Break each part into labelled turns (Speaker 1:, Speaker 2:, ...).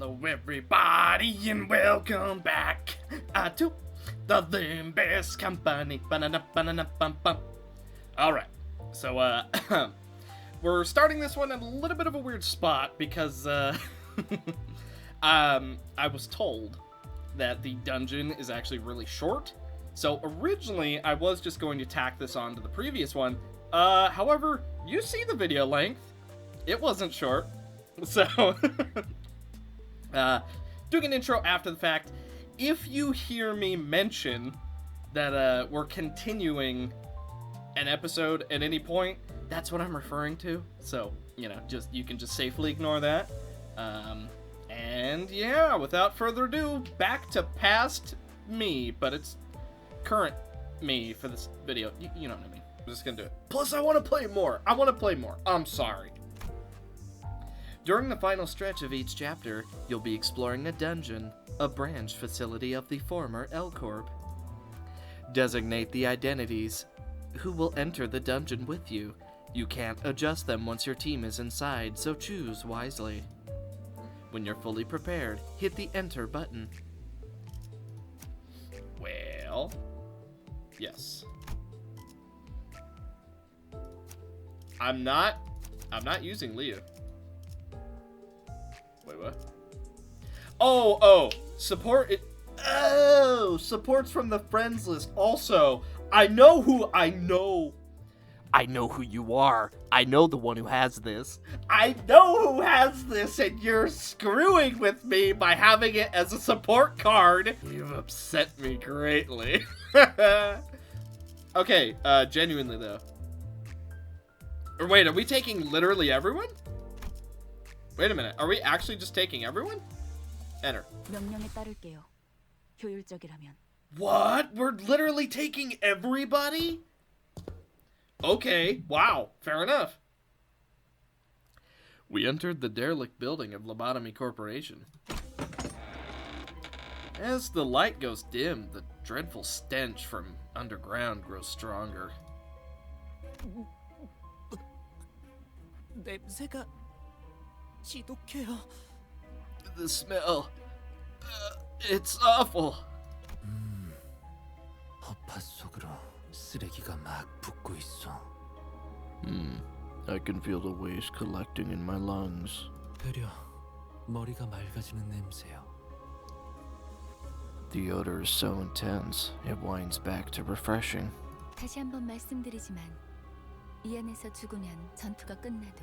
Speaker 1: Hello everybody and welcome back to the Limbus company. Alright, so we're starting this one in a little bit of a weird spot because I was told that the dungeon is actually really short. So originally I was just going to tack this on to the previous one. However, you see the video length. It wasn't short. So doing an intro after the fact. If you hear me mention that we're continuing an episode at any point, that's what I'm referring to. So, you know, you can just safely ignore that. And yeah, without further ado, back to past me, but it's current me for this video. You know what I mean. I'm just gonna do it. Plus, I want to play more. I'm sorry. During the final stretch of each chapter, you'll be exploring a dungeon, a branch facility of the former Corp. Designate the identities who will enter the dungeon with you. You can't adjust them once your team is inside, so choose wisely. When you're fully prepared, hit the enter button. Well, yes. I'm not using Leah. Wait, what? Oh, support it. Oh, support's from the friends list. Also, I know who you are. I know the one who has this. I know who has this, and you're screwing with me by having it as a support card. You've upset me greatly. Okay, genuinely though. Or wait, are we taking literally everyone? Wait a minute, are we actually just taking everyone? Enter. What? We're literally taking everybody? Okay, wow, fair enough. We entered the derelict building of Lobotomy Corporation. As the light goes dim, the dreadful stench from underground grows stronger. The smell, it's awful. I can feel the waste collecting in my lungs. The odor is so intense, it winds back to refreshing.
Speaker 2: 다시 한번 말씀드리지만 이 안에서 죽으면 전투가 끝나도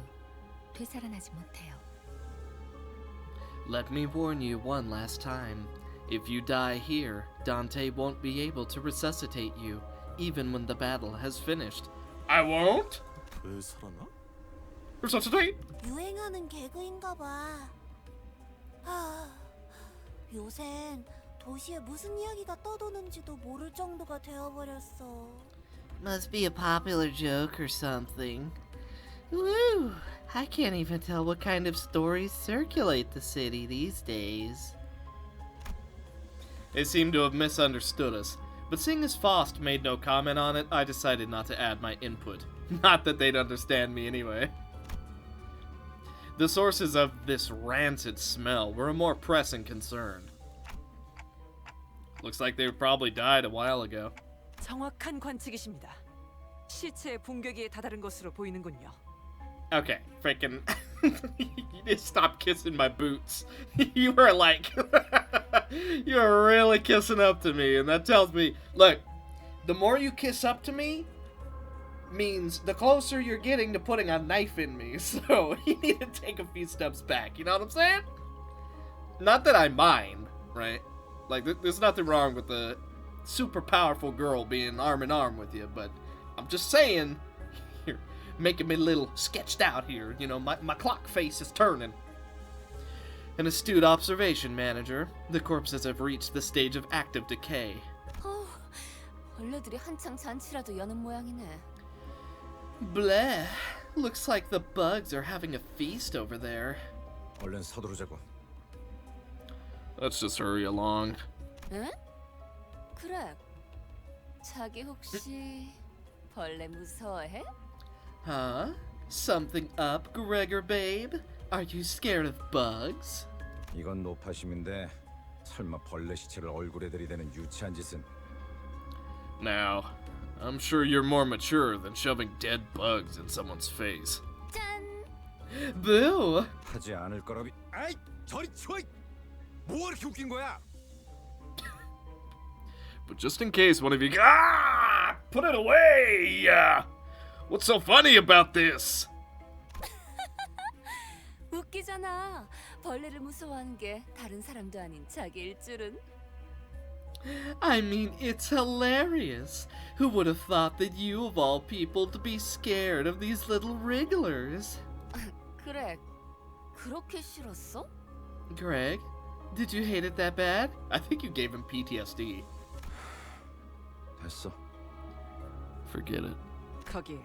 Speaker 2: 되살아나지 못해요.
Speaker 1: Let me warn you one last time. If you die here, Dante won't be able to resuscitate you, even when the battle has finished. I won't? Resuscitate?
Speaker 3: 유행하는 개그인가 봐. 요샌 도시에 무슨 이야기가 떠도는지도 모를 정도가 되어버렸어.
Speaker 1: Must be a popular joke or something. Woo! I can't even tell what kind of stories circulate the city these days. They seem to have misunderstood us, but seeing as Faust made no comment on it, I decided not to add my input. Not that they'd understand me anyway. The sources of this rancid smell were a more pressing concern. Looks like they probably died a while ago.
Speaker 4: 정확한 관측이십니다. 시체의 붕괴기에 다다른 것으로 보이는군요.
Speaker 1: Okay, freaking you just stop kissing my boots. You were like you were really kissing up to me, and that tells me, look, the more you kiss up to me means the closer you're getting to putting a knife in me. So you need to take a few steps back, you know what I'm saying? Not that I mind, right? Like there's nothing wrong with the super powerful girl being arm in arm with you, but I'm just saying, you're making me a little sketched out here. You know, my clock face is turning. An astute observation, manager. The corpses have reached the stage of active decay.
Speaker 2: 벌레들이 한창 잔치라도 여는 모양이네.
Speaker 1: Bleh. Looks like the bugs are having a feast over there.
Speaker 5: 얼른 서두르자고.
Speaker 1: Let's just hurry along.
Speaker 2: 응? 그래. 자기 혹시 벌레 무서워해?
Speaker 1: Huh? Something up, Gregor babe? Are you scared of bugs?
Speaker 5: 이건 노파심인데 설마 벌레 시체를 얼굴에 들이대는 유치한 짓은.
Speaker 1: Now, I'm sure you're more mature than shoving dead bugs in someone's face.
Speaker 2: 짠!
Speaker 1: Boo!
Speaker 5: 하지 않을 거라고. 아이, 저리 치워! 뭐가 이렇게 웃긴 거야?
Speaker 1: But just in case one of you... Put it away! What's so funny about this?
Speaker 2: 웃기잖아. 벌레를 무서워하는 게 다른 사람도 아닌 자기일 줄은.
Speaker 1: I mean, it's hilarious. Who would have thought that you, of all people, to be scared of these little wrigglers?
Speaker 2: 그래, 그렇게 싫었어?
Speaker 1: Greg, did you hate it that bad? I think you gave him PTSD.
Speaker 5: 됐어.
Speaker 1: Forget it.
Speaker 4: 거기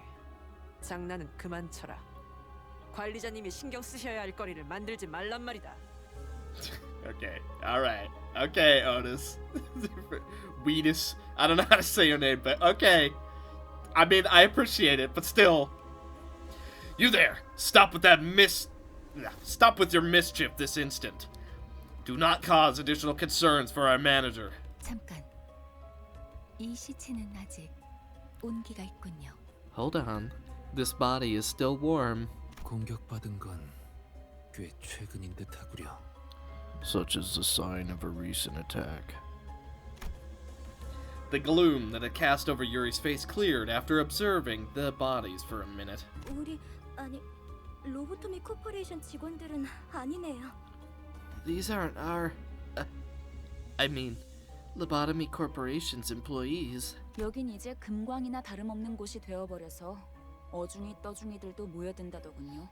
Speaker 4: 장난은 그만 쳐라. 관리자님이 신경 쓰셔야 할 거리를 만들지 말란 말이다.
Speaker 1: Okay, alright. Okay, Otis. Wheatus. I don't know how to say your name, but okay. I mean, I appreciate it, but still. You there! Stop with that Stop with your mischief this instant. Do not cause additional concerns for our manager.
Speaker 2: 잠깐. 이 시체는 아직 온기가 있군요.
Speaker 1: Hold on. This body is still warm.
Speaker 6: 공격받은 건 꽤 최근인 듯하구려.
Speaker 1: Such is the sign of a recent attack. The gloom that had cast over Yuri's face cleared after observing the bodies for a minute.
Speaker 3: 아니, 로보토미 코퍼레이션 직원들은 아니네요.
Speaker 1: These aren't our... I mean, Lobotomy Corporation's employees.
Speaker 2: 여긴 이제 금광이나 다름없는 곳이 되어버려서 어중이 떠중이들도 모여든다더군요.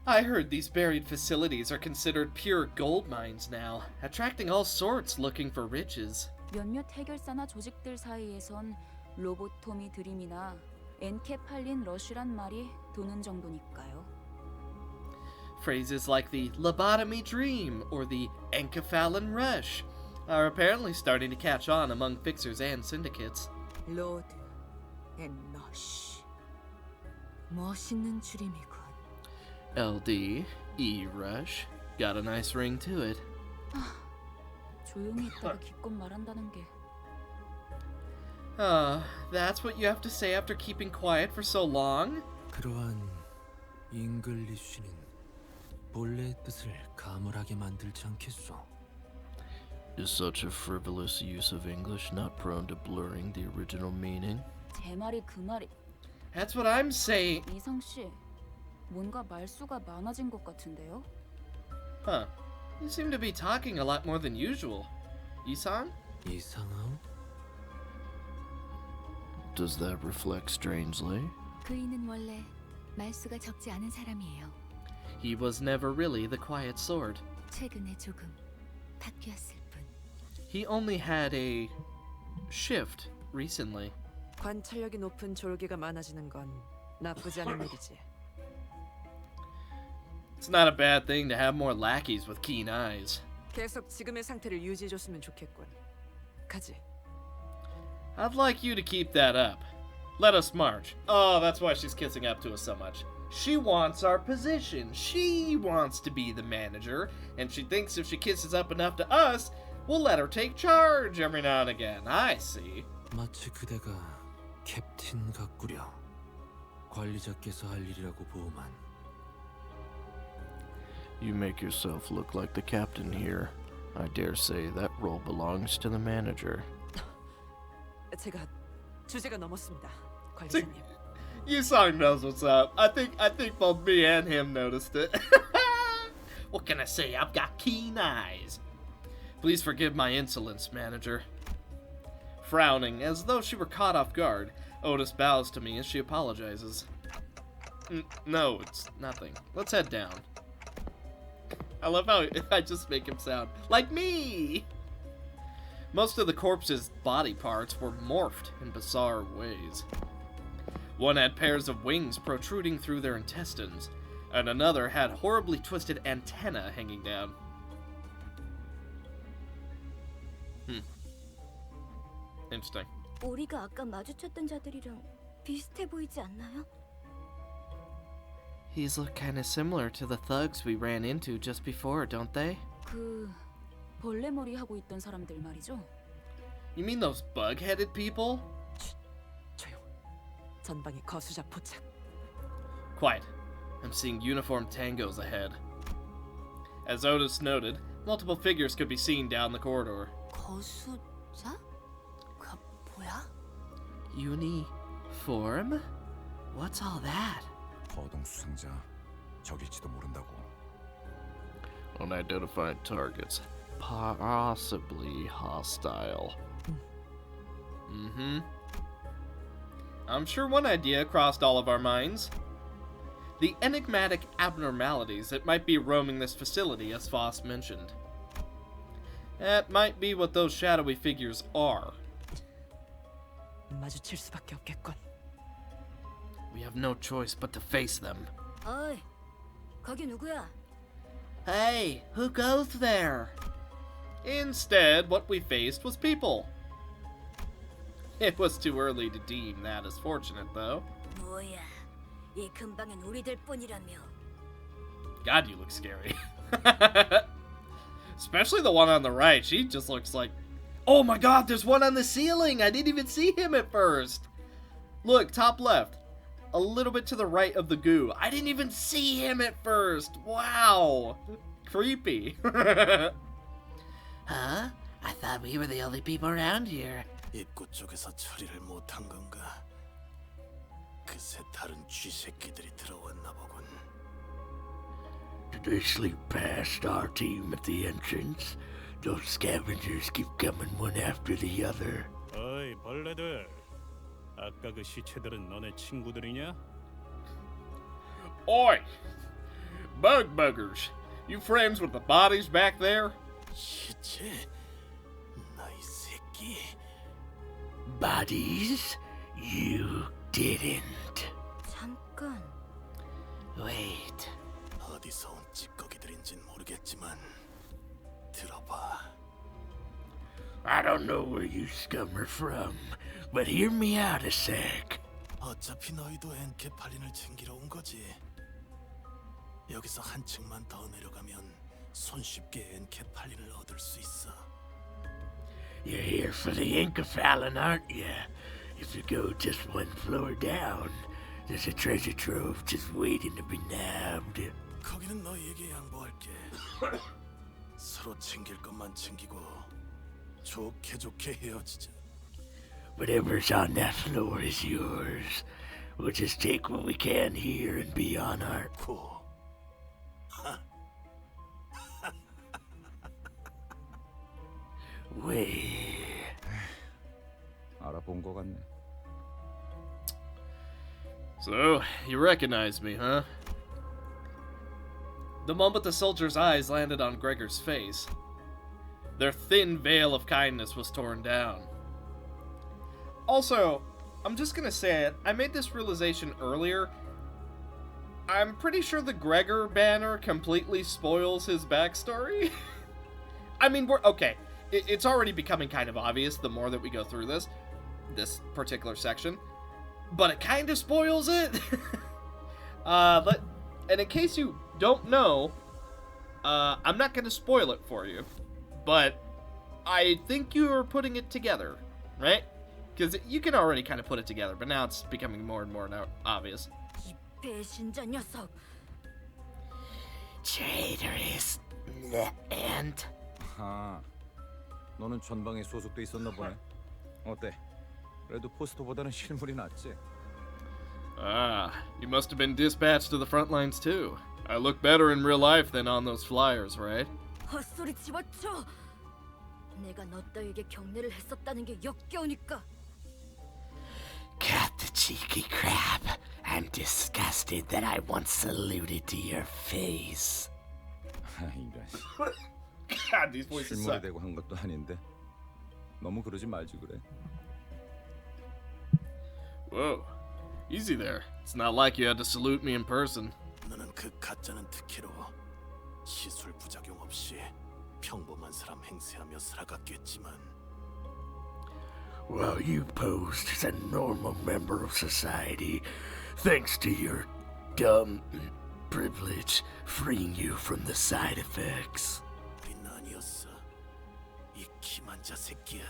Speaker 1: I heard these buried facilities are considered pure gold mines now, attracting all sorts looking for riches.
Speaker 2: 몇몇 해결사나 조직들 사이에선 로보토미 드림이나 엔케팔린 러쉬란 말이 도는 정도니까요.
Speaker 1: Phrases like the lobotomy dream or the encephalon rush are apparently starting to catch on among fixers and syndicates.
Speaker 4: 로드 앤 러쉬. 멋있는 줄임이군.
Speaker 1: LD, E-rush, got a nice ring to it.
Speaker 2: 조용히 있다가 기껏 말한다는 게.
Speaker 1: That's what you have to say after keeping quiet for so long?
Speaker 6: 그러한 잉글리쉬는 본래의 뜻을 가물하게 만들지 않겠소.
Speaker 1: Is such a frivolous use of English not prone to blurring the original meaning?
Speaker 2: 제 말이 그 말이.
Speaker 1: That's what I'm saying.
Speaker 2: 이상 씨, 뭔가 말수가 많아진 것 같은데요?
Speaker 1: Huh. You seem to be talking a lot more than usual. Isan?
Speaker 6: 이상함?
Speaker 1: Does that reflect strangely?
Speaker 2: 그이는 원래 말수가 적지 않은 사람이에요.
Speaker 1: He was never really the quiet sort.
Speaker 2: 최근에 조금 바뀌었을 뿐.
Speaker 1: He only had a shift recently.
Speaker 4: 관찰력이 높은 졸개가 많아지는 건 나쁘지 않은 일이지.
Speaker 1: It's not a bad thing to have more lackeys with keen eyes.
Speaker 4: 계속 지금의 상태를 유지해줬으면 좋겠군. 가지.
Speaker 1: I'd like you to keep that up. Let us march. Oh, that's why she's kissing up to us so much. She wants our position. She wants to be the manager, and she thinks if she kisses up enough to us, we'll let her take charge every now and again. I see.
Speaker 6: 마치 그대가 캡틴 같구려. 관리자께서 할 일이라고 보만.
Speaker 1: You make yourself look like the captain here. I dare say that role belongs to the manager.
Speaker 4: 제가 주제가 넘었습니다, 관리자님.
Speaker 1: Yusong knows what's up. I think both me and him noticed it. What can I say? I've got keen eyes. Please forgive my insolence, manager. Frowning, as though she were caught off guard, Otis bows to me as she apologizes. No, it's nothing. Let's head down. I love how I just make him sound like me! Most of the corpse's body parts were morphed in bizarre ways. One had pairs of wings protruding through their intestines, and another had horribly twisted antennae hanging down. Interesting.
Speaker 3: 우리가 아까 마주쳤던 자들이랑 비슷해 보이지 않나요?
Speaker 1: These look kind of similar to the thugs we ran into just before, don't they?
Speaker 7: 그 벌레 머리 하고 있던 사람들 말이죠.
Speaker 1: You mean those bug-headed people?
Speaker 4: 조용. 전방에 거수자 포착.
Speaker 1: Quiet. I'm seeing uniformed tangos ahead. As Otis noted, multiple figures could be seen down the corridor.
Speaker 2: 거수자? 그 뭐야?
Speaker 1: Uniform? What's all that?
Speaker 5: 거동 수상자. 적일지도 모른다고.
Speaker 1: Unidentified targets. Possibly hostile. Mm-hmm. I'm sure one idea crossed all of our minds. The enigmatic abnormalities that might be roaming this facility, as Foss mentioned. That might be what those shadowy figures are.
Speaker 4: 마주칠 수밖에 없겠군.
Speaker 1: We have no choice but to face them.
Speaker 3: 어이, 거기 누구야?
Speaker 1: Hey, who goes there? Instead, what we faced was people. It was too early to deem that as fortunate, though.
Speaker 3: 뭐야, 이 근방엔 우리들 뿐이라며.
Speaker 1: God, you look scary. Especially the one on the right. She just looks like... Oh my god, there's one on the ceiling! I didn't even see him at first! Look, top left. A little bit to the right of the goo. I didn't even see him at first! Wow! Creepy. Huh? I thought we were the only people around here.
Speaker 8: 입구 쪽에서 처리를 못한 건가? 그새 다른 쥐새끼들이 들어왔나 보군.
Speaker 9: Did they sleep past our team at the entrance? Those scavengers keep coming one after the other.
Speaker 8: 어이 벌레들, 아까 그 시체들은 너네 친구들이냐?
Speaker 1: Oi! Bug buggers. You friends with the bodies back there?
Speaker 8: 시체? 나이 새끼.
Speaker 9: Bodies? You didn't.
Speaker 3: 잠깐.
Speaker 9: Wait.
Speaker 8: 어디서 온 찌꺼기들인진 모르겠지만 들어봐.
Speaker 9: I don't know where you scum are from, but hear me out a sec.
Speaker 8: 어차피 너희도 엔케팔린을 챙기러 온 거지. 여기서 한 층만 더 내려가면 손쉽게 엔케팔린을 얻을 수 있어.
Speaker 9: You're here for the Incafallen, aren't you? If you go just one floor down, there's a treasure trove just waiting to be nabbed.
Speaker 8: 거기는 너희에게 양보할게. 서로 챙길 것만 챙기고 좋게 헤어지자.
Speaker 9: Whatever's on that floor is yours. We'll just take what we can here and be on our...
Speaker 8: 고.
Speaker 9: way.
Speaker 5: 알아본 것 같네.
Speaker 1: So, you recognize me, huh? The moment the soldier's eyes landed on Gregor's face, their thin veil of kindness was torn down. Also, I'm just gonna say it, I made this realization earlier. I'm pretty sure the Gregor banner completely spoils his backstory. I mean, okay, it's already becoming kind of obvious the more that we go through this particular section, but it kind of spoils it. And in case you don't know, I'm not going to spoil it for you, but I think you're putting it together, right? Because you can already kind of put it together, but now it's becoming more and more obvious.
Speaker 3: 이 배신자 녀석.
Speaker 9: Traitorous ant.
Speaker 5: 아, 너는 전방에 소속돼 있었나 보네. 어때? 그래도 포스터보다는 실물이 낫지?
Speaker 1: Ah, you must have been dispatched to the front lines too. I look better in real life than on those flyers, right?
Speaker 3: 헛소리 집어쳐. 내가 너 따위에게 경례를 했었다는 게 역겨우니까.
Speaker 9: Cut the cheeky crap. I'm disgusted that I once saluted to your face.
Speaker 5: 이런.
Speaker 1: God, these voices
Speaker 5: 실물이
Speaker 1: suck.
Speaker 5: 되고 한 것도 아닌데. 너무 그러지 말지 그래.
Speaker 1: Whoa, easy there. It's not like you had to salute me in person.
Speaker 8: 너는 그 가짜는 특혜로 시술 부작용 없이 평범한 사람 행세하며 살아갔겠지만
Speaker 9: Well, you posed as a normal member of society, thanks to your dumb privilege, freeing you from the side effects.
Speaker 8: 우린 아니었어. 이 기만자 새끼야.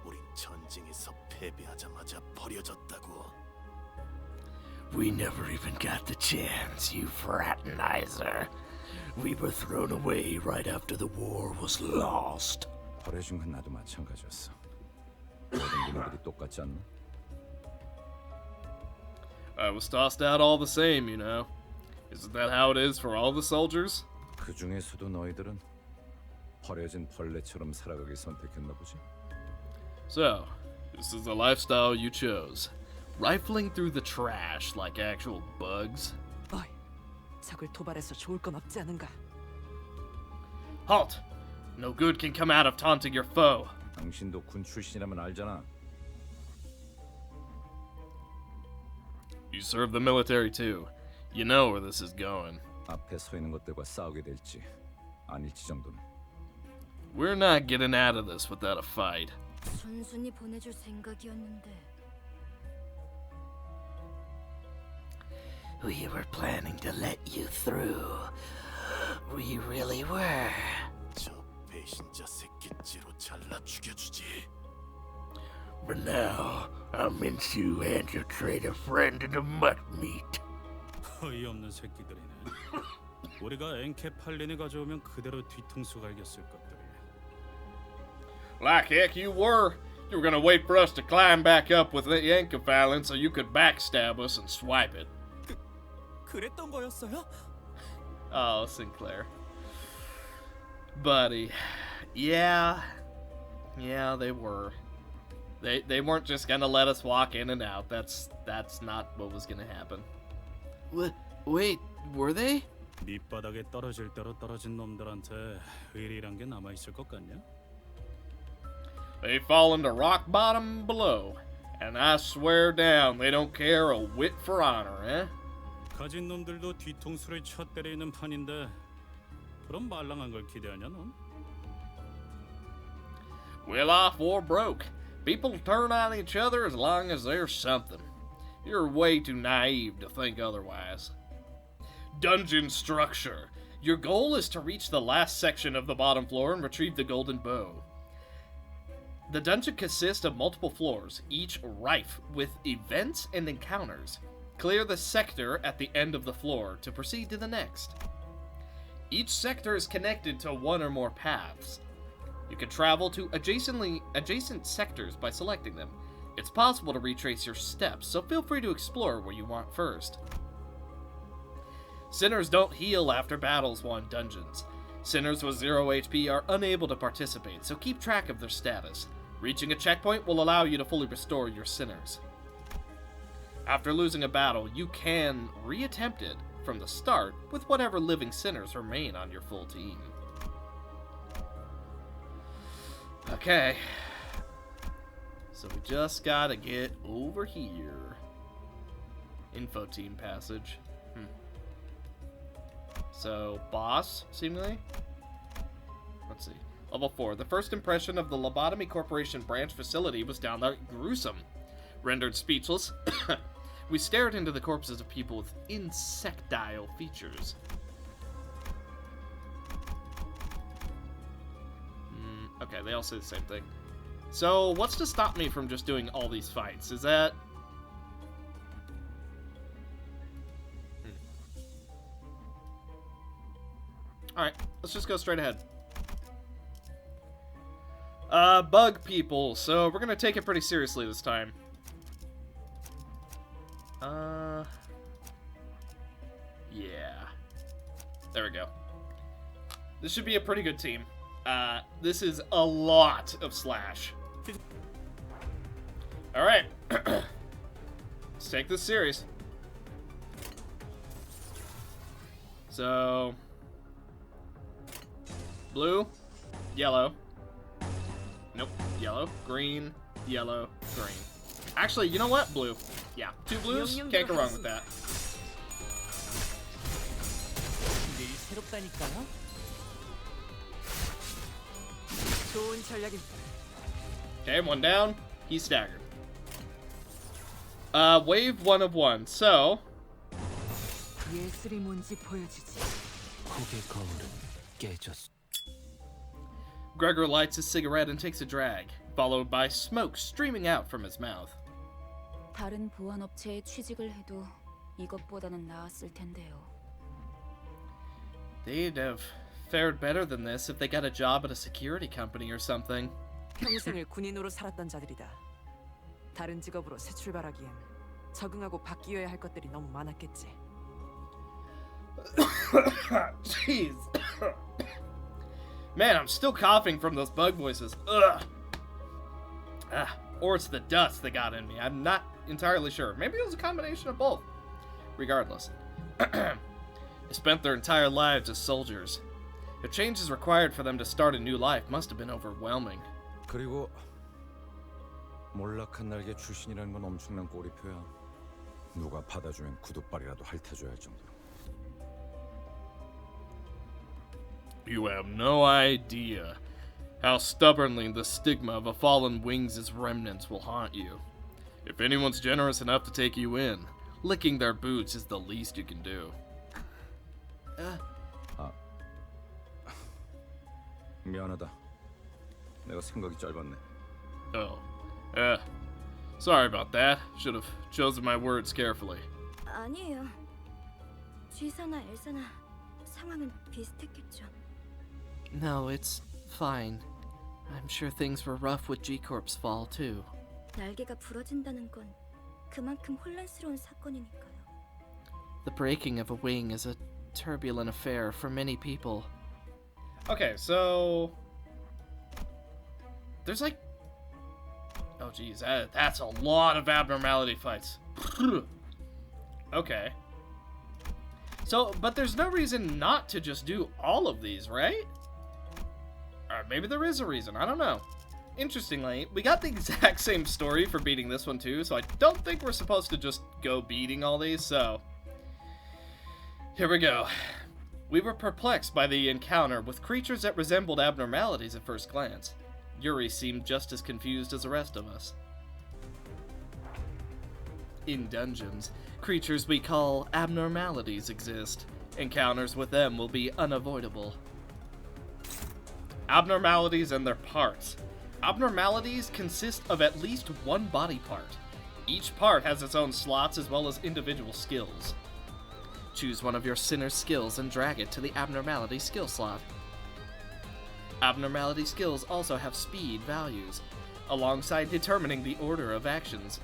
Speaker 8: 우린 전쟁에서 패배하자마자 버려졌다고.
Speaker 9: We never even got the chance, you fraternizer. We were thrown away right after the war was lost.
Speaker 5: 버려진 건 나도 마찬가지였어. 모든 군인들이 똑같지 않나?
Speaker 1: I was tossed out all the same, you know. Isn't that how it is for all the soldiers?
Speaker 5: 그 중에서도 너희들은 버려진 벌레처럼 살아가길 선택했나 보지?
Speaker 1: So, this is the lifestyle you chose. Rifling through the trash like actual bugs.
Speaker 4: 어이, 적을 도발해서 좋을 건 없지 않은가?
Speaker 1: Halt! No good can come out of taunting your foe.
Speaker 5: 당신도 군 출신이라면 알잖아.
Speaker 1: You serve the military too. You know where this is going.
Speaker 5: 앞에 서 있는 것들과 싸우게 될지 아닐지 정도는.
Speaker 1: We're not getting out of this without a fight.
Speaker 3: 순순히 보내줄 생각이었는데.
Speaker 9: We were planning to let you through. We really were.
Speaker 8: 저 배신자 새끼째로 잘라 죽여주지.
Speaker 9: But now, I'll mince you and your traitor friend into mutt meat.
Speaker 10: 어이없는 새끼들이네. 우리가 엔케팔린을 가져오면 그대로 뒤통수 갈겼을 것들이.
Speaker 1: Like heck you were. You were gonna wait for us to climb back up with the Yankafalin so you could backstab us and swipe it.
Speaker 10: 그랬던 거였어요?
Speaker 1: Oh, Sinclair. Buddy. Yeah, they were. They weren't just gonna let us walk in and out. That's not what was gonna happen.
Speaker 6: Wait, were they?
Speaker 10: 밑바닥에 떨어질 대로 떨어진 놈들한테 의리란 게 남아 있을 것 같냐?
Speaker 1: They fall into rock bottom below, and I swear down they don't care a whit for honor, eh?
Speaker 10: 가진 놈들도 뒤통수를 쳐 때리는 판인데 그럼 말랑한 걸 기대하냐 넌?
Speaker 1: Well off or broke, people turn on each other as long as there's something. You're way too naive to think otherwise. Dungeon structure. Your goal is to reach the last section of the bottom floor and retrieve the golden bow. The dungeon consists of multiple floors, each rife with events and encounters. Clear the sector at the end of the floor to proceed to the next. Each sector is connected to one or more paths. You can travel to adjacent sectors by selecting them. It's possible to retrace your steps, so feel free to explore where you want first. Sinners don't heal after battles won dungeons. Sinners with 0 HP are unable to participate, so keep track of their status. Reaching a checkpoint will allow you to fully restore your sinners. After losing a battle, you can reattempt it from the start with whatever living sinners remain on your full team. Okay. So we just gotta get over here. Info team passage. So, boss, seemingly? Let's see. Level 4. The first impression of the Lobotomy Corporation branch facility was downright gruesome. Rendered speechless, we stared into the corpses of people with insectile features. Okay, they all say the same thing. So, what's to stop me from just doing all these fights? Is that... Alright, let's just go straight ahead. Bug people. So, we're gonna take it pretty seriously this time. Yeah. There we go. This should be a pretty good team. This is a lot of slash. Alright. Let's take this serious. So... blue, yellow. Nope, yellow, green, yellow, green. Actually, you know what? Blue. Yeah, 2 blues. Can't go wrong with that. Okay, 1 down. He's staggered. Wave 1 of 1. So,
Speaker 4: 예술이 뭔지 보여주지.
Speaker 6: 고개 거울은 깨졌어.
Speaker 1: Gregor lights his cigarette and takes a drag, followed by smoke streaming out from his mouth.
Speaker 7: 다른 보안업체에 취직을 해도 이것보다는 나았을 텐데요.
Speaker 1: They'd have fared better than this if they got a job at a security company or something.
Speaker 4: 평생을 군인으로 살았던 자들이다. 다른 직업으로 새 출발하기엔 적응하고 바뀌어야 할 것들이 너무 많았겠지.
Speaker 1: Jeez. Man, I'm still coughing from those bug voices. Ugh. Or it's the dust that got in me. I'm not entirely sure. Maybe it was a combination of both. Regardless. They spent their entire lives as soldiers. The changes required for them to start a new life must have been overwhelming.
Speaker 5: 그리고 몰락한 날개 출신이라는 건 엄청난 꼬리표야. 누가 받아주면 구두발이라도 핥아줘야 할 정도로.
Speaker 1: You have no idea how stubbornly the stigma of a fallen wings' remnants will haunt you. If anyone's generous enough to take you in, licking their boots is the least you can do.
Speaker 5: 미안하다. 내가 생각이 짧았네.
Speaker 1: Oh. Sorry about that. Should have chosen my words carefully.
Speaker 3: 아니에요. 쥐사나 엘사나 상황은 비슷했겠죠.
Speaker 6: No, it's fine. I'm sure things were rough with G-Corp's fall, too.
Speaker 3: 날개가 부러진다는 건 그만큼 혼란스러운 사건이니까요.
Speaker 6: The breaking of a wing is a turbulent affair for many people.
Speaker 1: Okay, so there's like, oh geez, that's a lot of abnormality fights. Okay. So, but there's no reason not to just do all of these, right? Or maybe there is a reason, I don't know. Interestingly, we got the exact same story for beating this one too, so I don't think we're supposed to just go beating all these, so here we go. We were perplexed by the encounter with creatures that resembled abnormalities at first glance. Yuri seemed just as confused as the rest of us. In dungeons, creatures we call abnormalities exist. Encounters with them will be unavoidable. Abnormalities and their parts. Abnormalities consist of at least one body part. Each part has its own slots as well as individual skills. Choose one of your sinner's skills and drag it to the abnormality skill slot. Abnormality skills also have speed values, alongside determining the order of actions.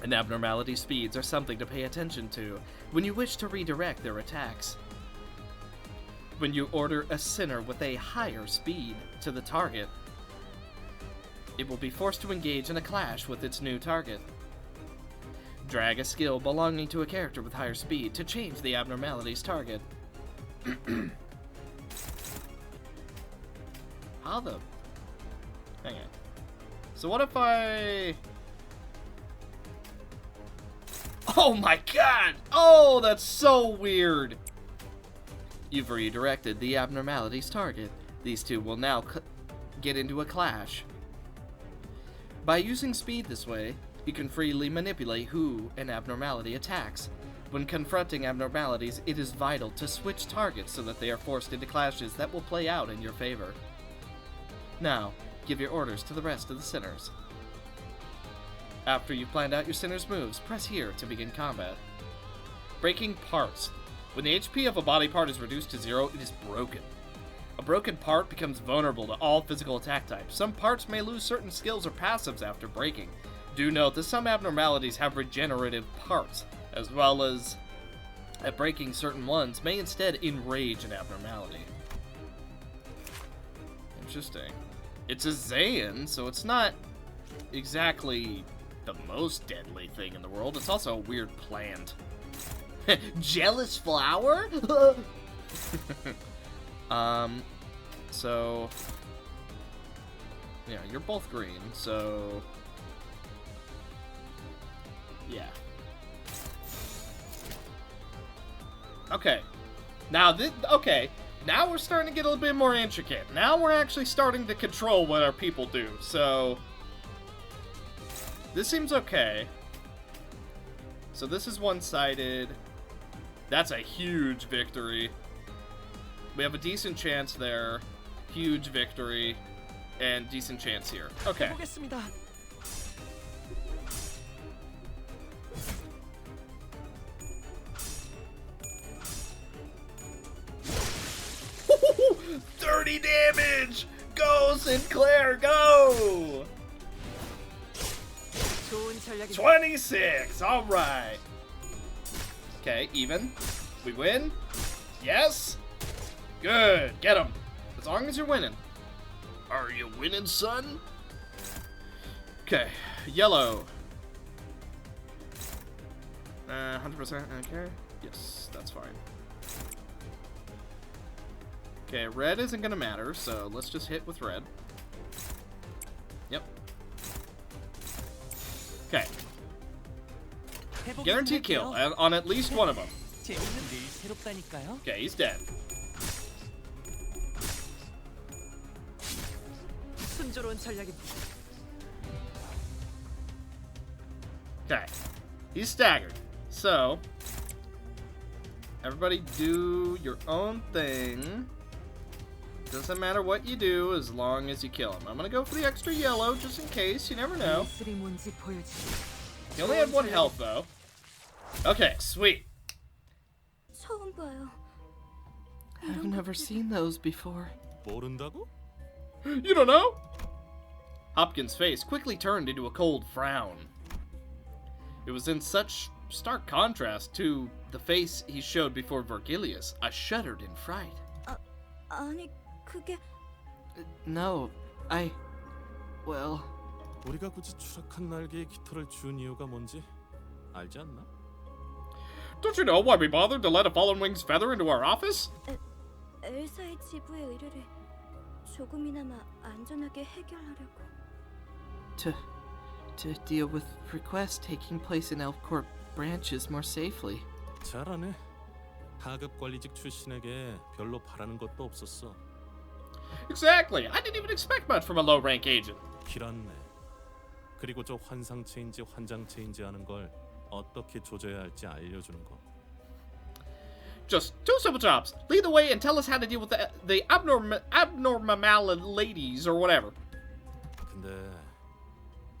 Speaker 1: And abnormality speeds are something to pay attention to when you wish to redirect their attacks. When you order a sinner with a higher speed to the target, it will be forced to engage in a clash with its new target. Drag a skill belonging to a character with higher speed to change the abnormality's target. How the... Hang on. So what if I... Oh my god! Oh, that's so weird! You've redirected the abnormality's target. These two will now get into a clash. By using speed this way, you can freely manipulate who an abnormality attacks. When confronting abnormalities, it is vital to switch targets so that they are forced into clashes that will play out in your favor. Now, give your orders to the rest of the sinners. After you've planned out your sinner's moves, press here to begin combat. Breaking parts. When the HP of a body part is reduced to 0, it is broken. A broken part becomes vulnerable to all physical attack types. Some parts may lose certain skills or passives after breaking. Do note that some abnormalities have regenerative parts, as well as breaking certain ones may instead enrage an abnormality. Interesting. It's a Zayan, so it's not exactly the most deadly thing in the world. It's also a weird plant. Jealous flower? So... yeah, you're both green, so... yeah. Okay. Now now we're starting to get a little bit more intricate. Now we're actually starting to control what our people do, so... this seems okay. So this is one-sided. That's a huge victory. We have a decent chance there. Huge victory. And decent chance here. Okay.
Speaker 6: 해보겠습니다.
Speaker 1: $30 damage! Go, Sinclair, go!
Speaker 4: 좋은 전략이
Speaker 1: 26! Alright. Okay, even. We win? Yes? Good. Get him. As long as you're winning. Are you winning, son? Okay. Yellow. 100%. Okay. Yes, that's fine. Okay, red isn't gonna matter, so let's just hit with red. Yep. Okay. Guaranteed kill on at least one of them.
Speaker 6: 재밌는 일 새롭다니까요.
Speaker 1: Okay, he's dead.
Speaker 4: 순조로운 전략이
Speaker 1: Okay. He's staggered. So, everybody do your own thing. Doesn't matter what you do as long as you kill him. I'm gonna go for the extra yellow just in case. You never know.
Speaker 4: 예술이 뭔지 보여주지.
Speaker 1: He only had 1 health though. Okay, sweet.
Speaker 3: 처음 봐요.
Speaker 6: I've never seen those before.
Speaker 10: 모른다고?
Speaker 1: You don't know? Hopkins' face quickly turned into a cold frown. It was in such stark contrast to the face he showed before Vergilius. I shuddered in fright.
Speaker 3: 아니, 그게
Speaker 6: No, well,
Speaker 10: 우리가 굳이 추락한 날개에 깃털을 준 이유가 뭔지 알지 않나?
Speaker 1: Don't you know why we bothered to let a fallen wing's feather into our office?
Speaker 3: 엘사의 지부의 의뢰를 조금이나마 안전하게 해결하려고.
Speaker 6: to deal with requests taking place in Elf Corp branches more safely.
Speaker 10: 잘하네. 하급 관리직 출신에게 별로 바라는 것도 없었어.
Speaker 1: Exactly. I didn't even expect much from a low-rank agent.
Speaker 10: 길었네. 그리고 저 환상체인지 환장체인지 하는 걸 어떻게 조져야 할지 알려주는 거.
Speaker 1: Just 2 simple jobs. Lead the way and tell us how to deal with the abnormalities or whatever.
Speaker 10: 근데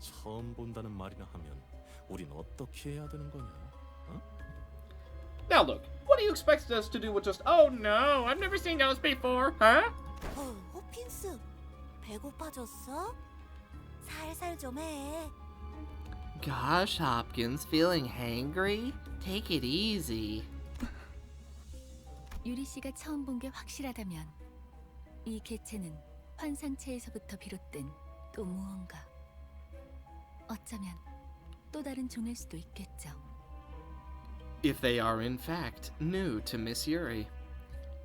Speaker 10: 처음 본다는 말이나 하면 우린 어떻게 해야 되는 거냐? 어?
Speaker 1: Now look, what do you expect us to do with just, oh no, I've never seen those before, huh?
Speaker 3: 호핀스, 배고파졌어? 살살 좀 해.
Speaker 6: Gosh, Hopkins, feeling hangry? Take it easy.
Speaker 2: 유리 씨가 처음 본 게 확실하다면 이 개체는 환상체에서부터 비롯된 또 무언가. 어쩌면 또 다른 종일 수도 있겠죠.
Speaker 6: If they are in fact new to Miss Yuri,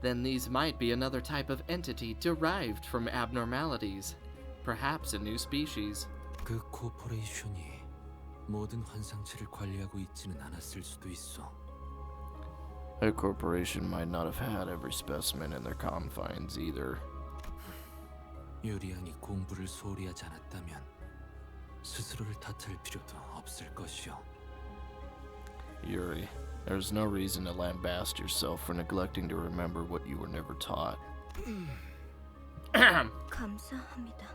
Speaker 6: then these might be another type of entity derived from abnormalities, perhaps a new species.
Speaker 11: 그 코퍼레이션이 모든 환상체를 관리하고 있지는 않았을 수도 있어.
Speaker 12: Their corporation might not have had every specimen in their confines either.
Speaker 11: 유리양이 공부를 소홀히 하지 않았다면 스스로를 탓할 필요도 없을 것이오.
Speaker 12: Yuri, there's no reason to lambast yourself for neglecting to remember what you were never taught.
Speaker 3: 감사합니다.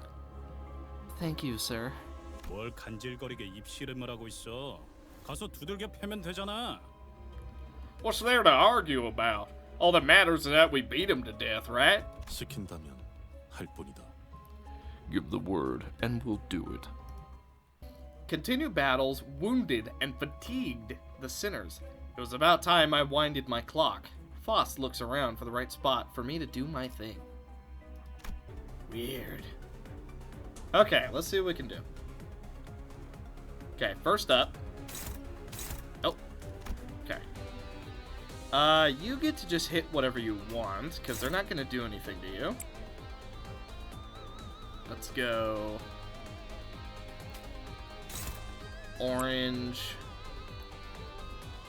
Speaker 6: Thank you, sir.
Speaker 10: 뭘 간질거리게 입씨름을 하고 있어. 가서 두들겨 패면 되잖아.
Speaker 1: What's there to argue about? All that matters is that we beat him to death, right?
Speaker 10: 시킨다면 할 뿐이다.
Speaker 12: Give the word, and we'll do it.
Speaker 1: Continue battles, wounded and fatigued the sinners. It was about time I winded my clock. Foss looks around for the right spot for me to do my thing. Weird. Okay, let's see what we can do. Okay, first up. Oh. Okay. You get to just hit whatever you want, because they're not going to do anything to you. Let's go. Orange.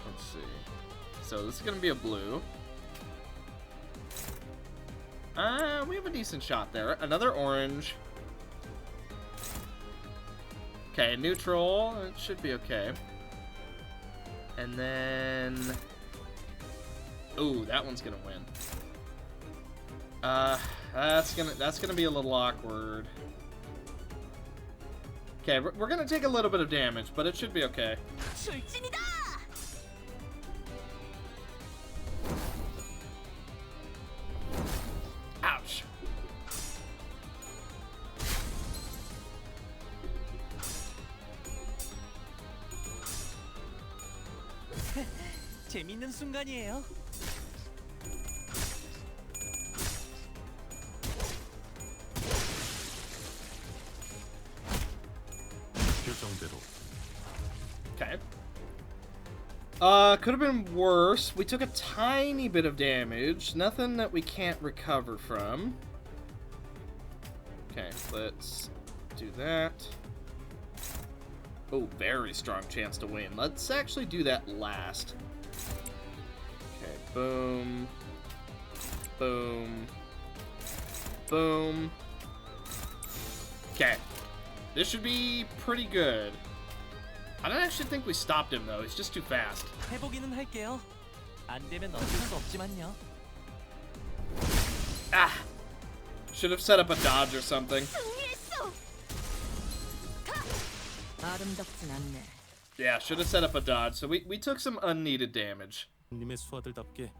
Speaker 1: Let's see. So this is going to be a blue. We have a decent shot there. Another orange. Okay, neutral. It should be okay. And then Ooh, that one's gonna win. That's gonna be a little awkward. Okay, we're gonna take a little bit of damage, but it should be okay. Ouch.
Speaker 13: 재밌는 순간이에요.
Speaker 10: 결정대로.
Speaker 1: Okay. Could have been worse. We took a tiny bit of damage. Nothing that we can't recover from. Okay, let's do that. Oh, very strong chance to win. Let's actually do that last. Okay, boom. Boom. Boom. Okay. This should be pretty good. I don't actually think we stopped him, though. He's just too fast.
Speaker 13: 해보기는 할게요. 안 되면 어쩔 수 없지만요.
Speaker 1: Ah! Should have set up a dodge or something.
Speaker 3: 아름답진 않네.
Speaker 1: Yeah, should have set up a dodge. So we took some unneeded damage.
Speaker 10: 님의 수하들답게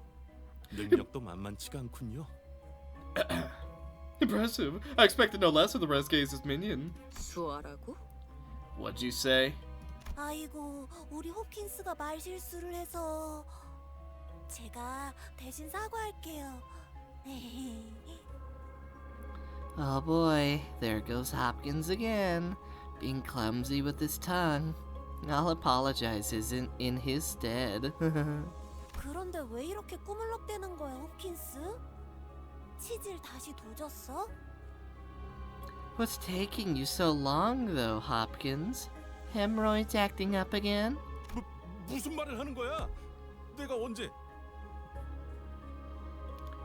Speaker 10: 능력도 만만치가 않군요.
Speaker 1: Impressive. I expected no less of the Resgaze's minion.
Speaker 3: 수아라고?
Speaker 1: What'd you say?
Speaker 14: 아이고, 우리 호킨스가 말실수를 해서 제가 대신 사과할게요.
Speaker 6: Oh boy, there goes Hopkins again, being clumsy with his tongue. I'll apologize in his stead.
Speaker 14: 그런데 왜 이렇게 꾸물럭대는 거야, 호킨스? 치질 다시 도졌어?
Speaker 6: What's taking you so long, though, Hopkins? Hemorrhoids acting up again?
Speaker 10: 무슨 말을 하는 거야? 내가 언제?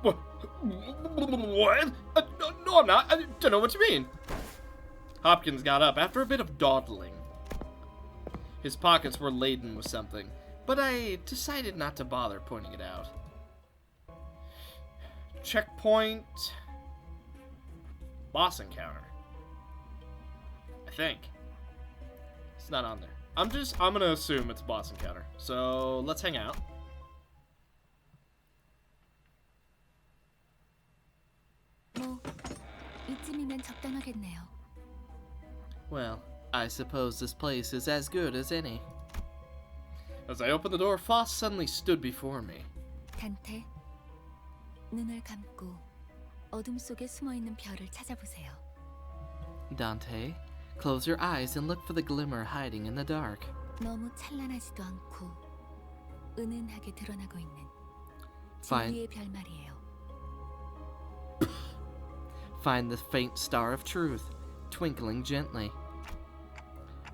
Speaker 1: What? No, I'm not. I don't know what you mean. Hopkins got up after a bit of dawdling. His pockets were laden with something, but I decided not to bother pointing it out. Checkpoint. Boss encounter. I think. It's not on there. I'm gonna assume it's a boss encounter. So let's hang out.
Speaker 2: 뭐 이쯤이면 적당하겠네요.
Speaker 6: Well, I suppose this place is as good as any.
Speaker 1: As I opened the door, Foss suddenly stood before me.
Speaker 2: 단테, 눈을 감고 어둠 속에 숨어 있는 별을 찾아보세요.
Speaker 6: Dante, close your eyes and look for the glimmer hiding in the dark.
Speaker 2: 너무 찬란하지도 않고 은은하게 드러나고 있는
Speaker 6: Fine.
Speaker 2: 진리의 별 말이에요.
Speaker 6: Find the faint star of truth, twinkling gently.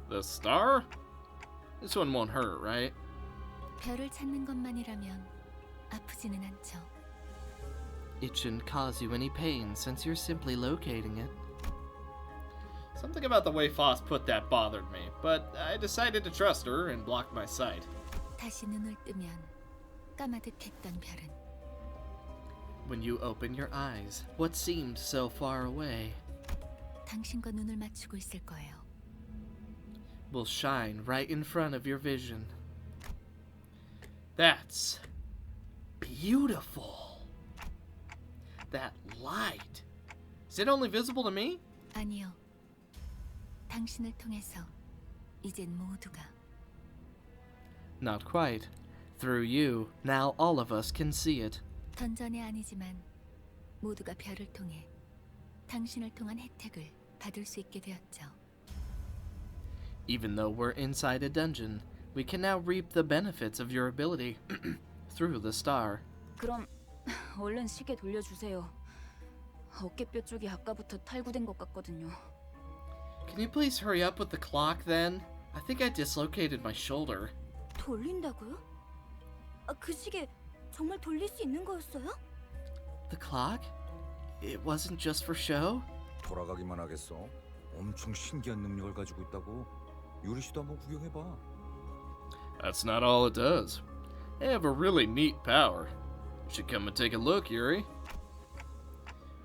Speaker 1: The star? This one won't hurt, right?
Speaker 2: 별을 찾는 것만이라면 아프지는 않죠.
Speaker 6: It shouldn't cause you any pain since you're simply locating it.
Speaker 1: Something about the way Foss put that bothered me, but I decided to trust her and blocked my sight.
Speaker 2: 다시 눈을 뜨면 까마득했던 별은
Speaker 6: When you open your eyes, what seemed so far away
Speaker 2: 당신과 눈을 맞추고 있을 거예요.
Speaker 6: will shine right in front of your vision.
Speaker 1: That's beautiful. That light. Is it only visible to me?
Speaker 2: 아니요. 당신을 통해서 이젠 모두가
Speaker 6: Not quite. Through you, now all of us can see it.
Speaker 2: 던전이 아니지만 모두가 별을 통해 당신을 통한 혜택을 받을 수 있게 되었죠.
Speaker 6: Even though we're inside a dungeon, we can now reap the benefits of your ability through the star.
Speaker 7: 그럼 얼른 시계 돌려주세요. 어깨뼈 쪽이 아까부터 탈구된 것 같거든요.
Speaker 1: Can you please hurry up with the clock then? I think I dislocated my shoulder.
Speaker 14: 돌린다고요? 그 시계 정말 돌릴 수 있는 거였어요?
Speaker 6: The clock? It wasn't just for show?
Speaker 5: 돌아가기만 하겠어. 엄청 신기한 능력을 가지고 있다고. 유리 씨도 한번 구경해봐.
Speaker 1: That's not all it does. They have a really neat power. Should come and take a look, Yuri.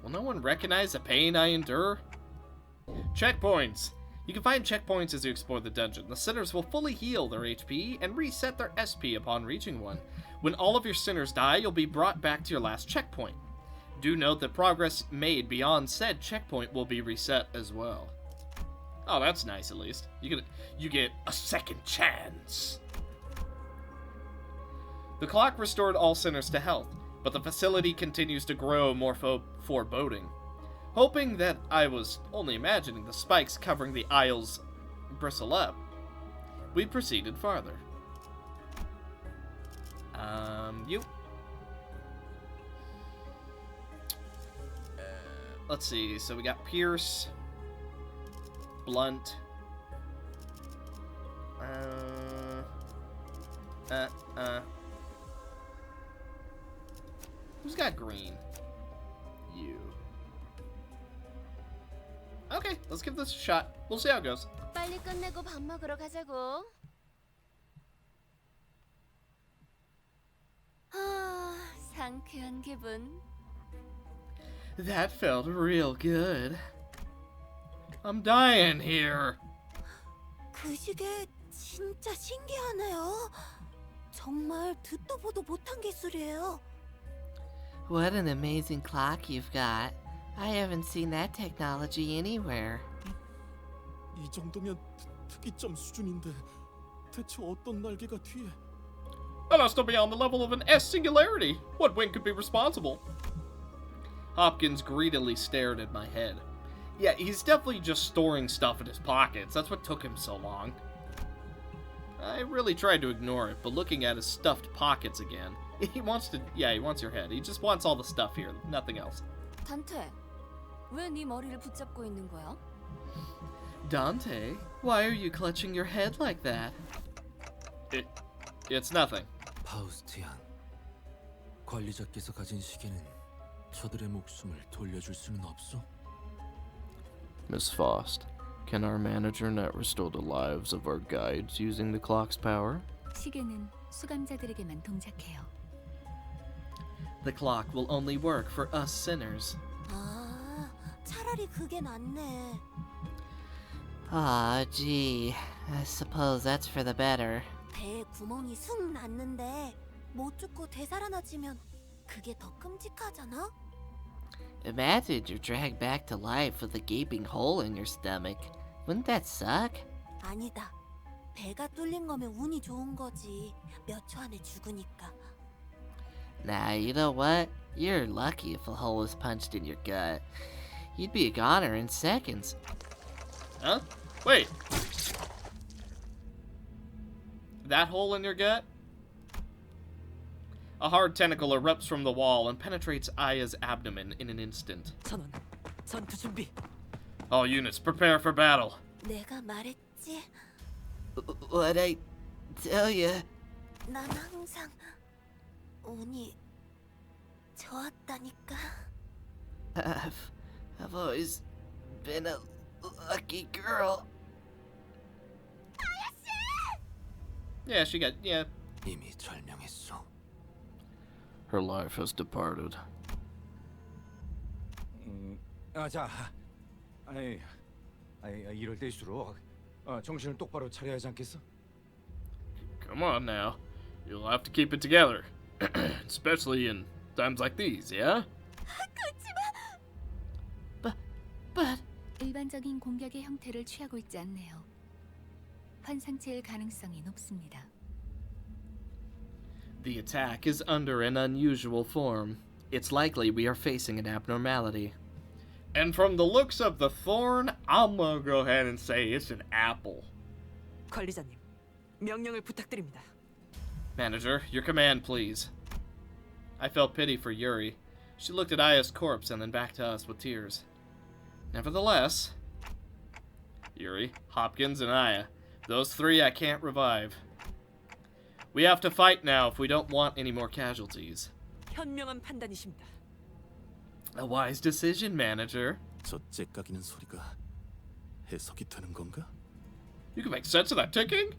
Speaker 1: Will no one recognize the pain I endure? Checkpoints. You can find checkpoints as you explore the dungeon. The sinners will fully heal their HP and reset their SP upon reaching one. When all of your sinners die, you'll be brought back to your last checkpoint. Do note that progress made beyond said checkpoint will be reset as well. Oh, that's nice at least. You get a second chance. The clock restored all sinners to health, but the facility continues to grow more foreboding. Hoping that I was only imagining the spikes covering the aisles bristle up, we proceeded farther. Let's see, so we got Pierce, Blunt, who's got green? You. Okay, let's give this a shot. We'll see how it goes.
Speaker 14: 빨리 끝내고 밥 먹으러 가자고. 상쾌한 기분.
Speaker 1: That felt real good. I'm dying here.
Speaker 14: 그 시계 진짜 신기하네요. 정말 듣도 보도 못한 기술이에요.
Speaker 6: What an amazing clock you've got. I haven't seen that technology anywhere.
Speaker 10: 이 정도면 특이점 수준인데 대체 어떤 날개가 뒤에?
Speaker 1: That has to be on the level of an S singularity. What wing could be responsible? Hopkins greedily stared at my head. Yeah, he's definitely just storing stuff in his pockets. That's what took him so long. I really tried to ignore it, but looking at his stuffed pockets again, he wants your head. He just wants all the stuff here, nothing else.
Speaker 7: 단테, 왜 네 머리를 붙잡고 있는 거야?
Speaker 6: Dante, why are you clutching your head like that?
Speaker 1: It's nothing.
Speaker 11: 파우스티안, 관리자께서 가진 시계는 저들의 목숨을 돌려줄 수는 없어?
Speaker 12: Miss Faust, can our manager not restore the lives of our guides using the clock's power?
Speaker 2: 시계는 수감자들에게만 동작해요.
Speaker 6: The clock will only work for us sinners.
Speaker 14: 아, 차라리 그게 낫네.
Speaker 6: Ah, gee. I suppose that's for the better.
Speaker 14: 배에 구멍이 숭 났는데 못 죽고 되살아나지면 그게 더 끔찍하잖아?
Speaker 6: Imagine you're dragged back to life with a gaping hole in your stomach. Wouldn't that suck?
Speaker 14: 아니다. 배가 뚫린 거면 운이 좋은 거지. 몇 초 안에 죽으니까.
Speaker 6: Nah, you know what? You're lucky if a hole was punched in your gut. You'd be a goner in seconds.
Speaker 1: Huh? Wait. That hole in your gut? A hard tentacle erupts from the wall and penetrates Aya's abdomen in an instant.
Speaker 4: 전원, 전투 준비.
Speaker 1: All units, prepare for battle.
Speaker 14: 내가 말했지.
Speaker 6: What'd I tell you?
Speaker 14: 난 항상 운이 좋았다니까.
Speaker 6: I've always been a lucky girl.
Speaker 1: Yeah, she got, yeah.
Speaker 11: 이미 절명했어.
Speaker 12: Her life has departed.
Speaker 5: 자, 이럴 때일수록 정신을 똑바로 차려야 하지 않겠어?
Speaker 1: Come on now. You'll have to keep it together. Especially in times like these, yeah?
Speaker 6: But...
Speaker 2: 일반적인 공격의 형태를 취하고 있지 않네요. 환상체일 가능성이 높습니다.
Speaker 6: The attack is under an unusual form. It's likely we are facing an abnormality.
Speaker 1: And from the looks of the thorn, I'm gonna go ahead and say it's an apple.
Speaker 4: 관리자님, 명령을 부탁드립니다.
Speaker 1: Manager, your command, please. I felt pity for Yuri. She looked at Aya's corpse and then back to us with tears. Nevertheless, Yuri, Hopkins, and Aya, those three I can't revive. We have to fight now if we don't want any more casualties.
Speaker 4: 현명한 판단이십니다.
Speaker 1: A wise decision, Manager.
Speaker 10: 저 째깍이는 소리가 해석이 되는 건가?
Speaker 1: You can make sense of that ticking?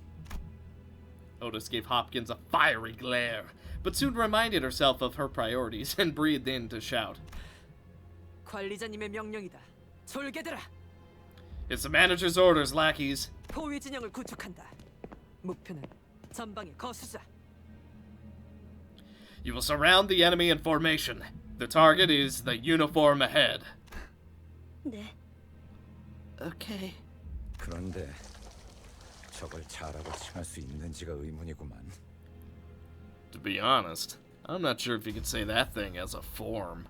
Speaker 1: Otis gave Hopkins a fiery glare, but soon reminded herself of her priorities and breathed in to shout.
Speaker 4: 관리자님의 명령이다. 졸개들아.
Speaker 1: It's the manager's orders, lackeys.
Speaker 4: 포위 진영을 구축한다. 목표는 전방의 거수자.
Speaker 1: You will surround the enemy in formation. The target is the uniform ahead.
Speaker 3: 네.
Speaker 6: Okay.
Speaker 5: 그런데 저걸 잘하고 칭할 수 있는지가 의문이구만.
Speaker 1: To be honest, I'm not sure if you could say that thing as a form.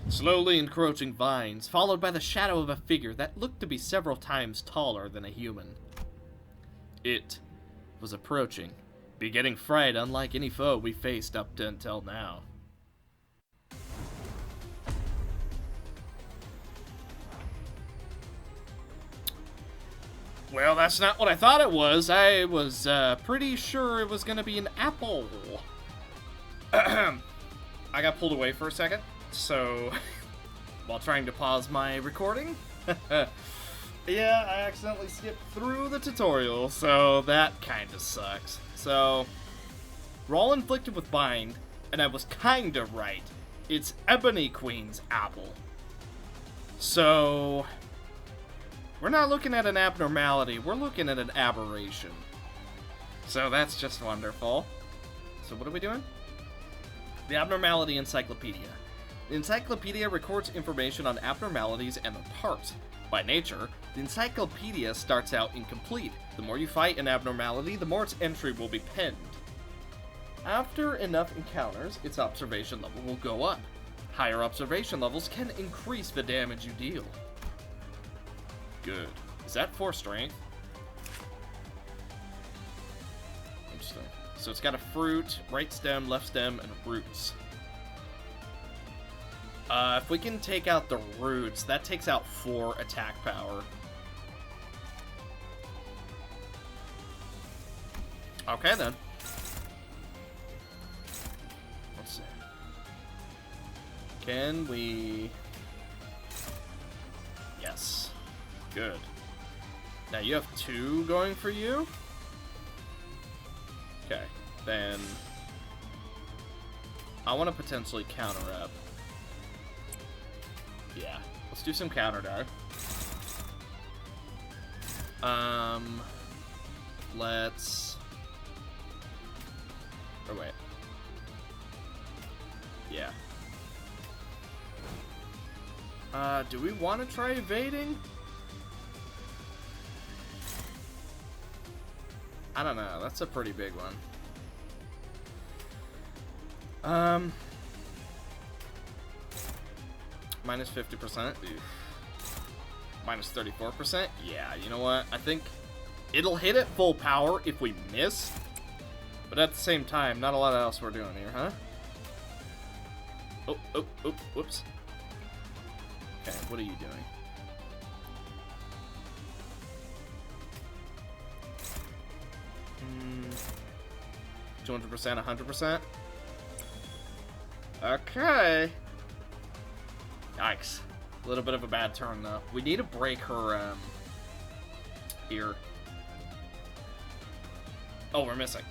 Speaker 1: Slowly encroaching vines, followed by the shadow of a figure that looked to be several times taller than a human. It was approaching, begetting fright unlike any foe we faced up to until now. Well, that's not what I thought it was. I was pretty sure it was going to be an apple. I got pulled away for a second, so while trying to pause my recording, yeah, I accidentally skipped through the tutorial, so that kind of sucks. So, we're all inflicted with bind, and I was kind of right. It's Ebony Queen's apple. So, we're not looking at an abnormality, we're looking at an aberration. So that's just wonderful. So what are we doing? The Abnormality Encyclopedia. The encyclopedia records information on abnormalities and their parts. By nature, the encyclopedia starts out incomplete. The more you fight an abnormality, the more its entry will be penned. After enough encounters, its observation level will go up. Higher observation levels can increase the damage you deal. Good. Is that 4 strength? Interesting. So it's got a fruit, right stem, left stem, and roots. If we can take out the roots, that takes out 4 attack power. Okay then. Let's see. Can we... Yes. Good. Now you have 2 going for you? Okay, then I want to potentially counter up. Yeah, let's do some counter die. Let's... Oh, wait. Yeah. Do we want to try evading? I don't know, that's a pretty big one. Minus 50%? Minus 34%? Yeah, you know what? I think it'll hit at full power if we miss. But at the same time, not a lot else we're doing here, huh? Oh, whoops. Okay, what are you doing? 200%, 100%? Okay. Yikes. A little bit of a bad turn, though. We need to break her, here. Oh, we're missing.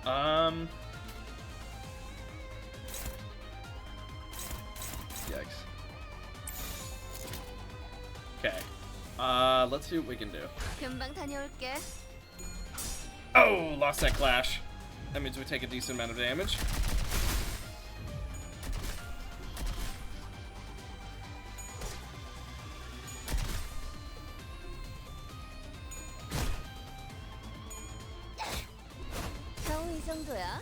Speaker 1: Yikes. Okay. Let's see what we can do.
Speaker 3: 금방 다녀올게.
Speaker 1: Oh, lost that clash. That means we take a decent amount of damage.
Speaker 3: 겨우 이 정도야?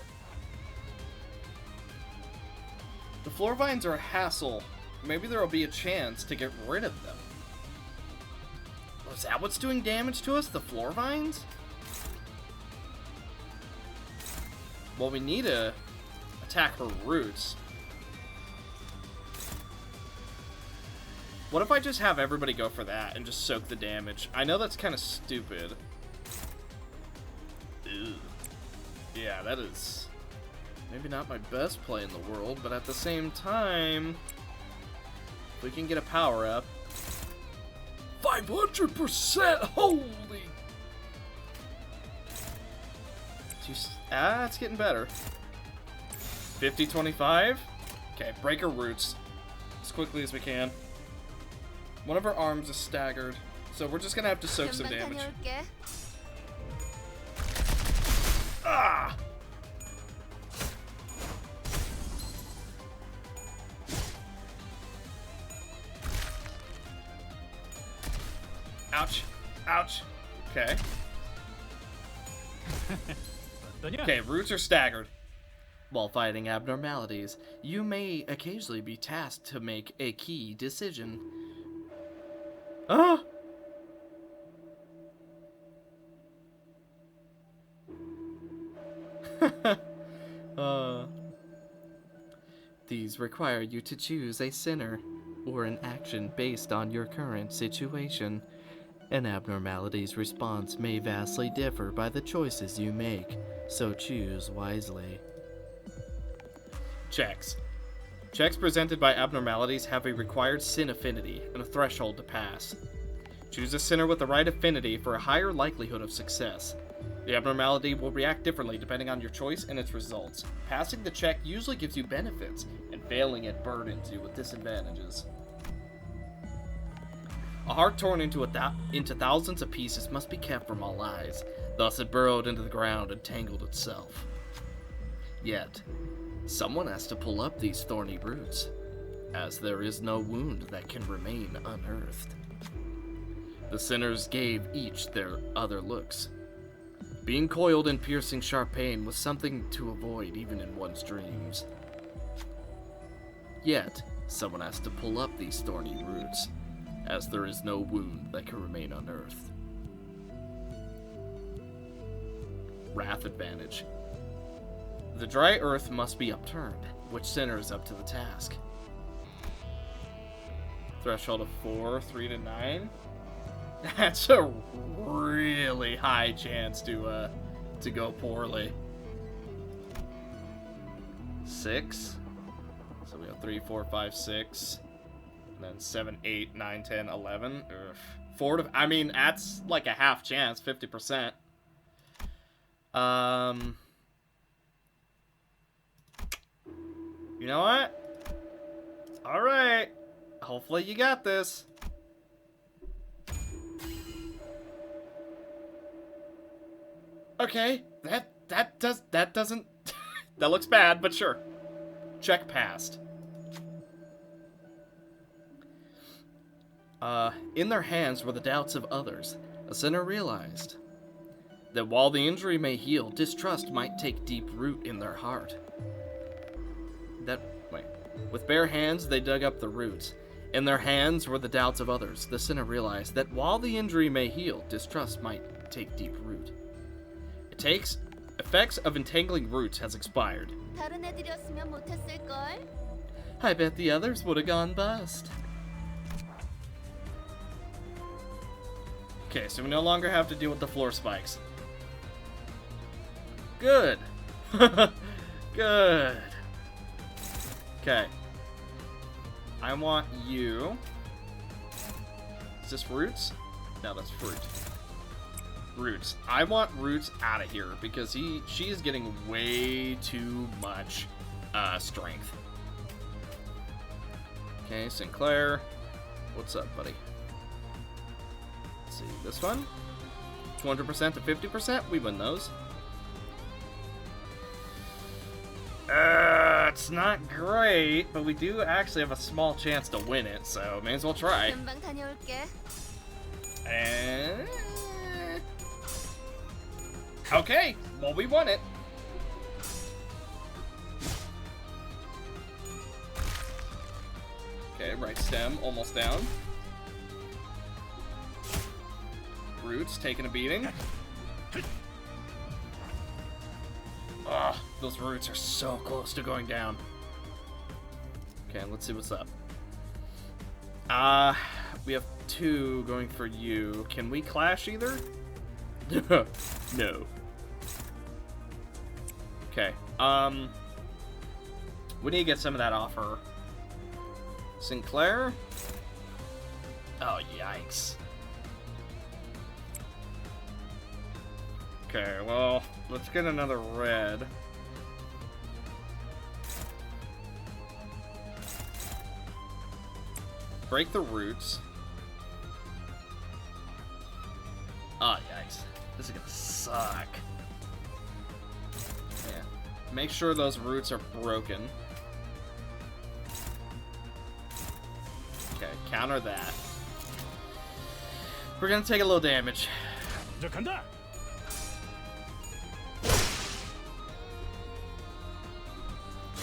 Speaker 1: The floor vines are a hassle. Maybe there will be a chance to get rid of them. Is that what's doing damage to us? The floor vines? Well, we need to attack her roots. What if I just have everybody go for that and just soak the damage? I know that's kind of stupid. Ew. Yeah, that is maybe not my best play in the world, but at the same time, if we can get a power up. 500%! Holy! It's getting better. 50-25. Okay, break her roots as quickly as we can. One of her arms is staggered, so we're just gonna have to soak some damage. Ah! Ouch. Ouch. Okay. Okay, roots are staggered.
Speaker 6: While fighting abnormalities, you may occasionally be tasked to make a key decision.
Speaker 1: Ah!
Speaker 6: These require you to choose a sinner or an action based on your current situation. An abnormality's response may vastly differ by the choices you make, so choose wisely.
Speaker 1: Checks. Checks presented by abnormalities have a required sin affinity and a threshold to pass. Choose a sinner with the right affinity for a higher likelihood of success. The abnormality will react differently depending on your choice and its results. Passing the check usually gives you benefits, and failing it burdens you with disadvantages. A heart torn into thousands of pieces must be kept from all eyes. Thus it burrowed into the ground and tangled itself. Yet, someone has to pull up these thorny roots, as there is no wound that can remain unearthed. The sinners gave each their other looks. Being coiled in piercing sharp pain was something to avoid even in one's dreams. Yet, someone has to pull up these thorny roots, as there is no wound that can remain unearthed. Wrath advantage. The dry earth must be upturned, which sinner is up to the task. Threshold of 4, 3 to 9. That's a really high chance to go poorly. 6. So we have 3, 4, 5, 6. And then 7, 8, 9, 10, 11. Ugh. 4 to... I mean, that's like a half chance, 50%. You know what? Alright. Hopefully you got this. Okay, that doesn't that looks bad, but sure. Check passed. In their hands were the doubts of others. A sinner realized that while the injury may heal, distrust might take deep root in their heart. With bare hands, they dug up the roots. In their hands were the doubts of others. The sinner realized that while the injury may heal, distrust might take deep root. Effects of entangling roots has expired.
Speaker 2: 다른 애들이었으면 못했을걸?
Speaker 6: I bet the others would have gone bust.
Speaker 1: Okay, so we no longer have to deal with the floor spikes. Good. Good. Okay. I want you. Is this roots? No, that's fruit. Roots. I want Roots out of here because she is getting way too much strength. Okay, Sinclair. What's up, buddy? Let's see, this one? 200% to 50%? We win those. It's not great, but we do actually have a small chance to win it, so may as well try.
Speaker 2: 금방 다녀올게.
Speaker 1: And... okay, well, we won it. Okay, right stem, almost down. Roots taking a beating. Ugh, those roots are so close to going down. Okay, let's see what's up. We have 2 going for you. Can we clash either? No. Okay, we need to get some of that off her. Sinclair? Oh, yikes. Okay, well, let's get another red. Break the roots. Oh, yikes. This is gonna suck. Yeah. Make sure those roots are broken. Okay, counter that. We're gonna take a little damage.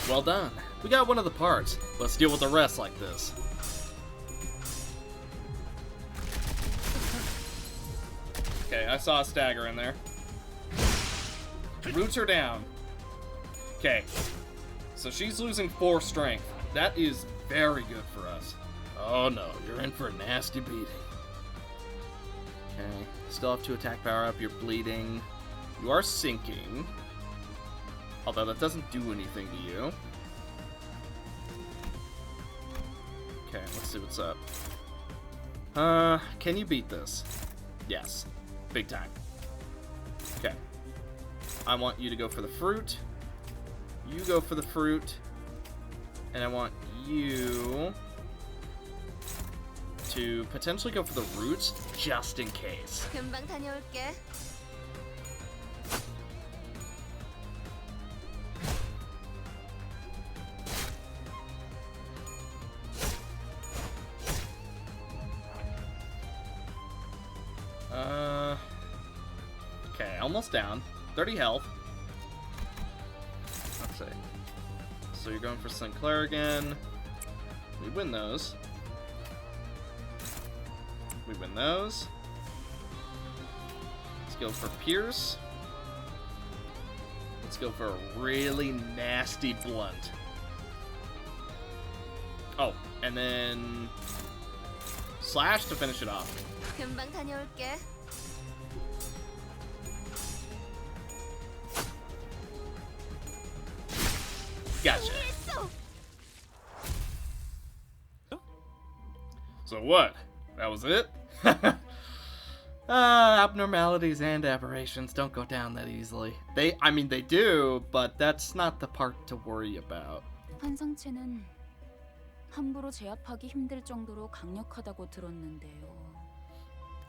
Speaker 1: Well done. We got one of the parts. Let's deal with the rest like this. Okay, I saw a stagger in there. Roots are down. Okay. So she's losing 4 strength. That is very good for us. Oh no, you're in for a nasty beating. Okay. Still have 2 attack power up. You're bleeding. You are sinking. Although that doesn't do anything to you. Okay, let's see what's up. Can you beat this? Yes. Big time. Okay. I want you to go for the fruit. You go for the fruit. And I want you to potentially go for the roots, just in case.
Speaker 3: 금방 다녀올게.
Speaker 1: Okay, almost down. 30 health. Let's see. So you're going for Sinclair again. We win those. We win those. Let's go for Pierce. Let's go for a really nasty blunt. Oh, and then slash to finish it off.
Speaker 3: 금방 다녀올게.
Speaker 1: Gotcha. So what? That was it? Abnormalities and aberrations don't go down that easily. I mean, they do, but that's not the part to worry about.
Speaker 7: 환상체는 함부로 제압하기 힘들 정도로 강력하다고 들었는데요.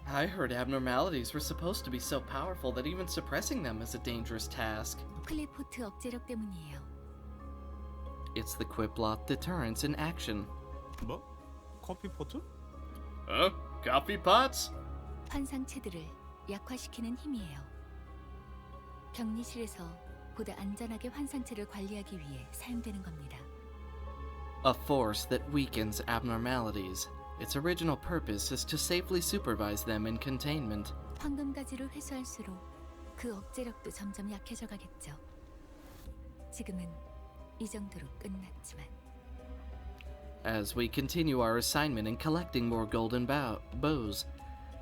Speaker 6: I heard abnormalities were supposed to be so powerful that even suppressing them is a dangerous task.
Speaker 2: 클리포트 억제력 때문이에요.
Speaker 6: It's the Quiplot deterrence in action.
Speaker 10: 뭐? 커피 포트?
Speaker 1: Coffee pots?
Speaker 2: 환상체들을 약화시키는 힘이에요. 격리실에서 보다 안전하게 환상체를 관리하기 위해 사용되는 겁니다.
Speaker 6: A force that weakens abnormalities. Its original purpose is to safely supervise them in containment.
Speaker 2: 황금가지를 회수할수록 그 억제력도 점점 약해져 가겠죠. 지금은 이 정도로 끝났지만.
Speaker 6: As we continue our assignment in collecting more golden bows,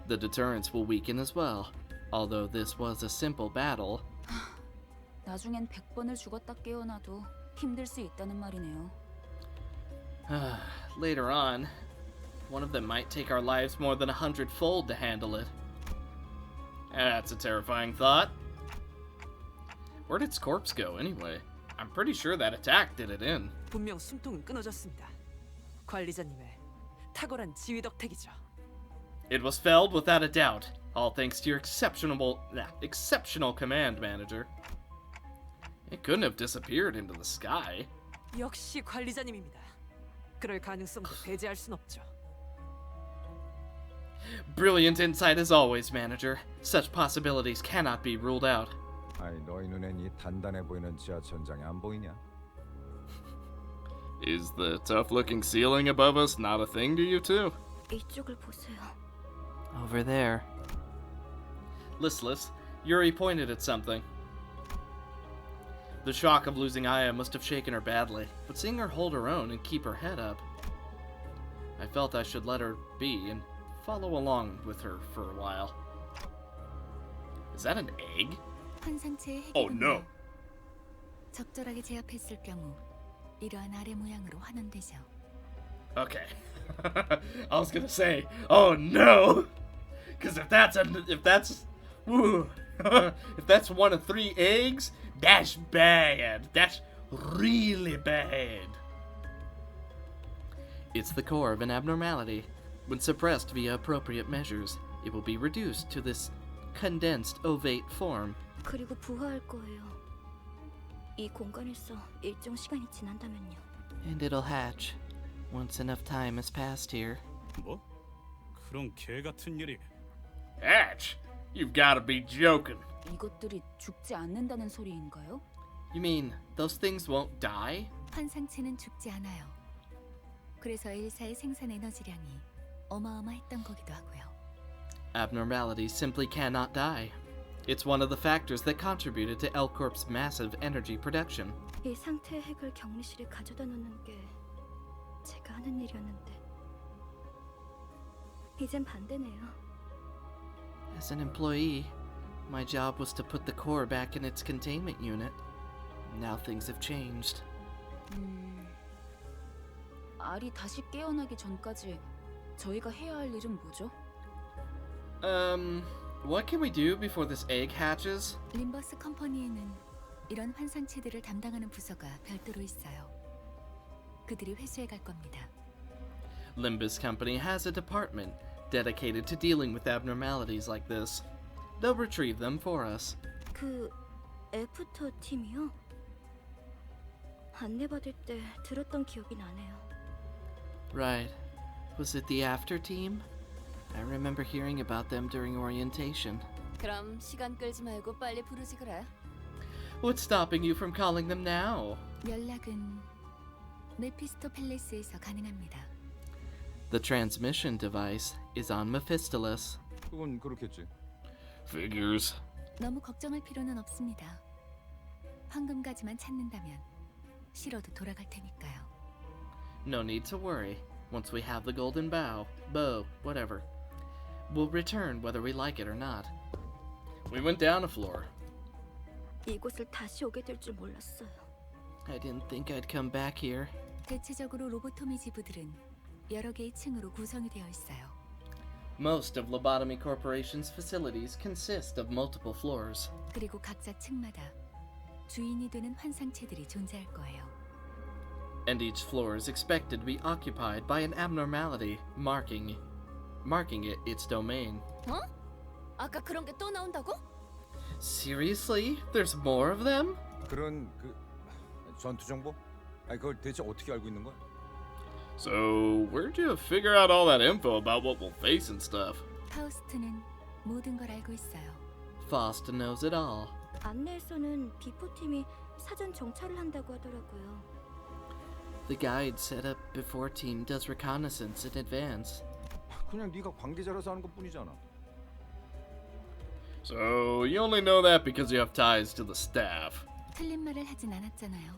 Speaker 6: the deterrence will weaken as well. Although this was a simple battle,
Speaker 7: 나중엔 100번을 죽었다 깨어나도 힘들 수 있다는 말이네요.
Speaker 6: later on, one of them might take our lives more than 100-fold to handle it.
Speaker 1: That's a terrifying thought. Where did its corpse go anyway? I'm pretty sure that attack did it in.
Speaker 4: 분명 숨통은 끊어졌습니다. 관리자님의 탁월한 지휘 덕택이죠.
Speaker 1: It was felled without a doubt, all thanks to your exceptional command, manager. It couldn't have disappeared into the sky.
Speaker 4: 역시 관리자님입니다. 그럴 가능성도 배제할 순 없죠.
Speaker 6: Brilliant insight as always, manager. Such possibilities cannot be ruled out.
Speaker 5: 아이, 너희 눈엔 이 단단해 보이는 지하 천장이 안 보이냐?
Speaker 1: Is the tough-looking ceiling above us not a thing to you too?
Speaker 3: 이쪽을 보세요.
Speaker 6: Over there.
Speaker 1: Listless, Yuri pointed at something. The shock of losing Aya must have shaken her badly, but seeing her hold her own and keep her head up, I felt I should let her be and follow along with her for a while. Is that an egg?
Speaker 2: 환상체의
Speaker 1: Oh no!
Speaker 2: 적절하게 제압했을 경우 이러한 아래 모양으로 환원되죠.
Speaker 1: Okay. I was gonna say, oh no! Because if that's... Woo. If that's one of 3 eggs, that's bad. That's really bad.
Speaker 6: It's the core of an abnormality. When suppressed via appropriate measures, it will be reduced to this condensed ovate form.
Speaker 3: 그리고 부화할 거예요. 이 공간에서 일정 시간이 지난다면요.
Speaker 6: And it'll hatch once enough time has passed here.
Speaker 10: 뭐? 그런 개 같은 일이.
Speaker 1: Hatch? You've gotta be joking.
Speaker 7: 이것들이 죽지 않는다는 소리인가요?
Speaker 6: You mean those things won't die?
Speaker 2: 환상체는 죽지 않아요. 그래서 엘사의 생산 에너지량이 어마어마했던 거기도 하고요.
Speaker 6: Abnormalities simply cannot die. It's one of the factors that contributed to L-Corp's massive energy production.
Speaker 3: 이 상태의 핵을 격리실에 가져다 놓는 게 제가 하는 일이었는데 이젠 반대네요.
Speaker 6: As an employee, my job was to put the core back in its containment unit. Now things have changed.
Speaker 7: 알이 다시 깨어나기 전까지 저희가 해야 할 일은 뭐죠?
Speaker 6: What can we do before this egg hatches?
Speaker 2: 림버스 컴퍼니에는 이런 환상체들을 담당하는 부서가 별도로 있어요. 그들이 회수해 갈 겁니다.
Speaker 6: Limbus Company has a department dedicated to dealing with abnormalities like this. They'll retrieve them for us.
Speaker 3: 그 애프터 팀이요? 안내받을 때 들었던 기억이 나네요.
Speaker 6: Right. Was it the after team? I remember hearing about them during orientation.
Speaker 2: 그럼 시간 끌지 말고 빨리 부르지 그래.
Speaker 6: What's stopping you from calling them now?
Speaker 2: 연락은 메피스토 팰리스에서 가능합니다.
Speaker 6: The transmission device is on Mephistolis.
Speaker 5: 그건 그렇겠지.
Speaker 1: Figures.
Speaker 2: 너무 걱정할 필요는 없습니다. 황금가지만 찾는다면 실어도 돌아갈 테니까요.
Speaker 6: No need to worry. Once we have the golden bow, whatever, we'll return whether we like it or not.
Speaker 1: We went down a floor.
Speaker 3: 이곳을 다시 오게 될 줄 몰랐어요.
Speaker 6: I didn't think I'd come back here.
Speaker 2: 대체적으로 로보토미 지부들은 여러 개의 층으로 구성이 되어 있어요.
Speaker 6: Most of Lobotomy Corporation's facilities consist of multiple floors.
Speaker 2: 그리고 각자 층마다 주인이 되는 환상체들이 존재할 거예요.
Speaker 6: And each floor is expected to be occupied by an abnormality, marking it its domain.
Speaker 2: 어? 아까 그런 게 또 나온다고?
Speaker 6: Seriously? There's more of them?
Speaker 5: 그런 전투 정보? 아니 그걸 대체 어떻게 알고 있는 거야?
Speaker 1: So, where'd you figure out all that info about what we'll face and stuff?
Speaker 2: 파우스트는 모든 걸 알고 있어요.
Speaker 6: Faust knows it all.
Speaker 3: 안내에서는 비포 팀이 사전 정찰을 한다고 하더라고요.
Speaker 6: The guide set up before team does reconnaissance in advance.
Speaker 5: 그냥 네가 관계자라서 하는 것뿐이잖아.
Speaker 1: So, you only know that because you have ties to the staff.
Speaker 2: 틀린 말을 하진 않았잖아요.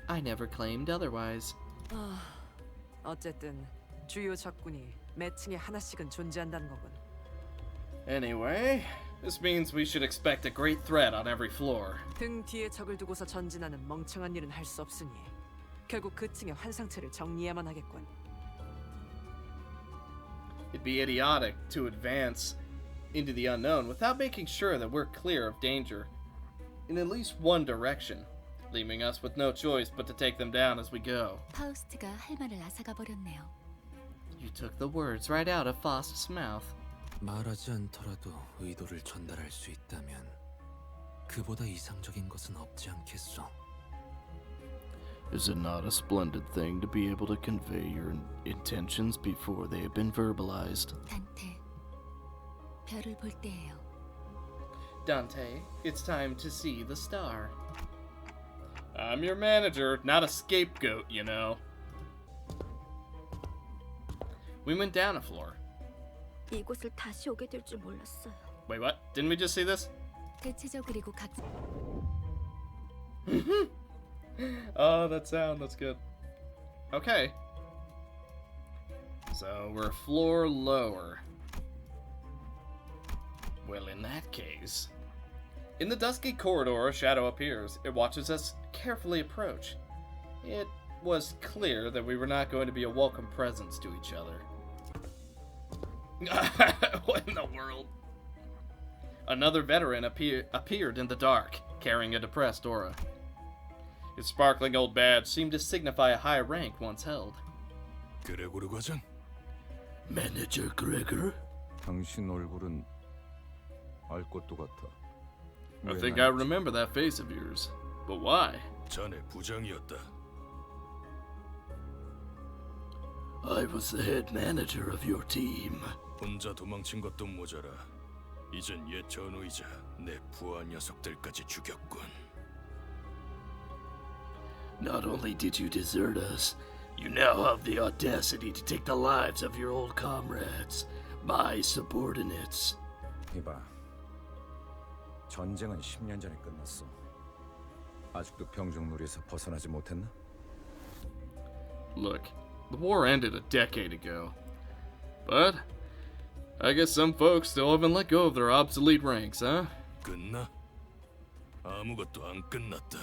Speaker 6: I never claimed otherwise.
Speaker 4: 어쨌든 주요 적군이 매 층에 하나씩은 존재한다는 거군.
Speaker 1: Anyway, this means we should expect a great threat on every floor.
Speaker 4: 등 뒤에 적을 두고서 전진하는 멍청한 일은 할 수 없으니 결국 그 층의 환상체를 정리해야만 하겠군.
Speaker 1: It'd be idiotic to advance into the unknown without making sure that we're clear of danger in at least one direction, leaving us with no choice but to take them down as we go.
Speaker 2: 파우스트가 할 말을 앗아가 버렸네요.
Speaker 6: You took the words right out of Faust's mouth.
Speaker 11: 말하지 않더라도 의도를 전달할 수 있다면 그보다 이상적인 것은 없지 않겠어.
Speaker 12: Is it not a splendid thing to be able to convey your intentions before they have been verbalized?
Speaker 2: 단테, 별을 볼 때예요.
Speaker 6: Dante, it's time to see the star.
Speaker 1: I'm your manager, not a scapegoat, you know. We went down a floor.
Speaker 3: 이곳을 다시 오게 될 줄 몰랐어요.
Speaker 1: Wait, what? Didn't we just see this?
Speaker 2: 대체적 그리고 각
Speaker 1: Oh, that sound, that's good. Okay. So, we're a floor lower. Well, in that case... In the dusky corridor, a shadow appears. It watches us carefully approach. It was clear that we were not going to be a welcome presence to each other. What in the world? Another veteran appeared in the dark, carrying a depressed aura. His sparkling old badge seemed to signify a high rank once held.
Speaker 10: 그레고르 과장?
Speaker 9: Manager Gregor?
Speaker 5: 당신 얼굴은 알 것도 같아.
Speaker 1: I think I remember that face of yours. But why?
Speaker 10: 자네 부장이었다.
Speaker 9: I was the head manager of your team.
Speaker 10: 혼자 도망친 것도 모자라. 이젠 옛 전우이자 내 부하 녀석들까지 죽였군.
Speaker 9: Not only did you desert us, you now have the audacity to take the lives of your old comrades, my subordinates.
Speaker 5: 이봐, 전쟁은 10년 전에 끝났어. 아직도 병정놀이에서 벗어나지 못했나?
Speaker 1: Look, the war ended a decade ago. But I guess some folks still haven't let go of their obsolete ranks, huh?
Speaker 10: 끝나? 아무것도 안 끝났다.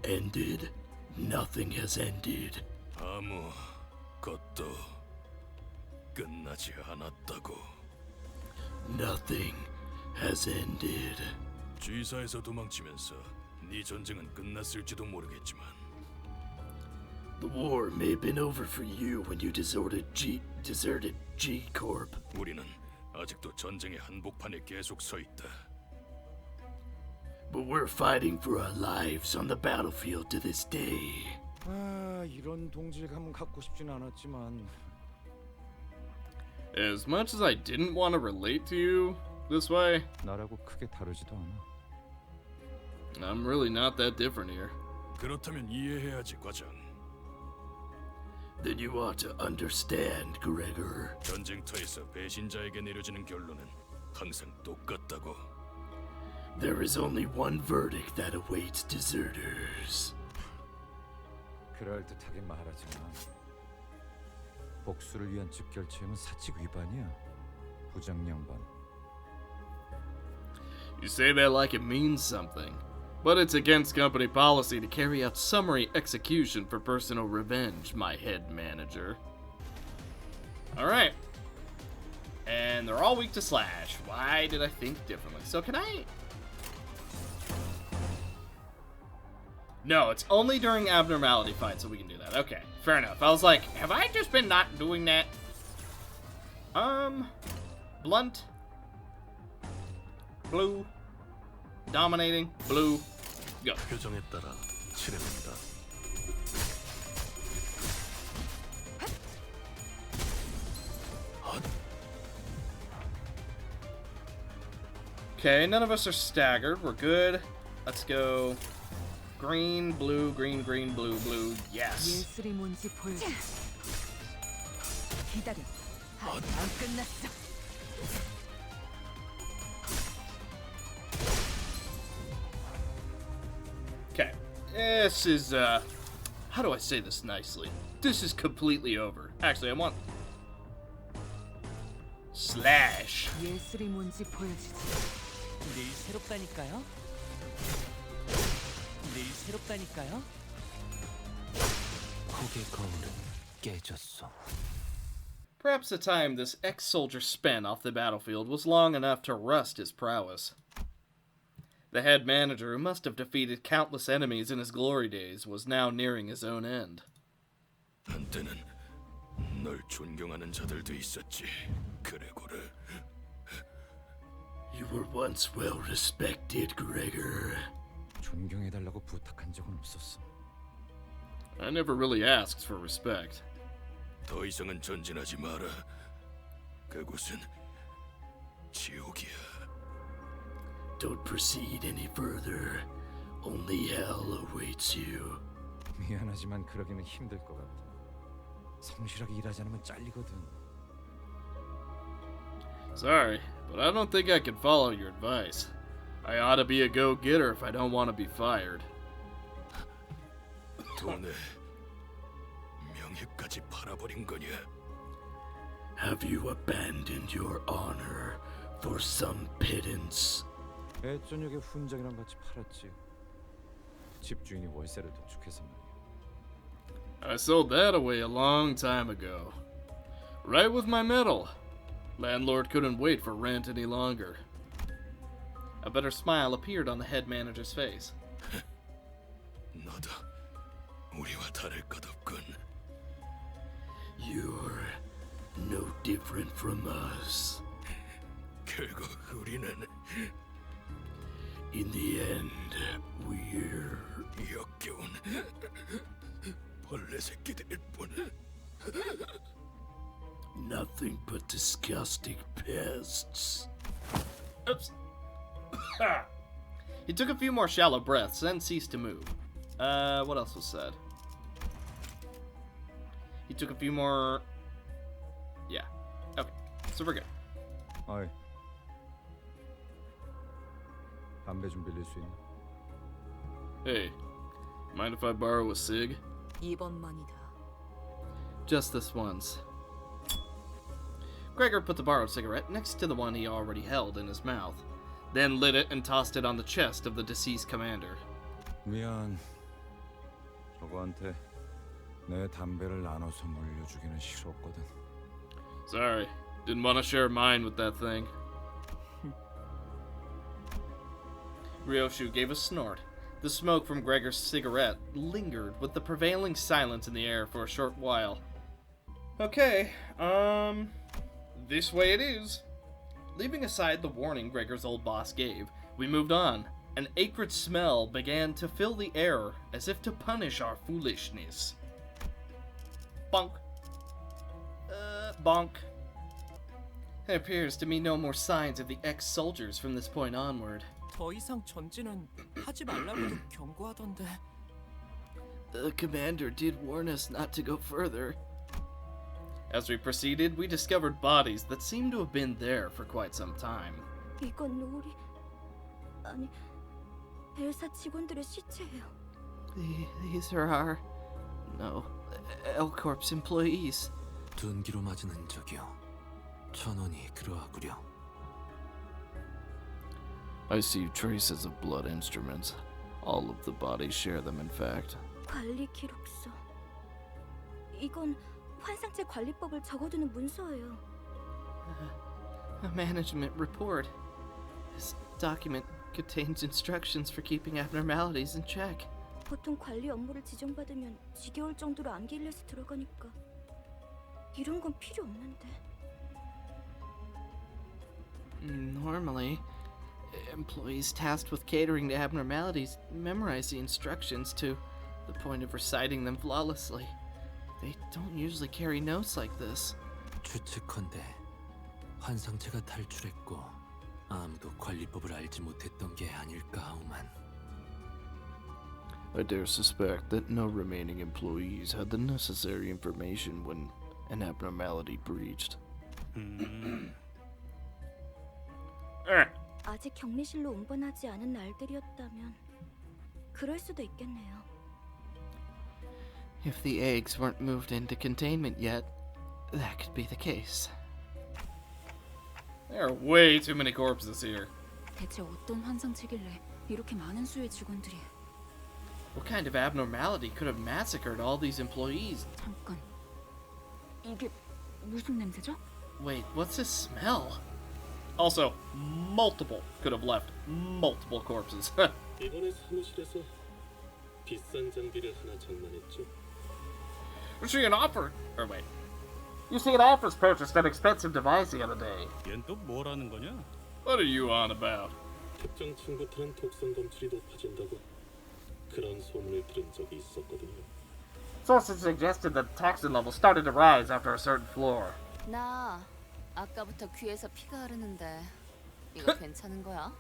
Speaker 9: Ended? Nothing has ended.
Speaker 10: 아무것도 끝나지 않았다고.
Speaker 9: Nothing has ended.
Speaker 10: G사에서 도망치면서 네 전쟁은 끝났을지도 모르겠지만
Speaker 9: The war may have been over for you when you deserted G Corp.
Speaker 10: 우리는 아직도 전쟁의 한복판에 계속 서 있다.
Speaker 9: But we're fighting for our lives on the battlefield to this day.
Speaker 5: 아, 이런 동질감은 갖고 싶진 않았지만.
Speaker 1: As much as I didn't want to relate to you this way,
Speaker 5: 나라고 크게 다르지도 않아.
Speaker 1: I'm really not that different here.
Speaker 10: 그렇다면 이해해야지, 과장.
Speaker 9: Then you ought to understand, Gregor.
Speaker 10: 전쟁터에서 배신자에게 내려지는 결론은 항상 똑같다고.
Speaker 9: There is only one verdict that awaits deserters.
Speaker 5: 그럴듯하게 말하지만 복수를 위한 직결체험은 사칙 위반이야. 부장 양반.
Speaker 1: You say that like it means something, but it's against company policy to carry out summary execution for personal revenge, my head manager. Alright. And they're all weak to slash. Why did I think differently? So can I... No, it's only during abnormality fights that we can do that. Okay, fair enough. I was like, have I just been not doing that? Blunt. Blue. Dominating. Blue. Go.
Speaker 10: 표정에 따라 칠해본다.
Speaker 1: Okay, none of us are staggered. We're good. Let's go. Green, blue, green, green, blue, blue. Yes.
Speaker 4: 예술이 뭔지 보여줘. 기다려. 안 끝났어.
Speaker 1: Okay. This is, how do I say this nicely? This is completely over. Actually, I want... Slash.
Speaker 4: 예술이 뭔지 보여주지.
Speaker 13: 늘 새롭다니까요. 늘 새롭다니까요.
Speaker 11: 폭의 거울은 깨졌어.
Speaker 1: Perhaps the time this ex-soldier spent off the battlefield was long enough to rust his prowess. The head manager, who must have defeated countless enemies in his glory days, was now nearing his own end.
Speaker 10: 한때는 널 존경하는 자들도 있었지. 그레고르.
Speaker 9: You were once well respected, Gregor.
Speaker 5: 존경해달라고 부탁한 적은 없었어.
Speaker 1: I never really asked for respect.
Speaker 10: 더 이상은 전진하지 마라. 그곳은 지옥이야.
Speaker 9: Don't proceed any further. Only hell awaits you.
Speaker 5: 미안하지만 그러기는 힘들 것 같아. 성실하게 일하지 않으면 잘리거든.
Speaker 1: Sorry, but I don't think I can follow your advice. I ought to be a go-getter if I don't want to be fired.
Speaker 10: 돈에 명예까지 팔아버린 거냐?
Speaker 9: Have you abandoned your honor for some pittance?
Speaker 5: 애저녁에 훈장이랑 같이 팔았지. 집주인이 월세를 도축해서 말이야.
Speaker 1: I sold that away a long time ago. Right with my metal. Landlord couldn't wait for rent any longer. A bitter smile appeared on the head manager's face.
Speaker 9: 너도 우리와 다를 것 없군. You're no different from us. 결국 우리는 in the end we're 역겨운 벌레 새끼들일 뿐. Nothing but disgusting pests.
Speaker 1: Oops. He took a few more shallow breaths, then ceased to move. What else was said? He took a few more... Yeah. Okay. So we're good.
Speaker 5: 어이. 담배 좀 빌릴 수 있나?
Speaker 1: Hey. Mind if I borrow a cig?
Speaker 4: 이번만이다.
Speaker 1: Just this once. Gregor put the borrowed cigarette next to the one he already held in his mouth, then lit it and tossed it on the chest of the deceased commander.
Speaker 5: 미안. 저거한테 내 담배를 나눠서 물려주기는 싫었거든.
Speaker 1: Sorry, didn't want to share mine with that thing. Ryoshu gave a snort. The smoke from Gregor's cigarette lingered with the prevailing silence in the air for a short while. Okay, this way it is. Leaving aside the warning Gregor's old boss gave, we moved on. An acrid smell began to fill the air as if to punish our foolishness. Bonk. Bonk. There appears to be no more signs of the ex-soldiers from this point onward.
Speaker 13: 더 이상 전진은 하지 말라고도 경고하던데.
Speaker 6: The commander did warn us not to go further.
Speaker 1: As we proceeded, we discovered bodies that seemed to have been there for quite some time.
Speaker 3: 이건 우리 아니 엘사 직원들의 시체예요.
Speaker 6: These are our... no, L-Corp's employees.
Speaker 11: 둔기로 맞은 흔적이요. 천원이 그러하구려.
Speaker 12: I see traces of blood instruments. All of the bodies share them, in fact.
Speaker 3: 관리 기록서. 이건 환상체 관리법을 적어두는 문서예요.
Speaker 6: A management report. This document contains instructions for keeping abnormalities in check.
Speaker 3: 보통 관리 업무를 지정받으면 지겨울 정도로 암기 일레스 들어가니까 이런 건 필요 없는데.
Speaker 6: Normally, employees tasked with catering to abnormalities memorize the instructions to the point of reciting them flawlessly. They don't usually carry notes like this.
Speaker 11: 추측컨대 환상체가 탈출했고 아무도 관리법을 알지 못했던 게 아닐까 하오만.
Speaker 12: I dare suspect that no remaining employees had the necessary information when an abnormality breached.
Speaker 3: 아직 격리실로 운반하지 않은 날들이었다면 그럴 수도 있겠네요.
Speaker 6: If the eggs weren't moved into containment yet, that could be the case.
Speaker 1: There are way too many corpses here.
Speaker 7: 대체 어떤 환상체길래 이렇게 많은 수의 직원들이?
Speaker 1: What kind of abnormality could have massacred all these employees?
Speaker 7: 잠깐, 이게 무슨 냄새죠?
Speaker 1: Wait, what's this smell? Also, multiple could have left multiple corpses.
Speaker 10: 이번에 사무실에서 비싼 장비를 하나 장만했죠.
Speaker 1: You see an office purchased an expensive device the other day.
Speaker 10: 얜 또 뭐라는 거냐?
Speaker 1: What are you on about?
Speaker 10: 특정 층부터는 독성 검출이 높아진다고 그런 소문을 들은 적이 있었거든요.
Speaker 1: Sources suggested that toxin levels started to rise after a certain floor.
Speaker 7: 나 아까부터 귀에서 피가 흐르는데 이거 괜찮은 거야?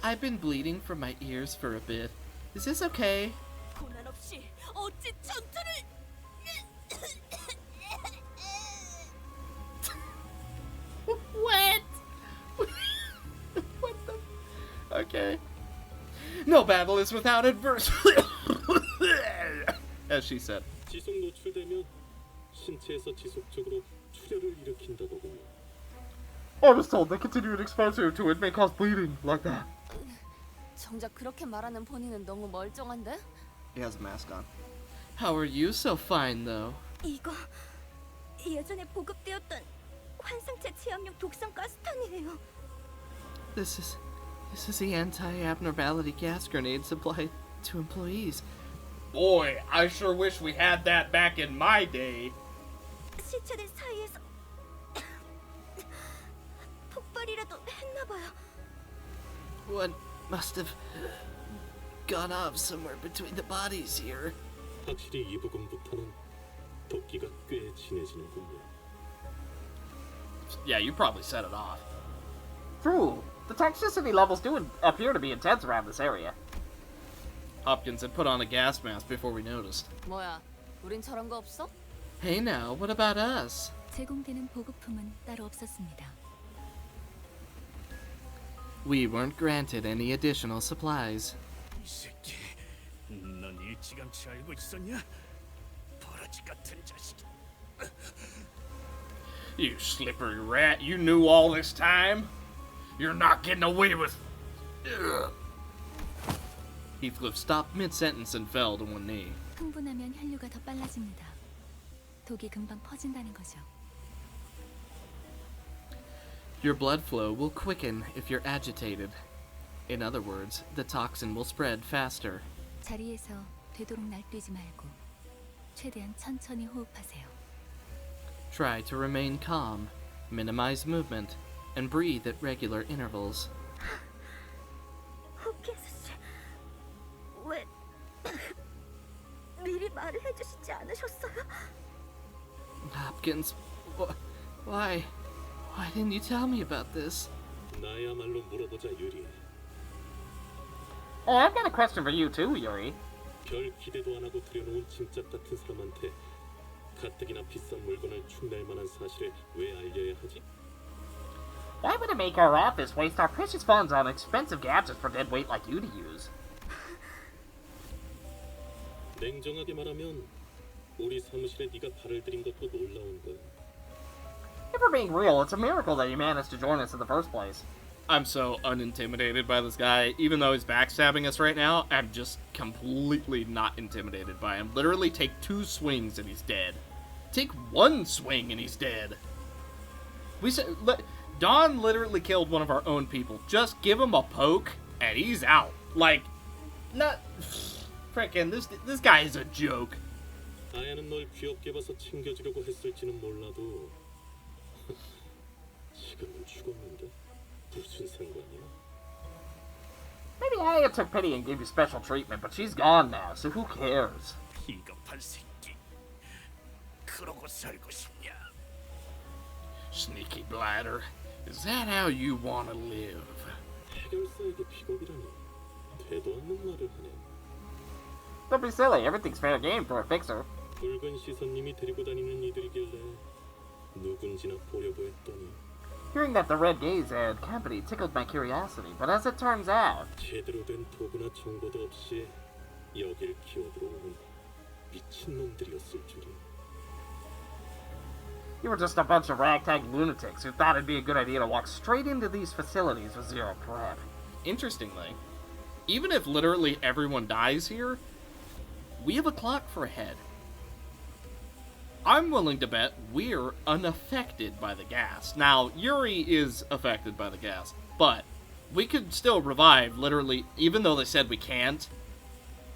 Speaker 6: I've been bleeding from my ears for a bit. Is this okay?
Speaker 3: 고난 없이 어찌 전투를
Speaker 1: What? What the? Okay. No battle is without adversity. As she said.
Speaker 10: 지속 노출되면 신체에서 지속적으로 출혈을 일으킨다더군요.
Speaker 1: I was told that continued exposure to it may cause bleeding like that.
Speaker 7: 정작 그렇게 말하는 본인은 너무 멀쩡한데?
Speaker 1: He has a mask on.
Speaker 6: How are you so fine, though?
Speaker 3: 이거 예전에 보급되었던 환상체 체험용 독성 가스탄이에요.
Speaker 6: This is the anti-abnormality gas grenade supplied to employees.
Speaker 1: Boy, I sure wish we had that back in my day.
Speaker 3: 시체들 사이에서 폭발이라도 했나 봐요.
Speaker 6: What must have gone off somewhere between the bodies here?
Speaker 10: 확실히 이 부분부터는 도끼가 꽤 진해지는군요.
Speaker 1: Yeah, you probably set it off.
Speaker 15: True. The toxicity levels do appear to be intense around this area.
Speaker 1: Hopkins had put on a gas mask before we noticed.
Speaker 7: 뭐야? 우린 저런 거 없어?
Speaker 6: Hey now, what about us?
Speaker 2: 제공되는 보급품은 따로 없었습니다.
Speaker 6: We weren't granted any additional supplies.
Speaker 8: 이 새끼, 넌 일찌감치 알고 있었냐? 버러지 같은 자식.
Speaker 1: You slippery rat, you knew all this time? You're not getting away with... Ugh. Heathcliff stopped mid-sentence and fell to one knee.
Speaker 2: 흥분하면 혈류가 더 빨라집니다. 독이 금방 퍼진다는 거죠.
Speaker 6: Your blood flow will quicken if you're agitated. In other words, the toxin will spread faster.
Speaker 2: 자리에서 되도록 날뛰지 말고 최대한 천천히 호흡하세요.
Speaker 6: Try to remain calm, minimize movement, and breathe at regular intervals.
Speaker 3: 호키스 씨, 왜 미리 말을 해주시지 않으셨어요?
Speaker 6: Hopkins, why didn't you tell me about this?
Speaker 10: 나야말로 물어보자 유리.
Speaker 15: Oh, I've got a question for you too, Yuri.
Speaker 10: 별 기대도 안 하고 들여놓은 짐짝 같은 사람한테 가뜩이나 비싼 물건을 축낼 만한 사실을 왜 알려야 하지?
Speaker 15: Why would it make our office waste our precious funds on expensive gadgets for dead weight like you to use?
Speaker 10: 냉정하게 말하면 우리 사무실에 네가 발을 들인 것도 놀라운 거야.
Speaker 15: If we're being real, it's a miracle that you managed to join us in the first place.
Speaker 1: I'm so unintimidated by this guy. Even though he's backstabbing us right now, I'm just completely not intimidated by him. Literally take 2 swings and he's dead. Take 1 swing and he's dead. We said Don literally killed one of our own people. Just give him a poke and he's out. Like, not frickin' this guy is a joke.
Speaker 10: 아야는 널 귀엽게 봐서 챙겨주려고 했을지는 몰라도 지금은 죽었는데 무슨 상관이야?
Speaker 15: Maybe Aya took pity and gave you special treatment, but she's gone now, so who cares?
Speaker 8: 비겁한 새끼. 그러고 살고 싶냐?
Speaker 1: Sneaky bladder. Is that how you want to live?
Speaker 10: 해결사에게 비겁이라니 되도 않는 말을 하네.
Speaker 15: Don't be silly, everything's fair game for a fixer.
Speaker 10: 붉은 시선님이 데리고 다니는 이들이길래 누군지나 보려고 했더니
Speaker 15: Hearing that the Red Gaze had company tickled my curiosity, but as it turns out...
Speaker 10: 제대로 된 도구나 정보도 없이 여길 기어들어오는 미친놈들이었을 줄이야.
Speaker 15: You were just a bunch of ragtag lunatics who thought it'd be a good idea to walk straight into these facilities with zero prep.
Speaker 1: Interestingly, even if literally everyone dies here, we have a clock for a head. I'm willing to bet we're unaffected by the gas. Now, Yuri is affected by the gas, but we could still revive, literally, even though they said we can't.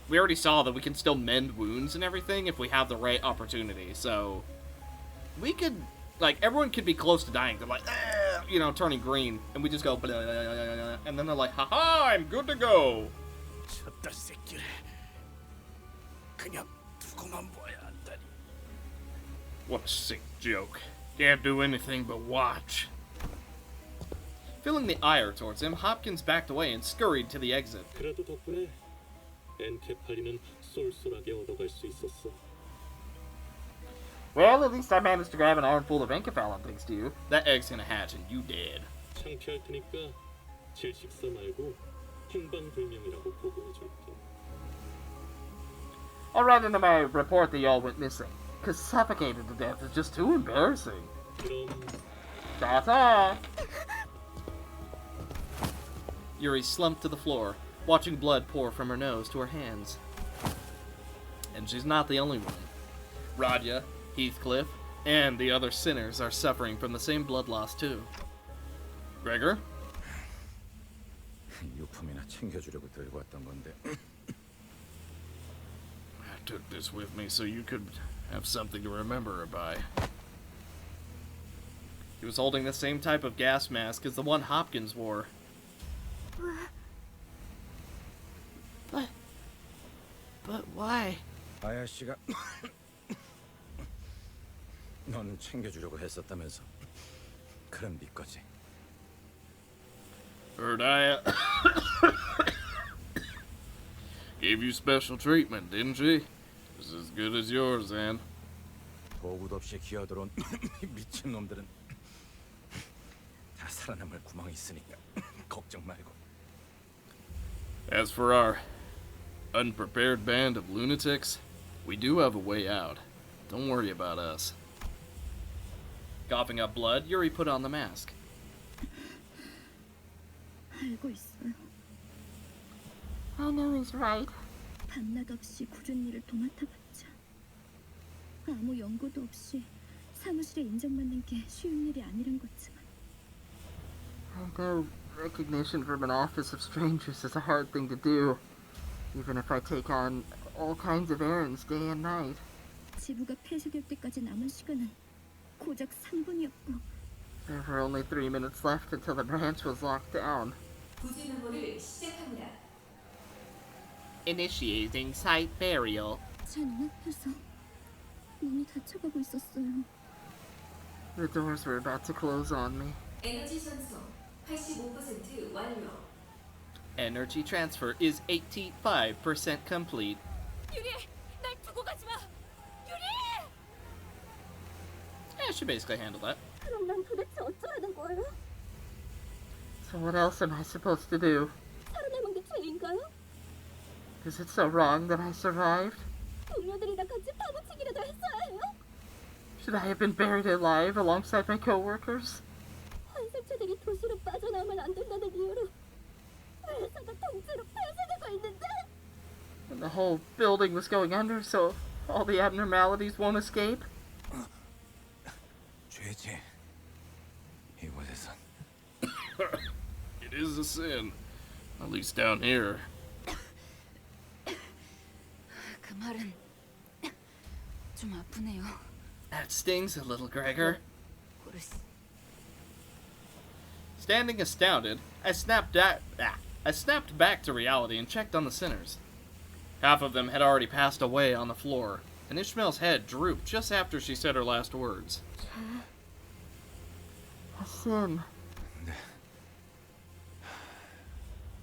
Speaker 1: We already saw that we can still mend wounds and everything if we have the right opportunity, so... We could, like, everyone could be close to dying. They're like, you know, turning green, and we just go, blah, blah, blah, blah, and then they're like, haha, I'm good to go.
Speaker 8: 저딴 새끼를 그냥 두고만 봐야 한다니.
Speaker 1: What a sick joke. Can't do anything but watch. Feeling the ire towards him, Hopkins backed away and scurried to the exit.
Speaker 10: 그래도 덕분에 엔케팔리는 쏠쏠하게 얻어갈 수 있었어.
Speaker 15: Well, at least I managed to grab an armful of enkephalin thanks to you.
Speaker 1: That egg's gonna hatch and you dead.
Speaker 10: 창피할 테니까 질식사 말고 행방불명이라고 보고해줄게.
Speaker 15: I'll write into my report that y'all went missing, cause suffocated to death is just too embarrassing.
Speaker 10: 그럼
Speaker 15: Ta-ta!
Speaker 1: Yuri slumped to the floor, watching blood pour from her nose to her hands. And she's not the only one. Radya, Heathcliff, and the other sinners are suffering from the same blood loss too. Gregor?
Speaker 5: 유품이나 챙겨주려고 들고 왔던 건데.
Speaker 12: I took this with me so you could have something to remember her by.
Speaker 1: He was holding the same type of gas mask as the one Hopkins wore.
Speaker 6: But why?
Speaker 5: 아야씨가 넌 챙겨주려고 했었다면서. 그럼 네 거지.
Speaker 12: Heard I gave you special treatment, didn't she? It's as good as yours, then.
Speaker 5: 보고도 없이 기어들어온 미친 놈들은 다 살아남을 구멍이 있으니까 걱정 말고.
Speaker 12: As for our unprepared band of lunatics, we do have a way out. Don't worry about us.
Speaker 1: Coughing up blood, Yuri put on the mask.
Speaker 3: 알고 있어요.
Speaker 2: I know he's right.
Speaker 3: 밤낮 없이 굳은 일을 도맡아봤자 아무 연고도 없이 사무실에 인정받는 게 쉬운 일이 아니란 거지만
Speaker 6: I know recognition from an office of strangers is a hard thing to do, even if I take on all kinds of errands day and night.
Speaker 3: 지부가 폐쇄될 때까지 남은 시간은 고작 3분이었고
Speaker 6: There were only 3 minutes left until the branch was locked down.
Speaker 15: Initiating site burial.
Speaker 3: 제 눈앞에서 문이 닫혀가고 있었어요.
Speaker 6: The doors were about to close on me.
Speaker 2: 에너지 전송 85% 완료.
Speaker 1: Energy transfer is 85% complete.
Speaker 2: 유리, 날 두고 가지 마. 유리!
Speaker 1: Yeah, she basically handled that.
Speaker 3: 그럼 난 도대체 어쩌라는 거예요?
Speaker 6: So what else am I supposed to do?
Speaker 3: 살아남은 게 죄인가요?
Speaker 6: Is it so wrong that I survived?
Speaker 3: 동료들이랑 같이 파묻히기라도 했어야 해요?
Speaker 6: Should I have been buried alive alongside my coworkers?
Speaker 3: 환생체들이 도시로 빠져나오면 안 된다는 이유로 회사가 통째로 폐쇄되고 있는데
Speaker 6: And the whole building was going under, so all the abnormalities won't escape?
Speaker 5: 죄지. 이곳에선.
Speaker 12: It is a sin. At least down here.
Speaker 7: 그 말은 좀 아프네요.
Speaker 1: That stings a little, Gregor.
Speaker 7: 고르스.
Speaker 1: Standing astounded, I snapped back to reality and checked on the sinners. Half of them had already passed away on the floor, and Ishmael's head drooped just after she said her last words.
Speaker 6: A sin.
Speaker 5: 네.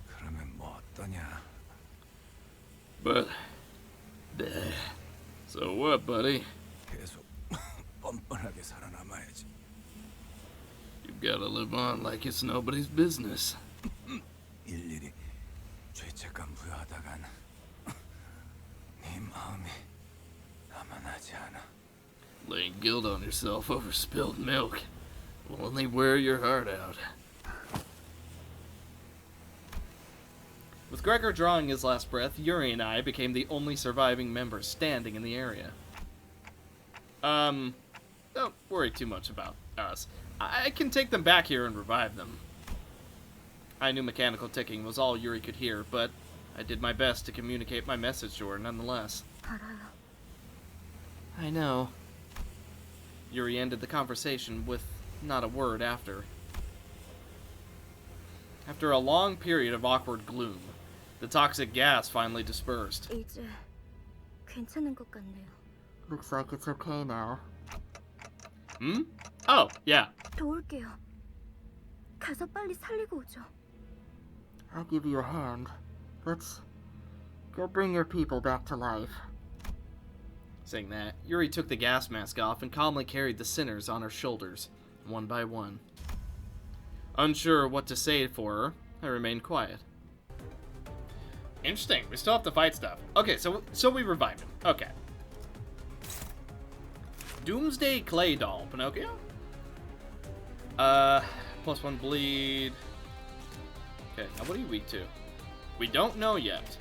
Speaker 5: 그러면 뭐 어떠냐?
Speaker 12: But, so what, buddy?
Speaker 5: 계속 뻔뻔하게 살아남아야지.
Speaker 12: You've gotta live on like it's nobody's business.
Speaker 5: 일일이 죄책감 부여하다간 네 마음이 남아나지 않아.
Speaker 12: Laying guilt on yourself over spilled milk will only wear your heart out.
Speaker 1: With Gregor drawing his last breath, Yuri and I became the only surviving members standing in the area. Don't worry too much about us. I can take them back here and revive them. I knew mechanical ticking was all Yuri could hear, but I did my best to communicate my message to her nonetheless.
Speaker 3: 알아요.
Speaker 1: I know. Yuri ended the conversation with not a word after. After a long period of awkward gloom, the toxic gas finally dispersed.
Speaker 3: 이제 괜찮은 것 같네요.
Speaker 6: Looks like it's okay now.
Speaker 1: Hmm? Oh, yeah.
Speaker 3: 도울게요. 가서 빨리 살리고 오죠.
Speaker 6: I'll give you a hand. Let's go bring your people back to life.
Speaker 1: Saying that, Yuri took the gas mask off and calmly carried the sinners on her shoulders, one by one. Unsure what to say for her, I remained quiet. Interesting, we still have to fight stuff. Okay, so we revived him. Okay. Doomsday clay doll, Pinocchio? +1 bleed. Okay, now what are you weak to? We don't know yet.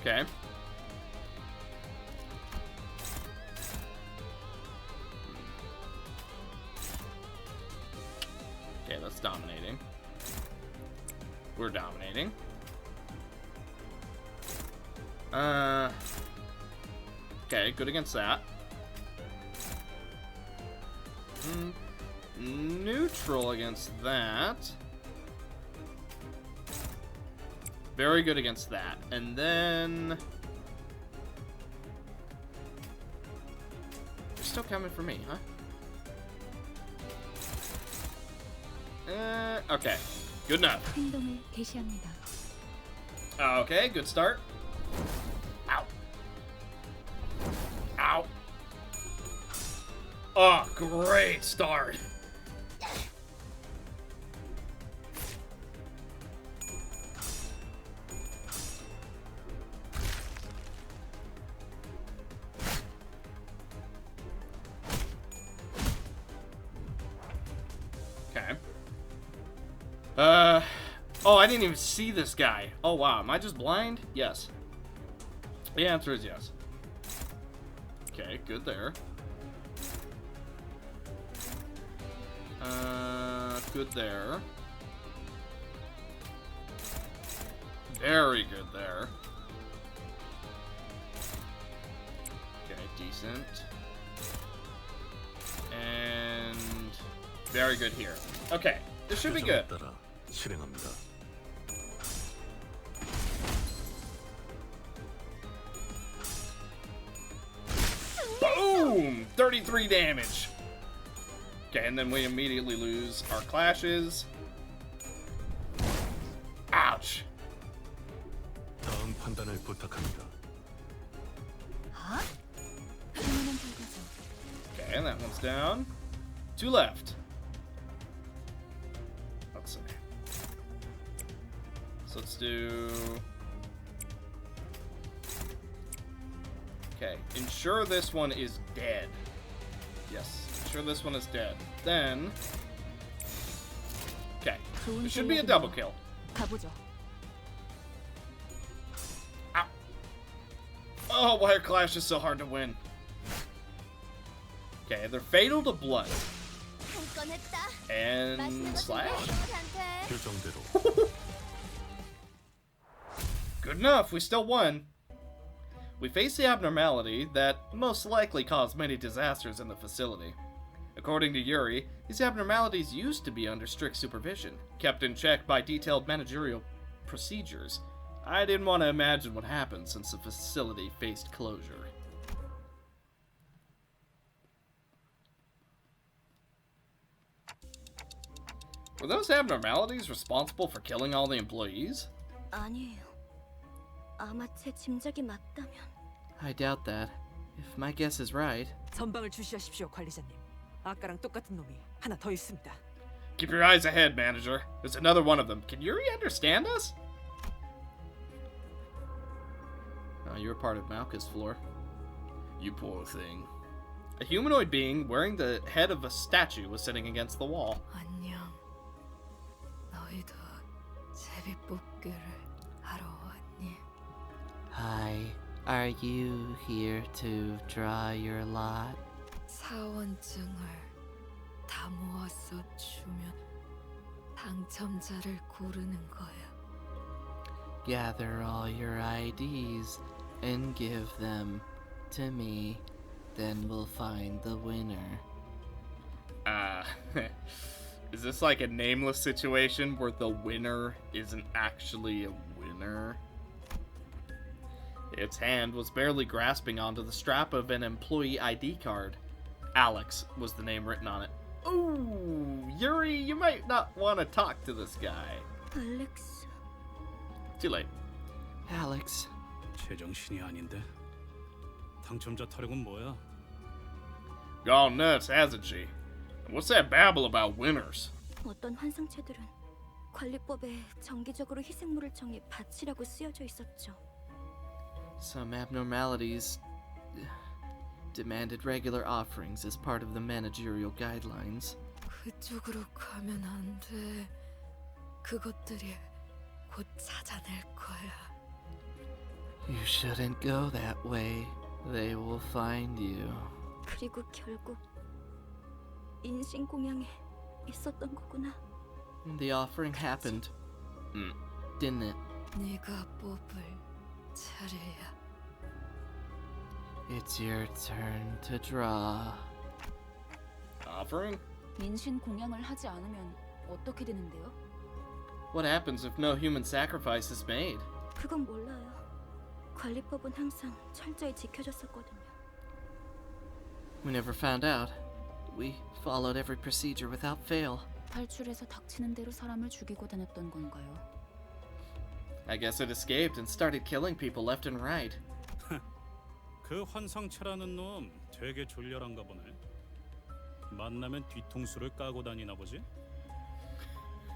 Speaker 1: Okay. Okay, that's dominating. We're dominating. Okay, good against that. Neutral against that. Very good against that. And then... You're still coming for me, huh? Okay. Good enough.
Speaker 2: 행동을 개시합니다.
Speaker 1: Okay, good start. Ow. Ow. Oh, great start. Okay. Oh, I didn't even see this guy. Oh, wow. Am I just blind? Yes. The answer is yes. Okay, good there. Good there. Very good there. Okay, decent. And very good here. Okay, this should be good.
Speaker 8: 실행합니다.
Speaker 1: Boom! 33 damage. Okay, and then we immediately lose our clashes. Ouch.
Speaker 8: 다음 판단을 부탁합니다.
Speaker 1: Okay, and that one's down. 2 left. Let's see. So let's do... Okay, ensure this one is dead. Yes, ensure this one is dead. Then... Okay, it should be a double kill.
Speaker 2: 가보죠.
Speaker 1: Ow. Oh, why are clashes so hard to win? Okay, they're fatal to blood. And slash?
Speaker 8: 결정대로.
Speaker 1: Good enough, we still won. We face the abnormality that most likely caused many disasters in the facility. According to Yuri, these abnormalities used to be under strict supervision, kept in check by detailed managerial procedures. I didn't want to imagine what happened since the facility faced closure. Were those abnormalities responsible for killing all the employees?
Speaker 14: 아니에요. 아마 제 짐작이 맞다면.
Speaker 6: I doubt that. If my guess is right.
Speaker 4: 전방을 주시하십시오, 관리자님. 아까랑 똑같은 놈이 하나 더 있습니다.
Speaker 1: Keep your eyes ahead, manager. There's another one of them. Can Yuri understand us? Oh, you're part of Malka's floor. You poor thing. A humanoid being wearing the head of a statue was sitting against the wall.
Speaker 2: 안녕. 너희도 제비뽑기를 하러 왔니?
Speaker 6: Hi. Are you here to draw your lot?
Speaker 2: 사원증을 다 모아서 주면 당첨자를 고르는 거야.
Speaker 6: Gather all your IDs and give them to me. Then we'll find the winner.
Speaker 1: Is this like a nameless situation where the winner isn't actually a winner? Its hand was barely grasping onto the strap of an employee ID card. Alex was the name written on it. Ooh, Yuri, you might not want to talk to this guy.
Speaker 14: 알렉스.
Speaker 1: Too late.
Speaker 6: Alex.
Speaker 16: 제정신이 아닌데. 당첨자 타령은 뭐야?
Speaker 1: Gone nuts, hasn't she? And what's that babble about winners?
Speaker 14: 어떤 환상체들은 관리법에 정기적으로 희생물을 정해 바치라고 쓰여져 있었죠.
Speaker 6: Some abnormalities demanded regular offerings as part of the managerial guidelines.
Speaker 2: 그쪽으로 가면 안 돼. 그것들이 곧 찾아낼 거야.
Speaker 6: You shouldn't go that way. They will find you.
Speaker 14: 그리고 결국 인신공양에 있었던 거구나.
Speaker 6: The offering happened. didn't it?
Speaker 2: 네가 뽑을 차례야.
Speaker 6: It's your turn to draw.
Speaker 1: Offering?
Speaker 7: 인신 공양을 하지 않으면 어떻게 되는데요?
Speaker 6: What happens if no human sacrifice is made?
Speaker 3: 그건 몰라요. 관리법은 항상 철저히 지켜졌었거든요.
Speaker 6: We never found out. We followed every procedure without fail.
Speaker 7: 탈출해서 닥치는 대로 사람을 죽이고 다녔던 건가요?
Speaker 6: I guess it escaped and started killing people left and right.
Speaker 16: 그 환상체라는 놈 되게 졸렬한가 보네. 만나면 뒤통수를 까고 다니나 보지?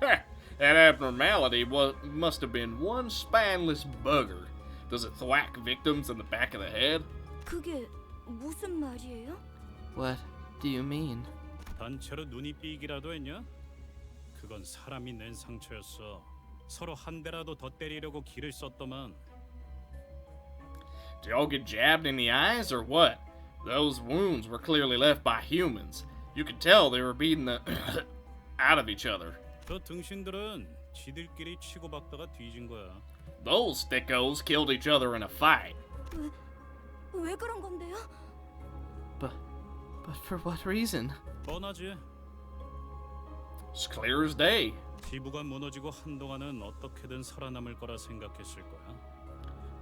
Speaker 1: That abnormality must have been one spineless bugger. Does it thwack victims in the back of the head?
Speaker 3: 그게 무슨 말이에요?
Speaker 6: What do you mean?
Speaker 16: 단체로 눈이 삐기라도 했냐? 그건 사람이 낸 상처였어. 서로 한 대라도 더 때리려고 기를 썼더만.
Speaker 1: Did y'all get jabbed in the eyes or what? Those wounds were clearly left by humans. You could tell they were beating the out of each other.
Speaker 16: 저 등신들은 지들끼리 치고받다가 뒤진 거야.
Speaker 1: Those thickos killed each other in a fight.
Speaker 3: 왜 그런 건데요?
Speaker 6: But for what reason?
Speaker 16: 뻔하지.
Speaker 1: It's clear as day.
Speaker 16: 지부가 무너지고 한동안은 어떻게든 살아남을 거라 생각했을 거야.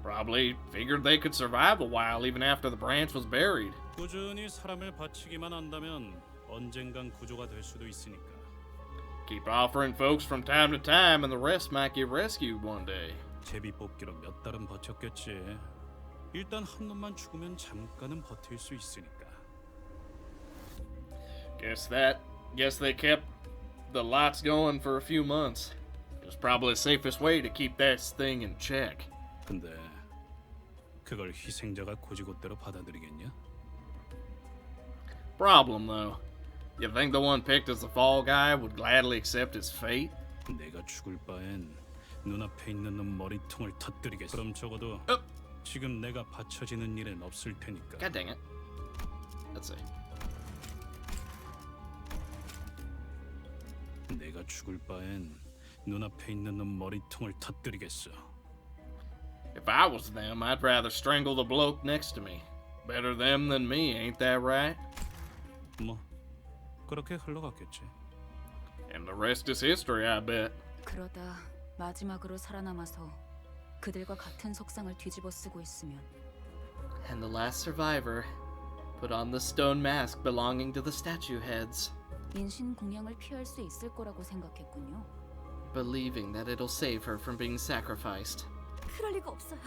Speaker 1: Probably figured they could survive a while even after the branch was buried.
Speaker 16: 꾸준히 사람을 바치기만 한다면 언젠간 구조가 될 수도 있으니까.
Speaker 1: Keep offering folks from time to time and the rest might get rescued one day.
Speaker 16: 제비 뽑기로 몇 달은 버텼겠지. 일단 한 놈만 죽으면 잠깐은 버틸 수 있으니까.
Speaker 1: Guess they kept the lights going for a few months. It was probably the safest way to keep that thing in check.
Speaker 16: 근데 그걸 희생자가 고지고대로 받아들이겠냐?
Speaker 1: Problem though. You think the one picked as the fall guy would gladly accept his fate?
Speaker 16: 내가 죽을 바엔 눈앞에 있는 놈 머리통을 터뜨리겠어. 그럼 적어도 지금 내가 받쳐지는 일은 없을 테니까.
Speaker 1: God dang it. Let's see.
Speaker 16: 내가 죽을 바엔 눈앞에 있는 놈 머리통을 터뜨리겠어.
Speaker 1: If I was them, I'd rather strangle the bloke next to me. Better them than me, ain't that right?
Speaker 16: 뭐 그렇게 흘러갔겠지.
Speaker 1: And the rest is history, I bet.
Speaker 7: 그러다 마지막으로 살아남아서 그들과 같은 석상을 뒤집어 쓰고 있으면.
Speaker 6: And the last survivor put on the stone mask belonging to the statue heads.
Speaker 7: 인신 공양을 피할 수 있을 거라고 생각했군요.
Speaker 6: Believing that it'll save her from being sacrificed.
Speaker 3: 그럴 리가 없어요.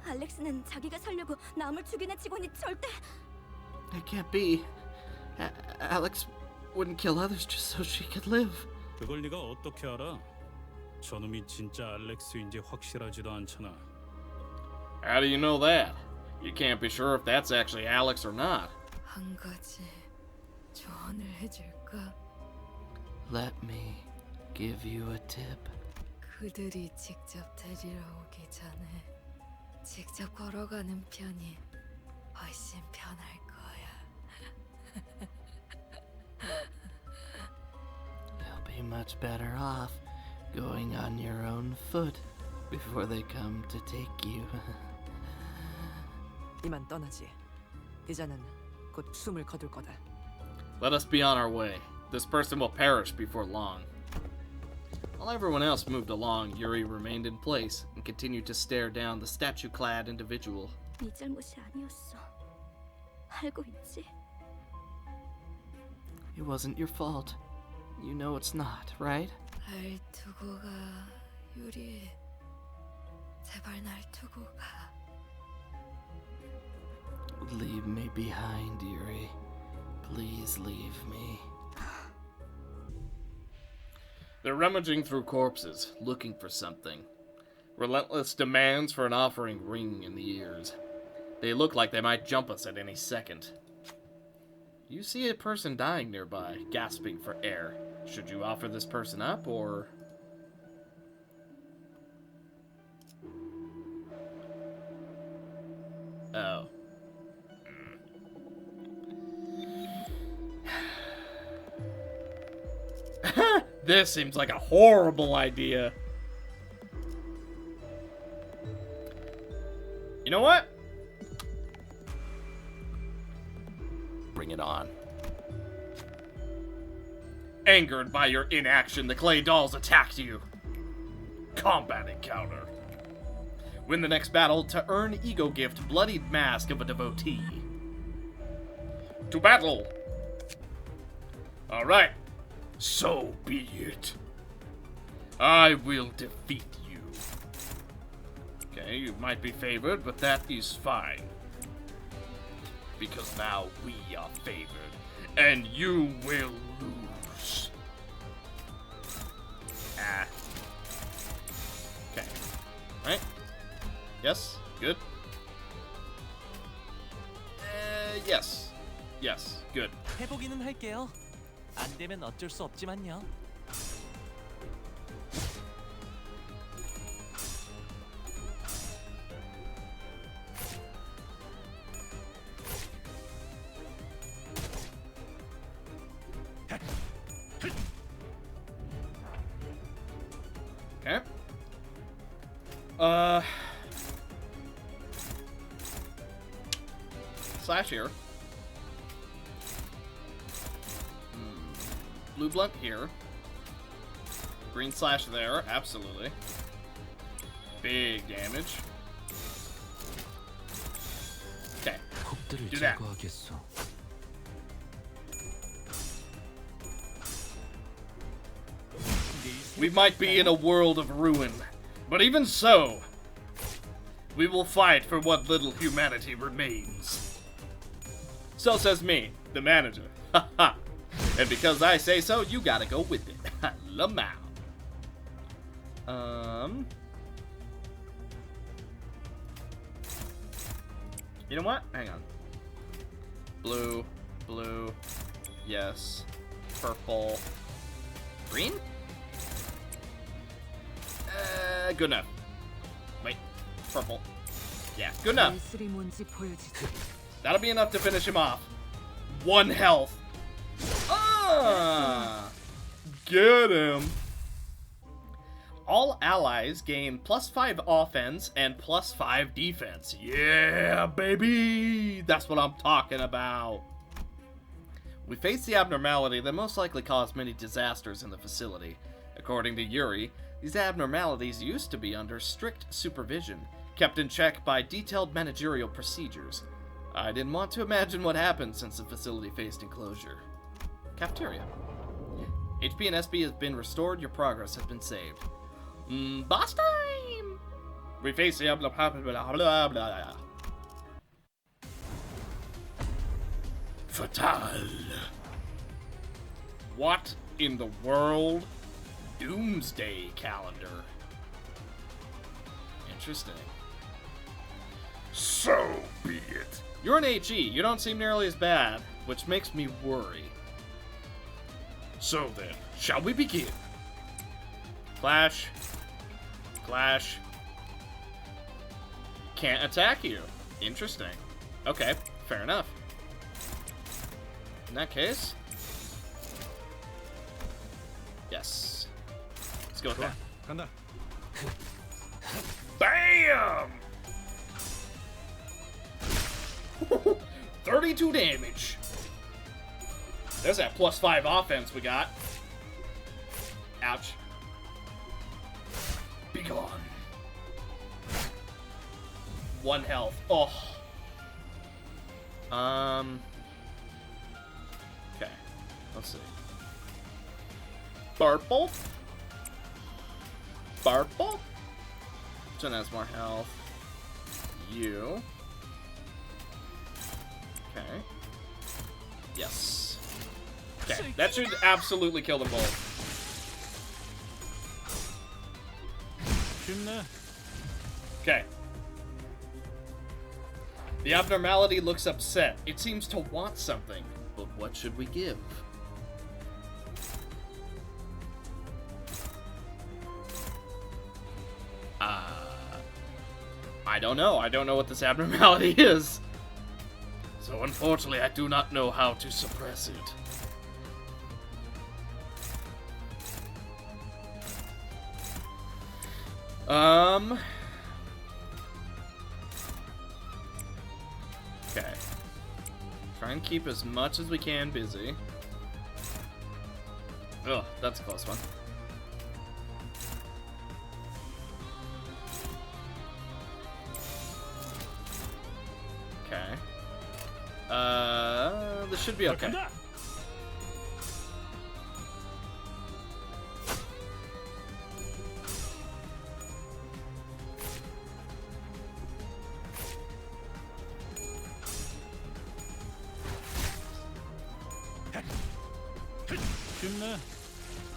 Speaker 3: 알렉스는 자기가 살려고 남을 죽이는 직원이 절대.
Speaker 6: It can't be. Alex wouldn't kill others just so she could live.
Speaker 16: 그걸 네가 어떻게 알아? 저놈이 진짜 알렉스인지 확실하지도 않잖아.
Speaker 1: How do you know that? You can't be sure if that's actually Alex or not.
Speaker 2: 한 가지 조언을 해줄까?
Speaker 6: Let me give you a tip.
Speaker 2: 그들이 직접 데리러 오기 전에 직접 걸어가는 편이 훨씬 편할 거야.
Speaker 6: You'll be much better off going on your own foot before they come to take you.
Speaker 4: 이만 떠나지. 이자는 곧 숨을 거둘 거다.
Speaker 1: Let us be on our way. This person will perish before long. While everyone else moved along, Yuri remained in place and continued to stare down the statue-clad individual.
Speaker 3: 네 잘못이 아니었어. 알고 있지?
Speaker 6: It wasn't your fault. You know it's not, right?
Speaker 2: 날 두고 가, 유리. 제발 날 두고 가.
Speaker 6: Leave me behind, Yuri. Please leave me.
Speaker 1: They're rummaging through corpses, looking for something. Relentless demands for an offering ring in the ears. They look like they might jump us at any second. You see a person dying nearby, gasping for air. Should you offer this person up, or... Oh. This seems like a horrible idea. You know what?
Speaker 6: Bring it on.
Speaker 1: Angered by your inaction, the clay dolls attacked you. Combat encounter. Win the next battle to earn ego gift Bloodied Mask of a Devotee. To battle! Alright. So be it. I will defeat you. Okay, you might be favored, but that is fine. Because now we are favored, and you will lose. Ah. Okay. Right? Yes? Good? Yes. Yes. Good.
Speaker 13: 해보기는 할게요. 안 되면 어쩔 수 없지만요.
Speaker 1: Okay. Slash here. Blue blunt here. Green slash there, absolutely. Big damage. Okay. Do that. We might be in a world of ruin, but even so, we will fight for what little humanity remains. So says me, the manager. Haha. And because I say so, you gotta go with it. Lamau. You know what? Hang on. Blue, blue, yes. Purple, green? Good enough. Wait, purple. Yeah, good enough. That'll be enough to finish him off. 1 health. Ah! Get him. All allies gain +5 offense and +5 defense. Yeah, baby! That's what I'm talking about. We face the abnormality that most likely caused many disasters in the facility. According to Yuri, these abnormalities used to be under strict supervision, kept in check by detailed managerial procedures. I didn't want to imagine what happened since the facility faced enclosure. Cafeteria. HP and SB has been restored, your progress has been saved. Boss time! We face the blah blah blah blah blah. Fatal. What in the world? Doomsday calendar. Interesting. So be it. You're an HE. You don't seem nearly as bad, which makes me worry. So then, shall we begin? Clash. Clash. Can't attack you. Interesting. Okay, fair enough. In that case... Yes. Let's go with that.
Speaker 5: 간다.
Speaker 1: BAM! 32 damage. There's that +5 offense we got. Ouch. Be gone. 1 health. Oh. Okay. Let's see. Purple. Purple. Which one has more health? You. Okay. Yes. Okay. That should absolutely kill them both. Okay. The abnormality looks upset. It seems to want something. But what should we give? I don't know. I don't know what this abnormality is. So unfortunately, I do not know how to suppress it. Okay. Try and keep as much as we can busy. Oh, that's a close one. Okay. This should be okay.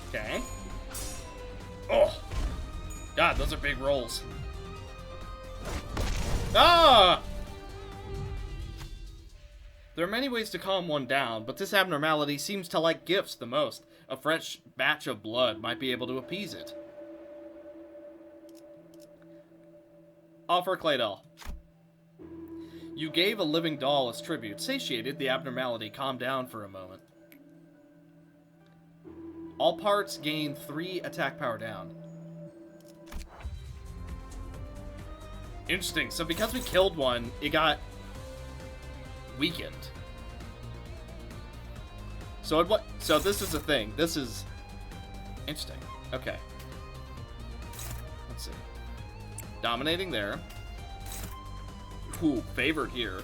Speaker 1: Okay. Oh! God, those are big rolls. Ah! There are many ways to calm one down, but this abnormality seems to like gifts the most. A fresh batch of blood might be able to appease it. Offer clay doll. You gave a living doll as tribute. Satiated, the abnormality calmed down for a moment. All parts gain 3 attack power down. Interesting. So because we killed one, it got weakened. So So this is a thing. This is interesting. Okay. Let's see. Dominating there. Ooh, favored here.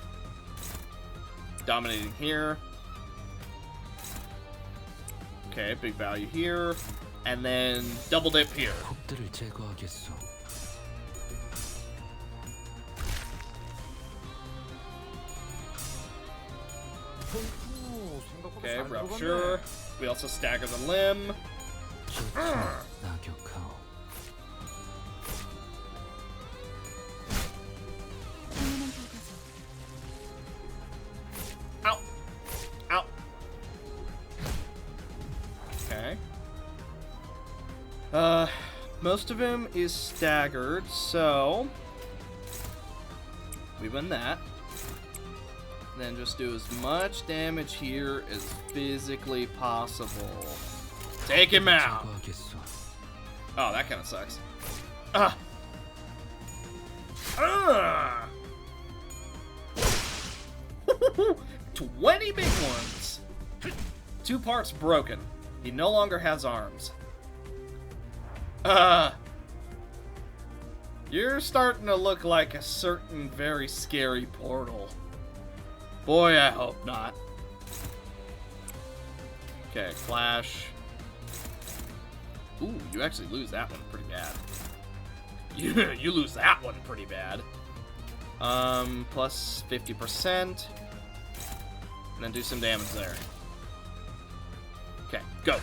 Speaker 1: Dominating here. Okay, big value here. And then double dip here. Okay, rupture. We also stagger the limb. Ow! Ow! Okay. Most of him is staggered, so we win that. Then just do as much damage here as physically possible. Take him out! Oh, that kind of sucks. 20 big ones! 2 parts broken. He no longer has arms. You're starting to look like a certain very scary portal. Boy, I hope not. Okay, flash. Ooh, you actually lose that one pretty bad. You lose that one pretty bad. Plus 50%. And then do some damage there. Okay, go.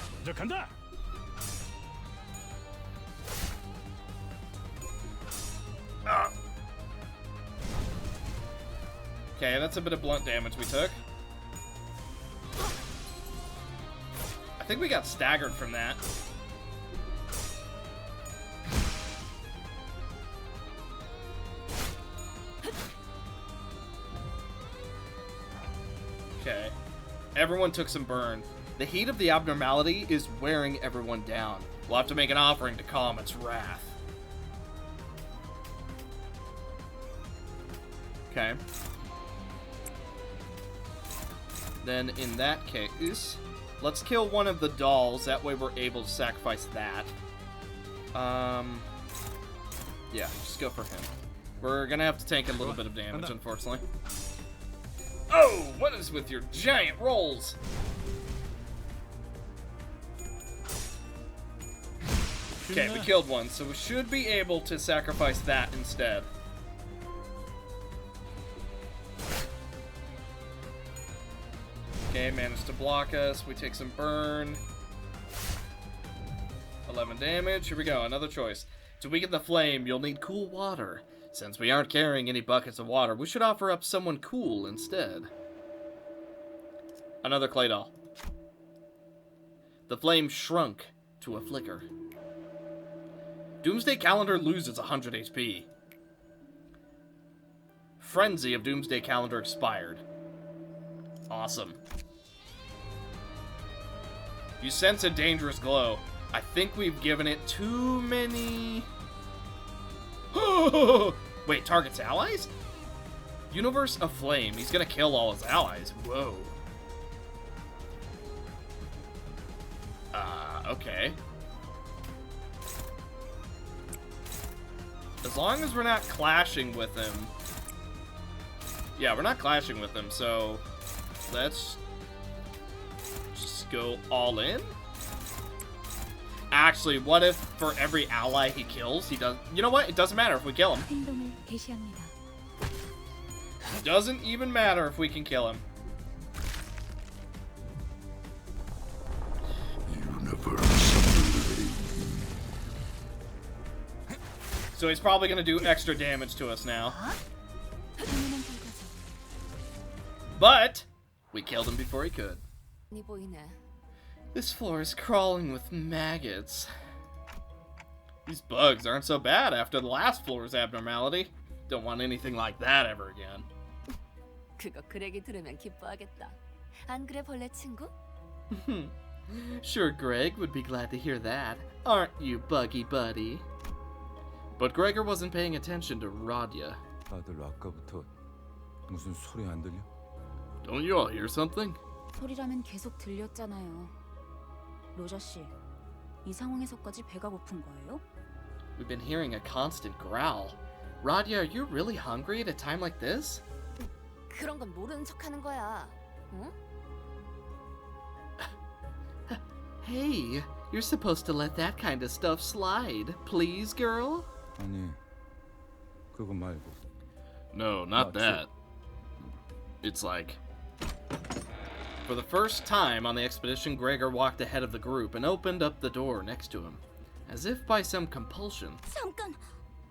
Speaker 1: Okay, that's a bit of blunt damage we took. I think we got staggered from that. Okay. Everyone took some burn. The heat of the abnormality is wearing everyone down. We'll have to make an offering to calm its wrath. Okay. Then in that case, let's kill one of the dolls. That way we're able to sacrifice that. Yeah, just go for him. We're gonna have to take a little bit of damage, unfortunately. Oh, what is with your giant rolls? Okay, we killed one, so we should be able to sacrifice that instead. Okay, managed to block us. We take some burn. 11 damage. Here we go, another choice. To weaken the flame, you'll need cool water. Since we aren't carrying any buckets of water, we should offer up someone cool instead. Another clay doll. The flame shrunk to a flicker. Doomsday Calendar loses 100 HP. Frenzy of Doomsday Calendar expired. Awesome. You sense a dangerous glow. I think we've given it too many... Wait, target's allies? Universe aflame. He's gonna kill all his allies. Whoa. Okay. As long as we're not clashing with him. Yeah, we're not clashing with him, so let's just go all in. Actually, what if for every ally he kills, he does... You know what? It doesn't matter if we kill him.
Speaker 2: 행동을 개시합니다.
Speaker 1: Doesn't even matter if we can kill him. So he's probably going to do extra damage to us now. But we killed him before he could.
Speaker 7: 네 보이네.
Speaker 1: This floor is crawling with maggots. These bugs aren't so bad after the last floor's abnormality. Don't want anything like that ever again.
Speaker 7: 그거 그렉이 들으면 기뻐하겠다. 안 그래 벌레 친구?
Speaker 6: Sure, Greg would be glad to hear that. Aren't you, Buggy Buddy?
Speaker 1: But Gregor wasn't paying attention to Radya.
Speaker 5: 다들 아까부터 무슨 소리 안 들려?
Speaker 1: Don't you all hear something?
Speaker 7: 소리라면 계속 들렸잖아요. 로저 씨, 이 상황에서까지 배가 고픈 거예요?
Speaker 6: We've been hearing a constant growl. Radya, are you really hungry at a time like this?
Speaker 7: 그런 건 모르는 척하는 거야. 응?
Speaker 6: Hey, you're supposed to let that kind of stuff slide. Please, girl?
Speaker 5: 아니, 그거 말고.
Speaker 1: No, not that. It's like... For the first time on the expedition, Gregor walked ahead of the group and opened up the door next to him, as if by some compulsion.
Speaker 14: 잠깐,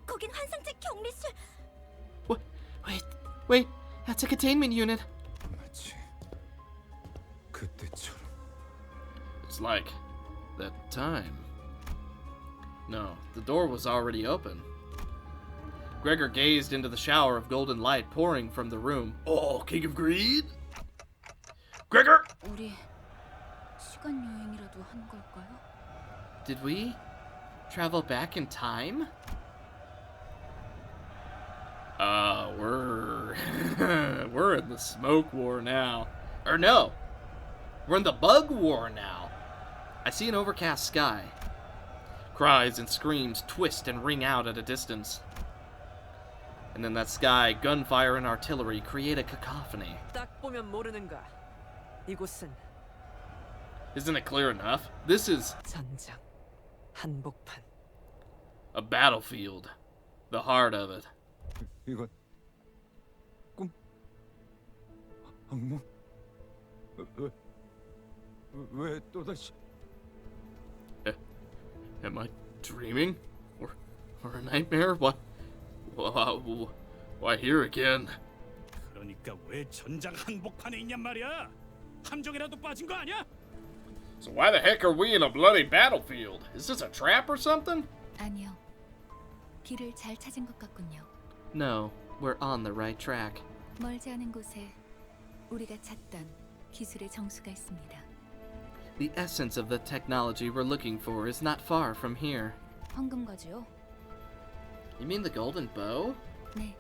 Speaker 14: 거긴 환상체 격리실.
Speaker 6: Wait, that's a containment unit.
Speaker 5: 마치 그때처럼.
Speaker 1: It's like that time. No, the door was already open. Gregor gazed into the shower of golden light pouring from the room. Oh, King of Greed? Gregor!
Speaker 7: 우리 시간 여행이라도 한 걸까요?
Speaker 6: Did we travel back in time?
Speaker 1: We're in the smoke war now. Or no, we're in the bug war now.
Speaker 6: I see an overcast sky.
Speaker 1: Cries and screams twist and ring out at a distance. And in that sky, gunfire and artillery create a cacophony.
Speaker 4: 딱 보면 모르는가? 이곳은
Speaker 1: Isn't it clear enough? This is
Speaker 4: 전장, 한복판.
Speaker 1: a battlefield. The heart of it.
Speaker 5: 이건 꿈? 악몽? 왜 또다시?
Speaker 1: Am I dreaming? Or a nightmare? Why here again?
Speaker 16: 그러니까 왜 전장 한복판에 있냔 말이야? 함정이라도 빠진 거 아니야?
Speaker 1: So why the heck are we in a bloody battlefield? Is this a trap or something?
Speaker 2: 아니요. 길을 잘 찾은 것 같군요.
Speaker 6: No, we're on the right track.
Speaker 2: 멀지 않은 곳에 우리가 찾던 기술의 정수가 있습니다.
Speaker 6: The essence of the technology we're looking for is not far from here.
Speaker 7: 황금가지요?
Speaker 6: You mean the golden bow?
Speaker 2: 네.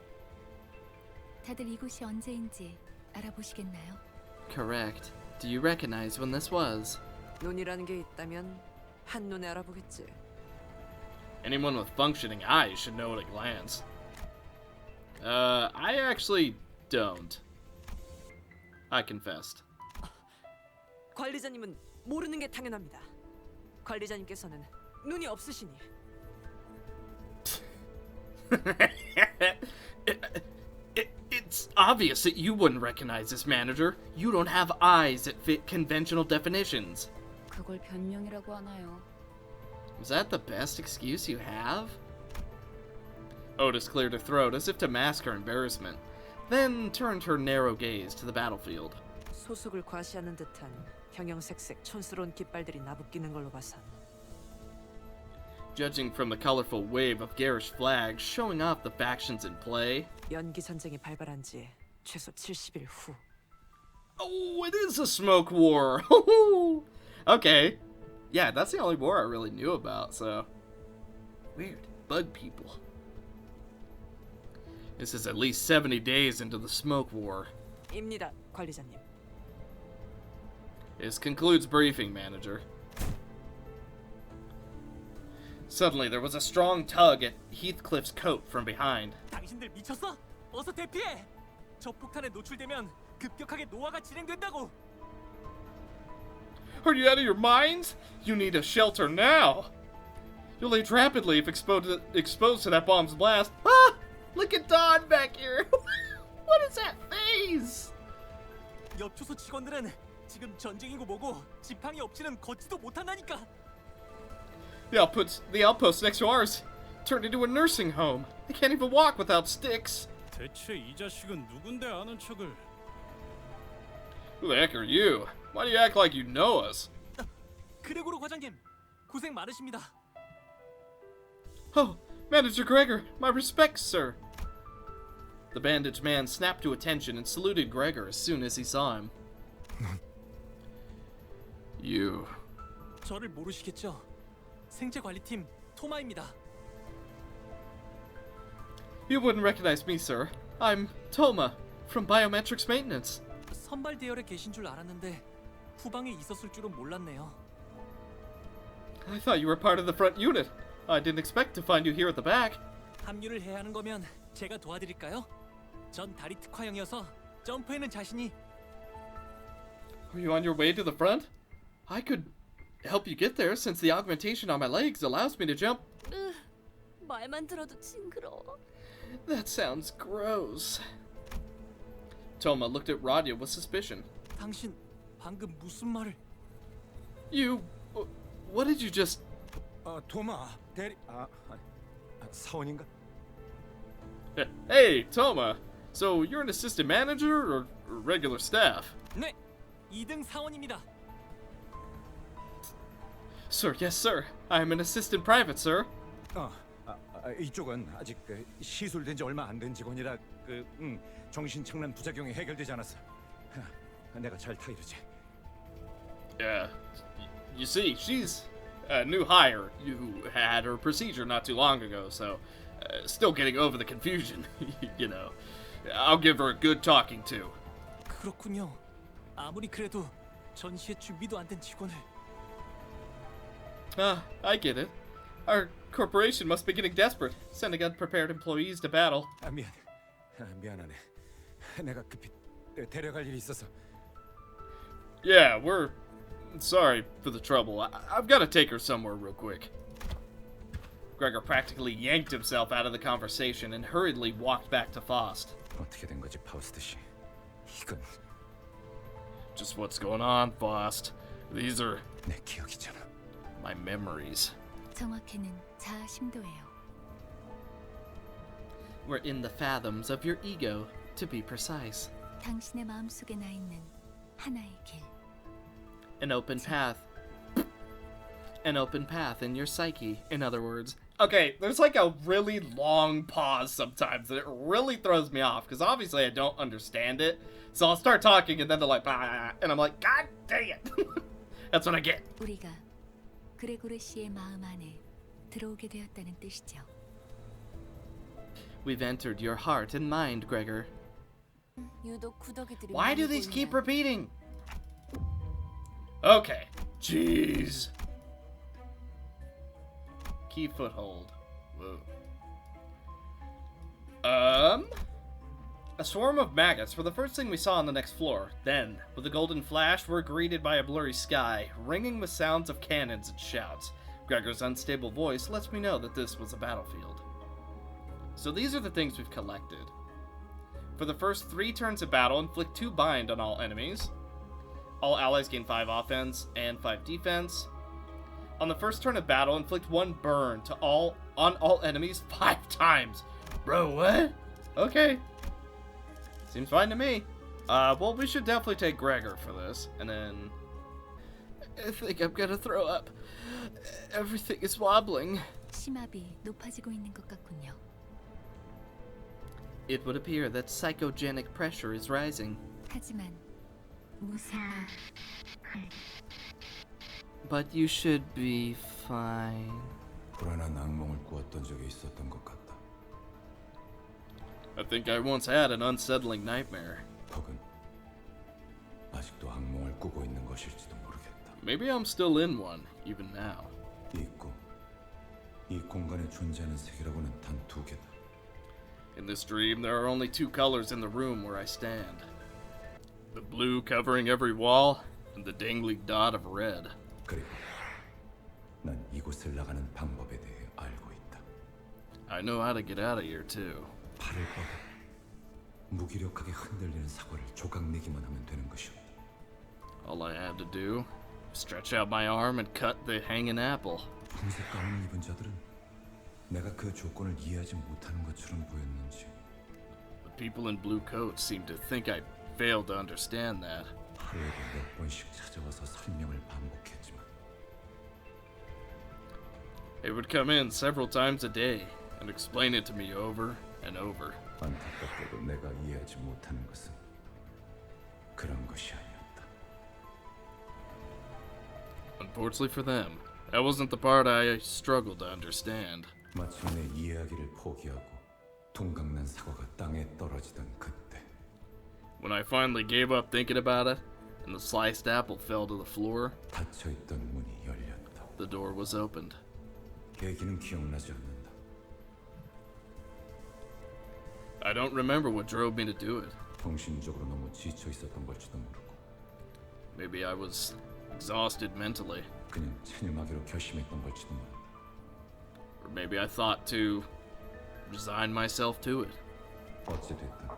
Speaker 2: 다들 이곳이 언제인지 알아보시겠나요?
Speaker 6: Correct. Do you recognize when this was?
Speaker 4: 눈이라는 게 있다면 한눈에 알아보겠지.
Speaker 1: Anyone with functioning eyes should know at a glance. I actually don't. I confessed.
Speaker 4: 관리자님은 모르는 게 당연합니다. 관리자님께서는 눈이 없으시니.
Speaker 1: It's obvious that you wouldn't recognize this manager. You don't have eyes that fit conventional definitions.
Speaker 7: 그걸 변명이라고 하나요?
Speaker 6: Was that the best excuse you have?
Speaker 1: Otis cleared her throat as if to mask her embarrassment, then turned her narrow gaze to the battlefield.
Speaker 4: 소속을 과시하는 듯한 형형색색 촌스러운 깃발들이 나부끼는 걸로 봐선.
Speaker 1: Judging from the colorful wave of garish flags showing off the factions in play.
Speaker 4: 연기 전쟁이 발발한 지 최소 70일 후.
Speaker 1: Oh, it is a smoke war. Okay. Yeah, that's the only war I really knew about, so. Weird. Bug people. This is at least 70 days into the smoke war.
Speaker 4: 입니다, 관리자님.
Speaker 1: This concludes briefing, manager. Suddenly, there was a strong tug at Heathcliff's coat from behind.
Speaker 13: 당신들 미쳤어? 어서 대피해! 저 폭탄에 노출되면 급격하게 노화가 진행된다고!
Speaker 1: Are you out of your minds? You need a shelter now. You'll age rapidly if exposed to that bomb's blast. Ah! Look at Don back here. What is that face?
Speaker 13: 엽초소 직원들은 지금 전쟁이고 뭐고 지팡이 없이는 걷지도 못한다니까.
Speaker 1: The outpost next to ours turned into a nursing home. They can't even walk without sticks.
Speaker 16: 대체 이 자식은 누군데 아는 척을?
Speaker 1: Who the heck are you? Why do you act like you know us?
Speaker 13: 그레고로 과장님, 고생 많으십니다.
Speaker 1: Oh, Manager Gregor, my respects, sir. The bandaged man snapped to attention and saluted Gregor as soon as he saw him. You.
Speaker 13: 저를 모르시겠죠? 생체관리팀 토마입니다.
Speaker 1: You wouldn't recognize me, sir. I'm Toma, from Biometrics Maintenance.
Speaker 13: 선발 대열에 계신 줄 알았는데 후방에 있었을 줄은 몰랐네요.
Speaker 1: I thought you were part of the front unit. I didn't expect to find you here at the back.
Speaker 13: 합류를 해야 하는 거면 제가 도와드릴까요? 전 다리 특화형이어서 점프에는 자신이.
Speaker 1: Are you on your way to the front? I could help you get there since the augmentation on my legs allows me to jump.
Speaker 2: 말만 들어도 징그러워.
Speaker 1: That sounds gross. Toma looked at Radia with suspicion.
Speaker 13: 당신 방금 무슨 말을?
Speaker 1: You... what did you just...
Speaker 5: 도마, 대리... 사원인가?
Speaker 1: Hey, Toma. So you're an assistant manager or regular staff?
Speaker 13: 네, 2등 사원입니다.
Speaker 1: Sir, yes, sir. I'm an assistant private, sir.
Speaker 5: 이쪽은 아직 시술된 지 얼마 안 된 직원이라 정신착란 부작용이 해결되지 않았어. 내가 잘 타이르지.
Speaker 1: Yeah. You see, she's a new hire. You had her procedure not too long ago, so still getting over the confusion. You know, I'll give her a good talking to.
Speaker 13: 그렇군요. 아무리 그래도 전시회 준비도 안 된 직원을.
Speaker 1: I get it. Our corporation must be getting desperate, sending unprepared employees to battle.
Speaker 5: 미안하네. 내가 급히 데려갈 일이 있어서.
Speaker 1: Yeah, we're sorry for the trouble. I've got to take her somewhere real quick. Gregor practically yanked himself out of the conversation and hurriedly walked back to Faust.
Speaker 5: 어떻게 된 거지, 파우스트 씨? 이건
Speaker 1: Just what's going on, Faust? These are
Speaker 5: 내 기억이잖아.
Speaker 1: My memories.
Speaker 2: 정확히는 자아 심도예요.
Speaker 6: We're in the fathoms of your ego, to be precise.
Speaker 2: 당신의 마음속에 나 있는 하나의 길.
Speaker 6: An open path. An open path in your psyche, in other words.
Speaker 1: Okay, there's like a really long pause sometimes that it really throws me off because obviously I don't understand it. So I'll start talking and then they're like, bah, and I'm like, God dang it. That's what I get.
Speaker 2: 우리가 그레고르 씨의 마음 안에 들어오게 되었다는 뜻이죠.
Speaker 6: We've entered your heart and mind, Gregor.
Speaker 2: 유독 구더기들이
Speaker 1: Why do these keep repeating? Okay. Jeez. Key foothold. Whoa. A swarm of maggots were the first thing we saw on the next floor. Then, with a golden flash, we're greeted by a blurry sky, ringing with sounds of cannons and shouts. Gregor's unstable voice lets me know that this was a battlefield. So these are the things we've collected. For the first 3 turns of battle, inflict 2 bind on all enemies. All allies gain 5 offense and 5 defense. On the first turn of battle, inflict 1 burn on all enemies 5 times. Bro, what? Okay. Seems fine to me. Well, we should definitely take Gregor for this, and then... I think I'm gonna throw up. Everything is wobbling.
Speaker 2: 심압이 높아지고 있는 것 같군요.
Speaker 6: It would appear that psychogenic pressure is rising.
Speaker 2: 하지만 무사가
Speaker 6: But you should be fine.
Speaker 5: 불안한 악몽을 꾸었던 적이 있었던 것 같다.
Speaker 12: I think I once had an unsettling nightmare.
Speaker 5: 혹은 아직도 악몽을 꾸고 있는 것일지도 모르겠다.
Speaker 12: Maybe I'm still in one, even now.
Speaker 5: 있고 이 공간에 존재하는 색이라고는 단 두 개다.
Speaker 12: In this dream, there are only two colors in the room where I stand. The blue covering every wall, and the dangling dot of red.
Speaker 5: 그리고 난 이곳을 나가는 방법에 대해 알고 있다.
Speaker 12: I know how to get out of here, too.
Speaker 5: 팔을 뻗어 무기력하게 흔들리는 사과를 조각내기만 하면 되는 것이었다.
Speaker 12: All I had to do, stretch out my arm and cut the hanging apple.
Speaker 5: 흰색 가운을 입은 자들은 내가 그 조건을 이해하지 못하는 것처럼 보였는지.
Speaker 12: The people in blue coats seemed to think I failed to understand that.
Speaker 5: 하루에도 몇 번씩 찾아와서 설명을 반복했지만
Speaker 12: They would come in several times a day and explain it to me over and over.
Speaker 5: 안타깝게도 내가 이해하지 못하는 것은 그런 것이 아니었다.
Speaker 12: Unfortunately for them, that wasn't the part I struggled to understand.
Speaker 5: 마침내 이해하기를 포기하고 동강난 사과가 땅에 떨어지던 그때.
Speaker 12: When I finally gave up thinking about it, and the sliced apple fell to the floor,
Speaker 5: 닫혀있던 문이 열렸다.
Speaker 12: the door was opened.
Speaker 5: 계기는 기억나지 않는다.
Speaker 12: I don't remember what drove me to do it.
Speaker 5: 정신적으로 너무 지쳐 있었던 걸지도 모르고.
Speaker 12: Maybe I was exhausted mentally.
Speaker 5: 그냥 체념하기로 결심했던 걸지도 모른다.
Speaker 12: Or maybe I thought to resign myself to it.
Speaker 5: 어찌됐든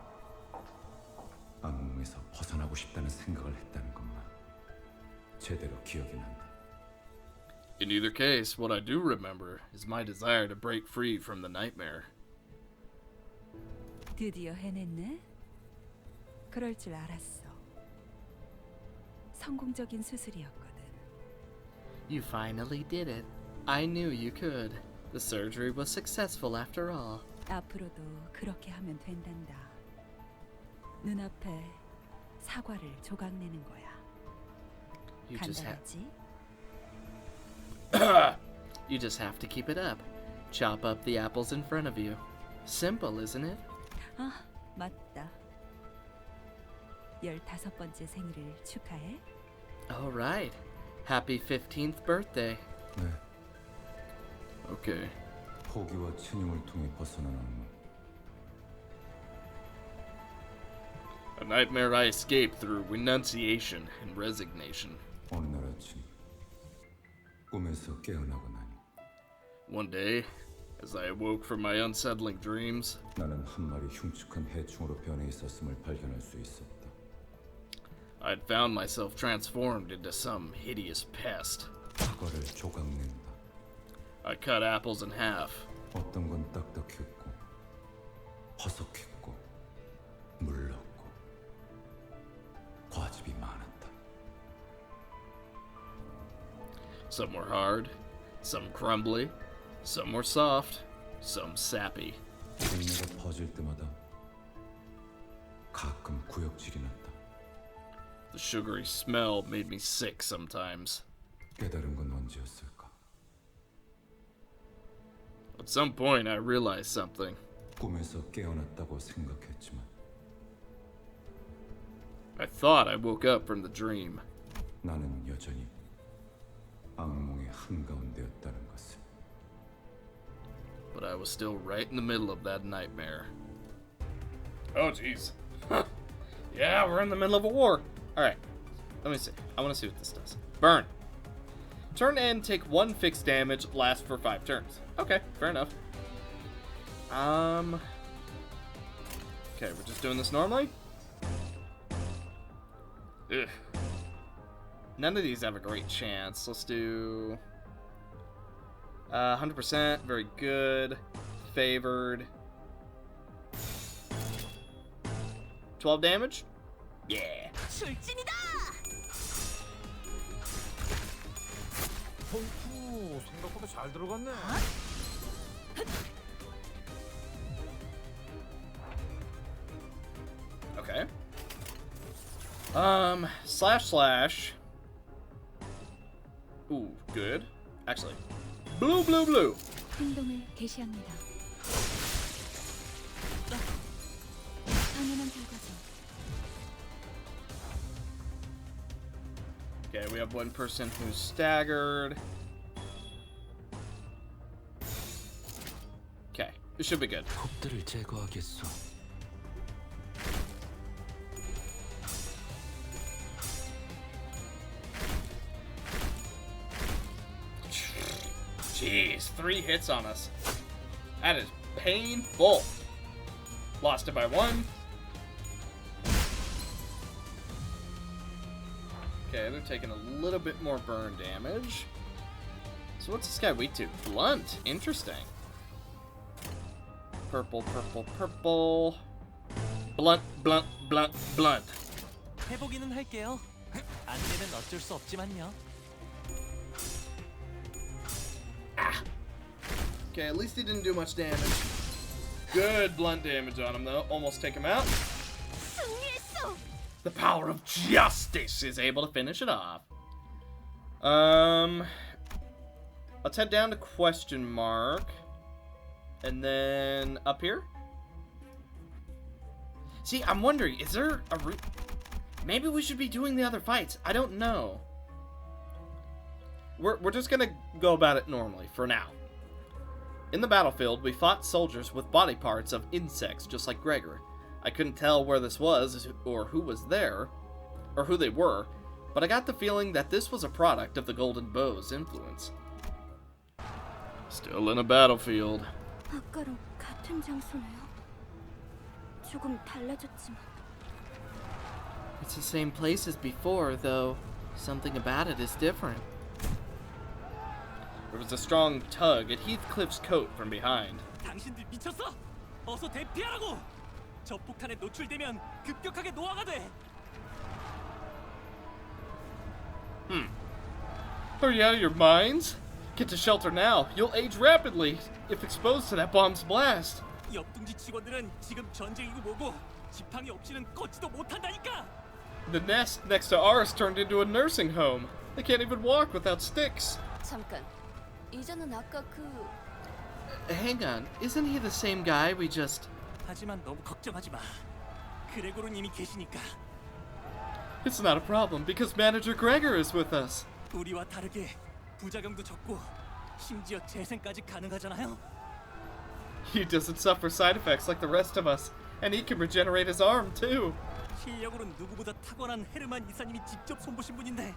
Speaker 5: 악몽에서 벗어나고 싶다는 생각을 했다는 것만 제대로 기억이 난다.
Speaker 12: In either case, what I do remember is my desire to break free from the nightmare.
Speaker 2: 드디어 해냈네. 그럴 줄 알았어. 성공적인 수술이었거든.
Speaker 6: You finally did it. I knew you could. The surgery was successful after all.
Speaker 2: 앞으로도 그렇게 하면 된단다. 눈앞에 사과를 조각내는 거야.
Speaker 6: You just
Speaker 2: 간단하지?
Speaker 6: You just have to keep it up. Chop up the apples in front of you. Simple, isn't it?
Speaker 2: 아, 맞다. 15번째 생일을 축하해.
Speaker 6: All right. Happy 15th birthday.
Speaker 5: 네.
Speaker 12: Okay.
Speaker 5: 포기와 체념을 통해 벗어난 악몽.
Speaker 12: A nightmare I escaped through renunciation and resignation.
Speaker 5: 어느 날 아침 꿈에서 깨어나고 나니
Speaker 12: One day, as I awoke from my unsettling dreams,
Speaker 5: 나는 한 마리 흉측한 해충으로 변해 있었음을 발견할 수 있었다.
Speaker 12: I'd found myself transformed into some hideous pest.
Speaker 5: 사과를 조각낸다.
Speaker 12: I cut apples in half.
Speaker 5: 어떤 건 딱딱했고 퍼석했고 물렀고 과즙이 많았다.
Speaker 12: Some were hard, some crumbly, some were soft, some sappy.
Speaker 5: 생내가 퍼질 때마다 가끔 구역질이 났다.
Speaker 12: The sugary smell made me sick sometimes.
Speaker 5: 깨달은 건 언제였을까?
Speaker 12: At some point, I realized something.
Speaker 5: 꿈에서 깨어났다고 생각했지만
Speaker 12: I thought I woke up from the dream.
Speaker 5: 나는 여전히 악몽의 한가운데였다는 것을.
Speaker 12: But I was still right in the middle of that nightmare. Oh, jeez. Yeah, we're in the middle of a war.
Speaker 1: Alright, let me see. I want to see what this does. Burn. Turn end, take 1 fixed damage, last for 5 turns. Okay, fair enough. Okay, we're just doing this normally. Ugh. None of these have a great chance. Let's do 100%, very good, favored. 12 damage? Yeah.
Speaker 14: 출진이다.
Speaker 5: 생각보다 잘 들어갔네.
Speaker 1: Okay. Slash. Ooh, good. Actually, blue.
Speaker 2: 행동을 개시합니다.
Speaker 1: Okay, we have one person who's staggered. Okay, this should be good.
Speaker 11: 톱들을 제거하겠소.
Speaker 1: Jeez, 3 hits on us. That is painful. Lost it by 1. Okay, they're taking a little bit more burn damage. So what's this guy weak to? Blunt. Interesting. Purple, purple, purple. Blunt, blunt, blunt, blunt.
Speaker 13: 해보기는 할게요. 안 되면 어쩔 수 없지만요.
Speaker 1: Okay, at least he didn't do much damage. Good blunt damage on him, though. Almost take him out. The power of justice is able to finish it off. Let's head down to question mark. And then up here? See, I'm wondering, is there a maybe we should be doing the other fights. I don't know. We're just gonna go about it normally for now. In the battlefield, we fought soldiers with body parts of insects, just like Gregor. I couldn't tell where this was, or who was there, or who they were, but I got the feeling that this was a product of the Golden Bow's influence. Still in a battlefield.
Speaker 3: 아까랑 같은 장소네요. 조금 달라졌지만.
Speaker 6: It's the same place as before, though something about it is different.
Speaker 1: There was a strong tug at Heathcliff's coat from behind.
Speaker 13: 당신들 미쳤어? 어서 대피하라고! 저 폭탄에 노출되면 급격하게 노화가 돼.
Speaker 1: Are you out of your minds? Get to shelter now. You'll age rapidly if exposed to that bomb's blast.
Speaker 13: 옆둥지 직원들은 지금 전쟁이고 뭐고 지팡이 없이는 걷지도 못한다니까.
Speaker 1: The nest next to ours turned into a nursing home. They can't even walk without sticks.
Speaker 14: 잠깐. 이전은 아까 그
Speaker 6: Hang on, isn't he the same guy we just...
Speaker 13: 하지만 너무 걱정하지 마. 그레고르 님이 계시니까.
Speaker 1: It's not a problem because Manager Gregor is with us.
Speaker 13: 우리와 다르게 부작용도 적고 심지어 재생까지 가능하잖아요.
Speaker 1: He doesn't suffer side effects like the rest of us, and he can regenerate his arm too.
Speaker 13: 실력으로는 누구보다 탁월한 헤르만 이사님이 직접 손보신 분인데.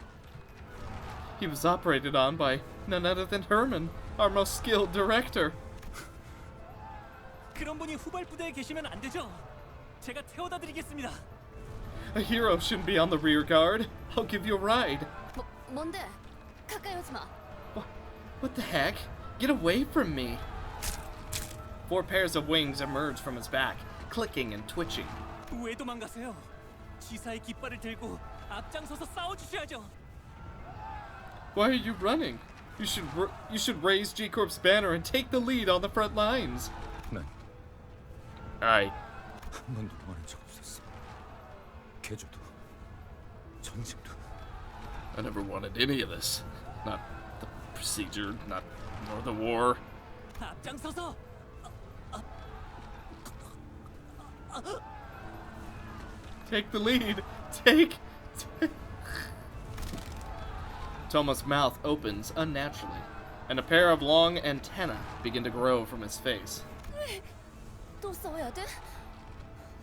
Speaker 1: He was operated on by none other than Herman, our most skilled director.
Speaker 13: 그런 분이 후발 부대에 계시면 안 되죠. 제가 태워다 드리겠습니다.
Speaker 1: A hero shouldn't be on the rear guard. I'll give you a ride.
Speaker 14: 뭔데? 가까이 오지 마.
Speaker 1: What the heck? Get away from me. 4 pairs of wings emerge from his back, clicking and twitching.
Speaker 13: 왜 도망가세요? 지사의 깃발을 들고 앞장서서 싸워주셔야죠.
Speaker 1: Why are you running? You should raise G-Corp's banner and take the lead on the front lines.
Speaker 5: 난
Speaker 1: Alright.
Speaker 5: 한 번도 원한 적 없었어. 개조도 전쟁도.
Speaker 12: I never wanted any of this. Not the procedure, nor the war.
Speaker 13: 앞장서서.
Speaker 1: Take the lead. Take. Thomas' mouth opens unnaturally, and a pair of long antennae begin to grow from his face.
Speaker 14: 또 싸워야 돼?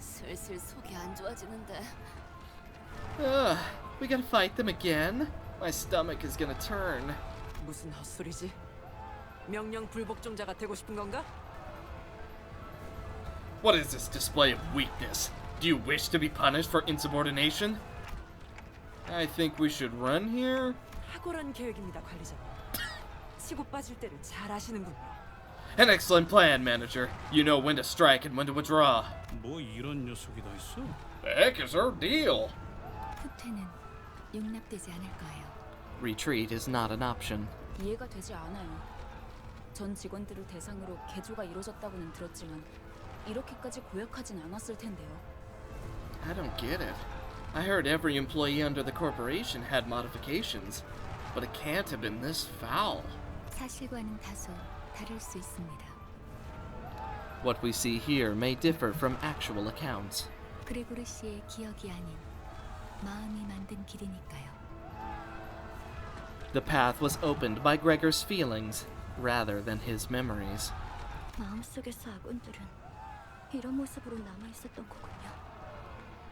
Speaker 14: 슬슬 속이 안 좋아지는데.
Speaker 6: We gotta fight them again? My stomach is gonna turn.
Speaker 4: 무슨 헛소리지? 명령 불복종자가 되고 싶은 건가?
Speaker 1: What is this display of weakness? Do you wish to be punished for insubordination? I think we should run here.
Speaker 4: 탁월한 계획입니다, 관리자님. 치고 빠질 때를 잘 아시는군요.
Speaker 1: An excellent plan, manager. You know when to strike and when to withdraw.
Speaker 16: 뭐 이런 녀석이 다 있어?
Speaker 1: The heck is her deal?
Speaker 2: 후퇴는 용납되지 않을 거예요.
Speaker 6: Retreat is not an option.
Speaker 7: 이해가 되지 않아요. 전 직원들을 대상으로 개조가 이루어졌다고는 들었지만 이렇게까지 고약하진 않았을 텐데요.
Speaker 6: I don't get it. I heard every employee under the corporation had modifications, but it can't have been this foul.
Speaker 2: 사실과는 다소 다를 수 있습니다.
Speaker 6: What we see here may differ from actual accounts.
Speaker 2: 그레고르 씨의 기억이 아닌 마음이 만든 길이니까요.
Speaker 6: The path was opened by Gregor's feelings rather than his memories.
Speaker 3: 마음속에서 아군들은 이런 모습으로 남아 있었던 거군요.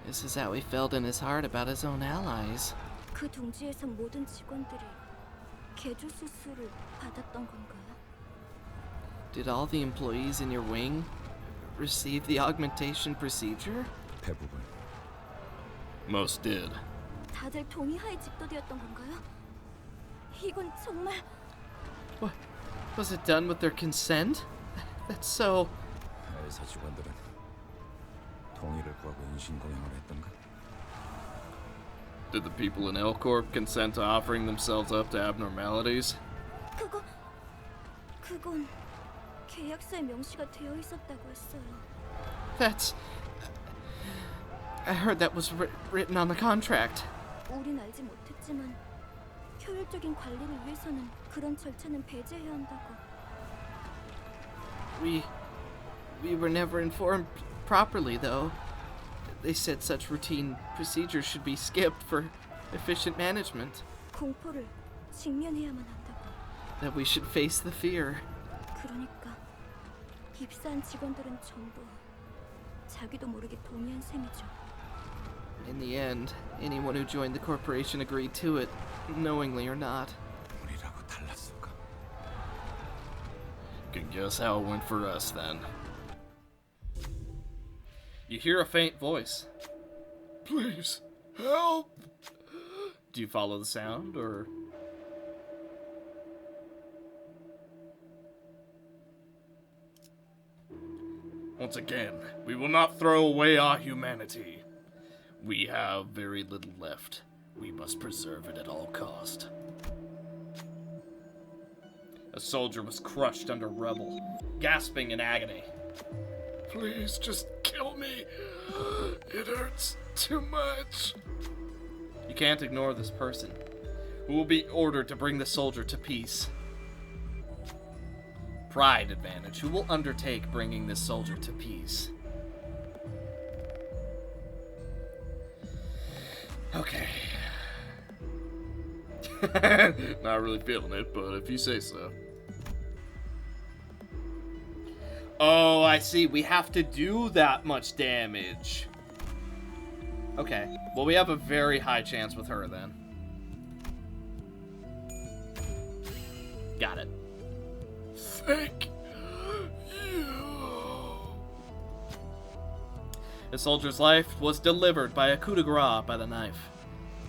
Speaker 6: This is how he felt in his heart about his own allies.
Speaker 3: 그 둥지에서 모든 직원들이 개조 수술을 받았던 건가요?
Speaker 6: Did all the employees in your wing receive the augmentation procedure?
Speaker 5: 대부분.
Speaker 12: Most did.
Speaker 3: 다들 동의하에 집도되었던 건가요? 이건 정말...
Speaker 6: What? Was it done with their consent? That's so...
Speaker 5: 회사 직원들은 동의를 구하고 인신공양을 했던가?
Speaker 12: Did the people in L Corp consent to offering themselves up to abnormalities?
Speaker 3: 그건 계약서에 명시가 되어 있었다고 했어요.
Speaker 6: That's... I heard that was written on the contract.
Speaker 3: 우린 알지 못했지만 효율적인 관리를 위해서는 그런 절차는 배제해야 한다고.
Speaker 6: We were never informed properly, though. They said such routine procedures should be skipped for efficient management.
Speaker 3: 공포를 직면해야만 한다고.
Speaker 6: That we should face the fear.
Speaker 3: 그러니까 입사한 직원들은 전부 자기도 모르게 동의한 셈이죠.
Speaker 6: In the end, anyone who joined the corporation agreed to it, knowingly or not.
Speaker 5: 우리라고 달랐을까?
Speaker 12: Can guess how it went for us then.
Speaker 1: You hear a faint voice.
Speaker 12: Please, help!
Speaker 1: Do you follow the sound, or...
Speaker 12: Once again, we will not throw away our humanity. We have very little left. We must preserve it at all cost.
Speaker 1: A soldier was crushed under rubble, gasping in agony.
Speaker 12: Please, just kill me. It hurts too much.
Speaker 1: You can't ignore this person, who will be ordered to bring the soldier to peace. Pride advantage, who will undertake bringing this soldier to peace. Okay.
Speaker 12: Not really feeling it, but if you say so.
Speaker 1: Oh, I see. We have to do that much damage. Okay. Well, we have a very high chance with her then. Got it.
Speaker 12: Thank you.
Speaker 1: The soldier's life was delivered by a coup de grace by the knife.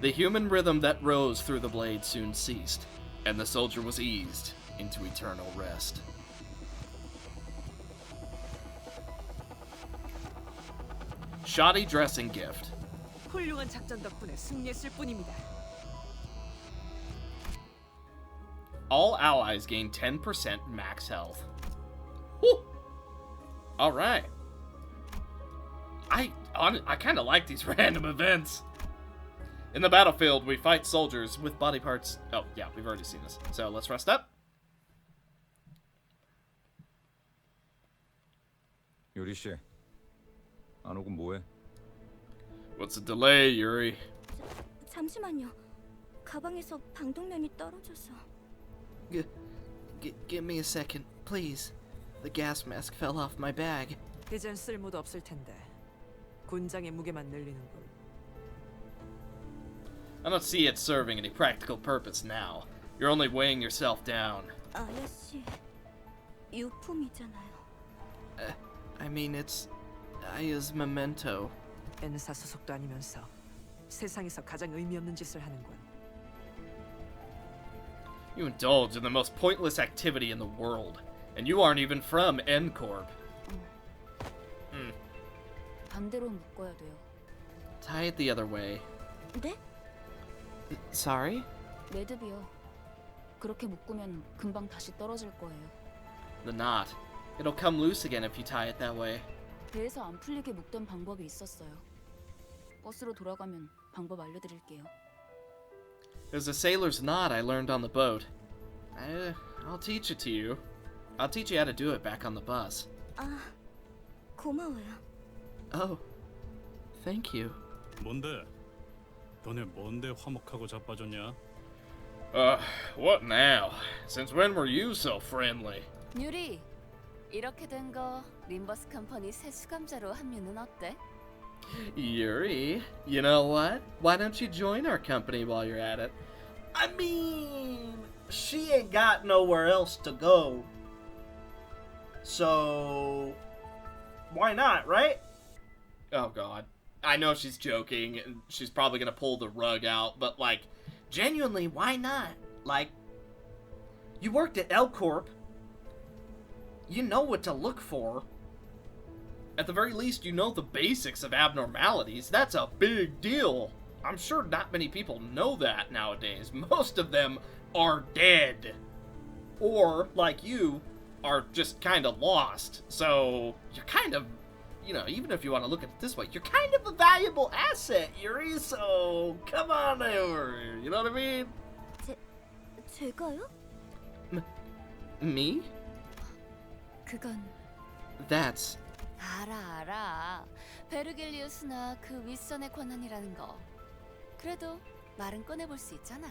Speaker 1: The human rhythm that rose through the blade soon ceased, and the soldier was eased into eternal rest. Shoddy dressing gift.
Speaker 4: 훌륭한 작전 덕분에 승리했을 뿐입니다.
Speaker 1: All allies gain 10% max health. Whew. All right. I kind of like these random events. In the battlefield, we fight soldiers with body parts. Oh, yeah, we've already seen this. So let's rest up.
Speaker 5: 요리 씨, 안 오고 뭐해?
Speaker 12: What's the delay, Yuri?
Speaker 3: 잠시만요. 가방에서 방독면이 떨어져서.
Speaker 6: Give me a second, please. The gas mask fell off my bag.
Speaker 4: 이젠 쓸모도 없을 텐데. 군장의 무게만 늘리는군.
Speaker 1: I don't see it serving any practical purpose now. You're only weighing yourself down.
Speaker 3: 아야씨, 유품이잖아요.
Speaker 6: I mean, it's Aya's memento.
Speaker 4: N사 소속도 아니면서 세상에서 가장 의미 없는 짓을 하는군.
Speaker 1: You indulge in the most pointless activity in the world, and you aren't even from N Corp.
Speaker 7: 반대로 묶어야 돼요.
Speaker 6: Tie it the other way.
Speaker 3: 네?
Speaker 6: Sorry?
Speaker 7: 매듭이요. 그렇게 묶으면 금방 다시 떨어질 거예요.
Speaker 1: The knot. It'll come loose again if you tie it that way.
Speaker 7: 배에서 안 풀리게 묶던 방법이 있었어요. 버스로 돌아가면 방법 알려드릴게요.
Speaker 1: There's a sailor's knot I learned on the boat. I'll teach it to you. I'll teach you how to do it back on the bus.
Speaker 3: 아, 고마워요.
Speaker 6: Oh, thank you.
Speaker 16: 뭔데? 너네 뭔데 화목하고 자빠졌냐?
Speaker 12: What now? Since when were you so friendly?
Speaker 2: 유리, 이렇게 된 거 림버스 컴퍼니 새 수감자로 합류는 어때?
Speaker 6: Yuri, you know what? Why don't you join our company while you're at it?
Speaker 1: I mean, she ain't got nowhere else to go. So, why not, right?
Speaker 6: Oh god. I know she's joking, and she's probably gonna pull the rug out, but like, genuinely, why not? Like,
Speaker 1: you worked at Corp. You know what to look for.
Speaker 6: at the very least, you know the basics of abnormalities. That's a big deal. I'm sure not many people know that nowadays. Most of them are dead. Or, like you, are just kind of lost. So, you're kind of, you know, even if you want to look at it this way, you're kind of a valuable asset, Yuri, so come on over, you know what I mean?
Speaker 14: 제가요?
Speaker 6: Me?
Speaker 2: 그건
Speaker 6: That's...
Speaker 2: 알아. 베르겔리우스나 그 윗선의 권한이라는 거. 그래도 말은 꺼내볼 수 있잖아.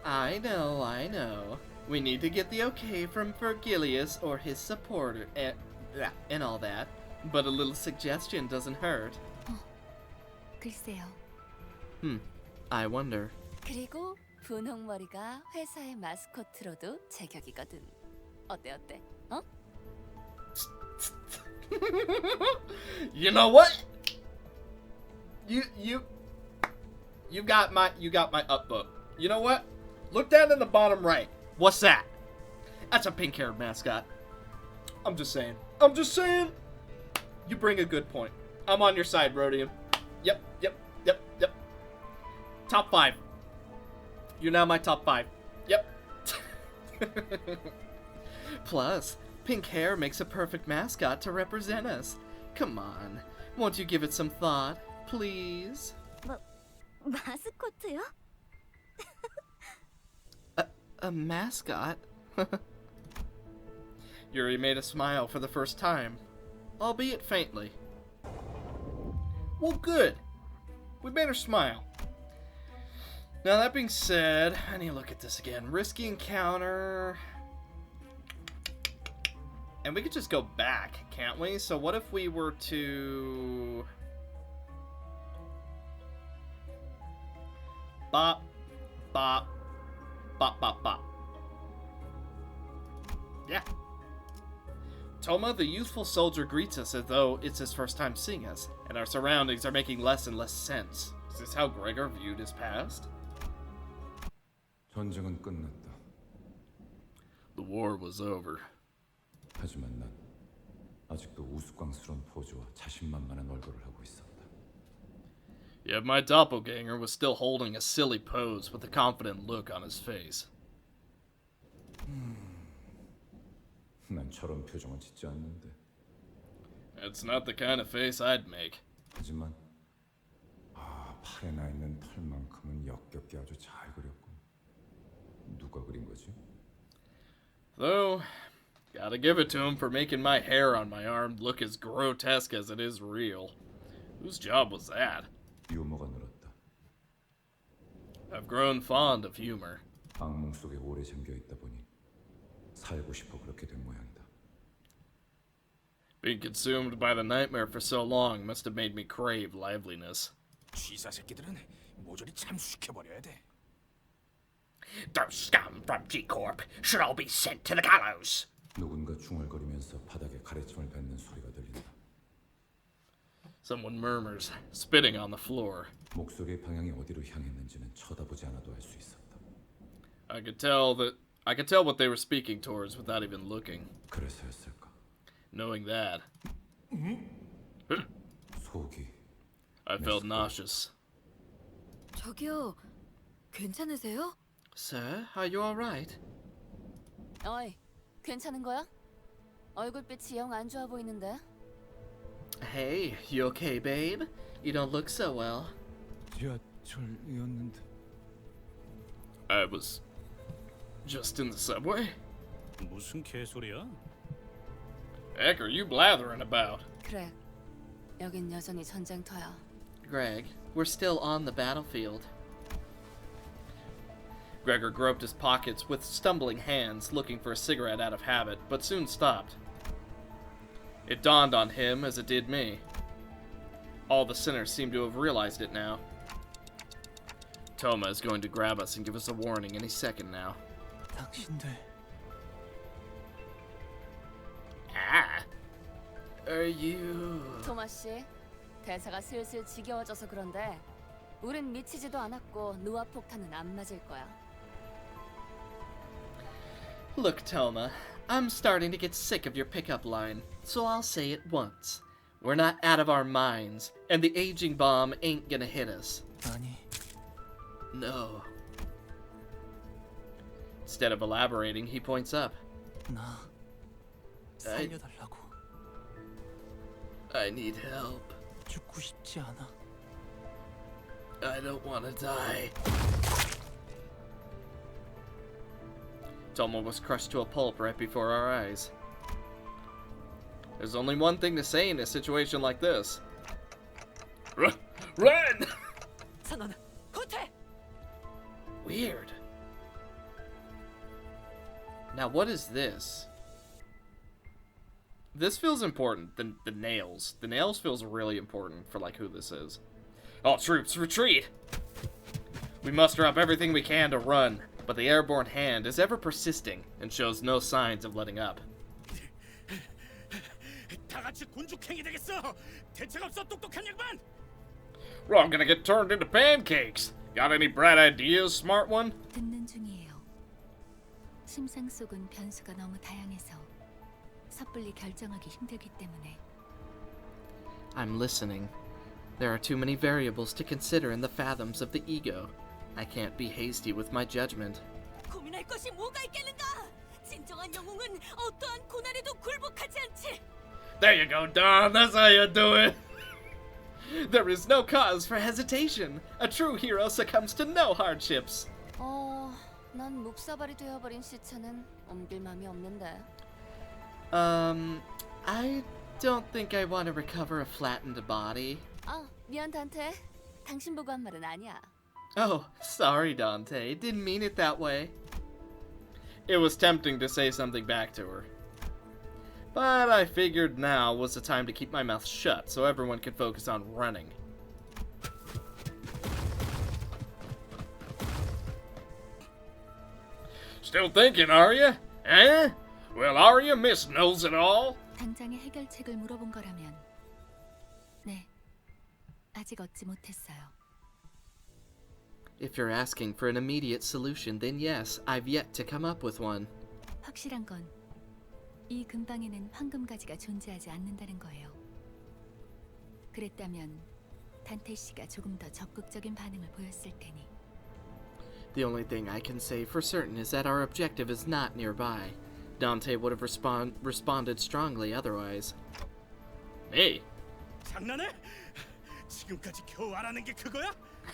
Speaker 6: I know. We need to get the okay from Vergilius or his supporter and all that. But a little suggestion doesn't hurt.
Speaker 2: 글쎄요.
Speaker 6: I wonder.
Speaker 2: 그리고 분홍머리가 회사의 마스코트로도 제격이거든. 어때? 어?
Speaker 6: You know what? You got my up vote. You know what? Look down in the bottom right. What's that? That's a pink-haired mascot. I'm just saying. You bring a good point. I'm on your side, Rhodium. Yep. Top 5. You're now my top 5. Yep. Plus, pink hair makes a perfect mascot to represent us. Come on. Won't you give it some thought, please?
Speaker 14: 마스코트요?
Speaker 6: A mascot? Yuri made a smile for the first time, albeit faintly. Well, good. We made her smile. Now, that being said, I need to look at this again. Risky encounter. And we could just go back, can't we? So what if we were to... Bop. Yeah. Toma, the youthful soldier, greets us as though it's his first time seeing us, and our surroundings are making less and less sense. Is this how Gregor viewed his past?
Speaker 5: 전쟁은 끝났다.
Speaker 12: The war was over.
Speaker 5: 하지만 난 아직도 우스꽝스러운 포즈와 자신만만한 얼굴을 하고 있었다.
Speaker 6: Yet my doppelganger was still holding a silly pose with a confident look on his face.
Speaker 5: 난 저런 표정은 짓지 않는데.
Speaker 6: It's not the kind of face I'd make.
Speaker 5: 하지만 팔에 나 있는 털만큼은 역겹게 아주 잘 그렸군. 누가 그린 거지?
Speaker 6: Though, gotta give it to him for making my hair on my arm look as grotesque as it is real. Whose job was that?
Speaker 5: 유머가 늘었다.
Speaker 6: I've grown fond of humor.
Speaker 5: 악몽 속에 오래 잠겨 있다 보니 살고 싶어 그렇게 된 모양이다.
Speaker 6: Being consumed by the nightmare for so long must have made me crave liveliness.
Speaker 17: 쥐사 새끼들은 모조리 참수시켜버려야 돼.
Speaker 15: Those scum from G-Corp should all be sent to the gallows.
Speaker 5: 누군가 중얼거리면서 바닥에 가래침을 뱉는 소리가 들린다.
Speaker 6: Someone murmurs, spitting on the floor.
Speaker 5: 목소리의 방향이 어디로 향했는지는 쳐다보지 않아도 알 수 있었다.
Speaker 6: I could tell what they were speaking towards without even looking.
Speaker 5: 그래서였을까?
Speaker 6: Knowing that,
Speaker 5: 속이.
Speaker 6: I felt nauseous.
Speaker 2: 저기요, 괜찮으세요?
Speaker 6: Sir, are you all right?
Speaker 2: 어이, 괜찮은 거야? 얼굴빛이 영 안 좋아 보이는데.
Speaker 6: Hey, you okay, babe? You don't look so well.
Speaker 5: 지하철이었는데.
Speaker 6: I was just in the subway.
Speaker 16: 무슨 개소리야?
Speaker 6: Heck, are you blathering about?
Speaker 2: 그래, 여긴 여전히 전쟁터야.
Speaker 6: Greg, we're still on the battlefield.
Speaker 1: Gregor groped his pockets with stumbling hands, looking for a cigarette out of habit, but soon stopped. It dawned on him as it did me. All the sinners seem to have realized it now. Toma is going to grab us and give us a warning any second now.
Speaker 13: 당신들
Speaker 1: Ah. Are you...
Speaker 7: 토마 씨, 대사가 슬슬 지겨워져서 그런데 우린 미치지도 않았고 노아 폭탄은 안 맞을 거야.
Speaker 6: Look, Toma, I'm starting to get sick of your pickup line, so I'll say it once. We're not out of our minds, and the aging bomb ain't gonna hit us.
Speaker 13: 아니.
Speaker 6: No. Instead of elaborating, he points up.
Speaker 13: 나 살려달라고.
Speaker 6: I need help.
Speaker 13: 죽고 싶지 않아.
Speaker 6: I don't want to die.
Speaker 1: Toma was crushed to a pulp right before our eyes. There's only one thing to say in a situation like this. Run!
Speaker 4: 선언, 후퇴!
Speaker 1: Weird. Now what is this? This feels important. The nails. The nails feels really important for like who this is. All troops, retreat! We muster up everything we can to run, but the airborne hand is ever persisting and shows no signs of letting up.
Speaker 17: 다 같이 군죽행이 되겠어. 대책 없어 똑똑한 양반.
Speaker 1: We're all gonna get turned into pancakes. Got any bright ideas, smart one?
Speaker 2: 듣는 중이에요. 심상 속은 변수가 너무 다양해서 섣불리 결정하기 힘들기 때문에.
Speaker 6: I'm listening. There are too many variables to consider in the fathoms of the ego. I can't be hasty with my judgment.
Speaker 14: 고민할 것이 뭐가 있겠는가? 진정한 영웅은 어떠한 고난에도 굴복하지 않지.
Speaker 1: There you go, Don. That's how you do it.
Speaker 6: There is no cause for hesitation. A true hero succumbs to no hardships.
Speaker 7: 난 묵사발이 되어버린 시체는 옮길 마음이 없는데.
Speaker 6: I don't think I want to recover a flattened body.
Speaker 7: 미안 단테. 당신 보고 한 말은 아니야.
Speaker 6: Oh, sorry, Dante. Didn't mean it that way.
Speaker 1: It was tempting to say something back to her. But I figured now was the time to keep my mouth shut so everyone could focus on running. Still thinking, are you? Eh? Well, Arya Miss knows it all.
Speaker 2: 당장의 해결책을 물어본 거라면 네, 아직 얻지 못했어요.
Speaker 6: If you're asking for an immediate solution, then yes, I've yet to come up with one.
Speaker 2: 확실한 건 이 근방에는 황금가지가 존재하지 않는다는 거예요. 그랬다면 단테 씨가 조금 더 적극적인 반응을 보였을 테니.
Speaker 6: The only thing I can say for certain is that our objective is not nearby. Dante would have responded strongly otherwise.
Speaker 1: Hey.
Speaker 17: 장난해? 지금까지 겨우 알아낸 게 그거야?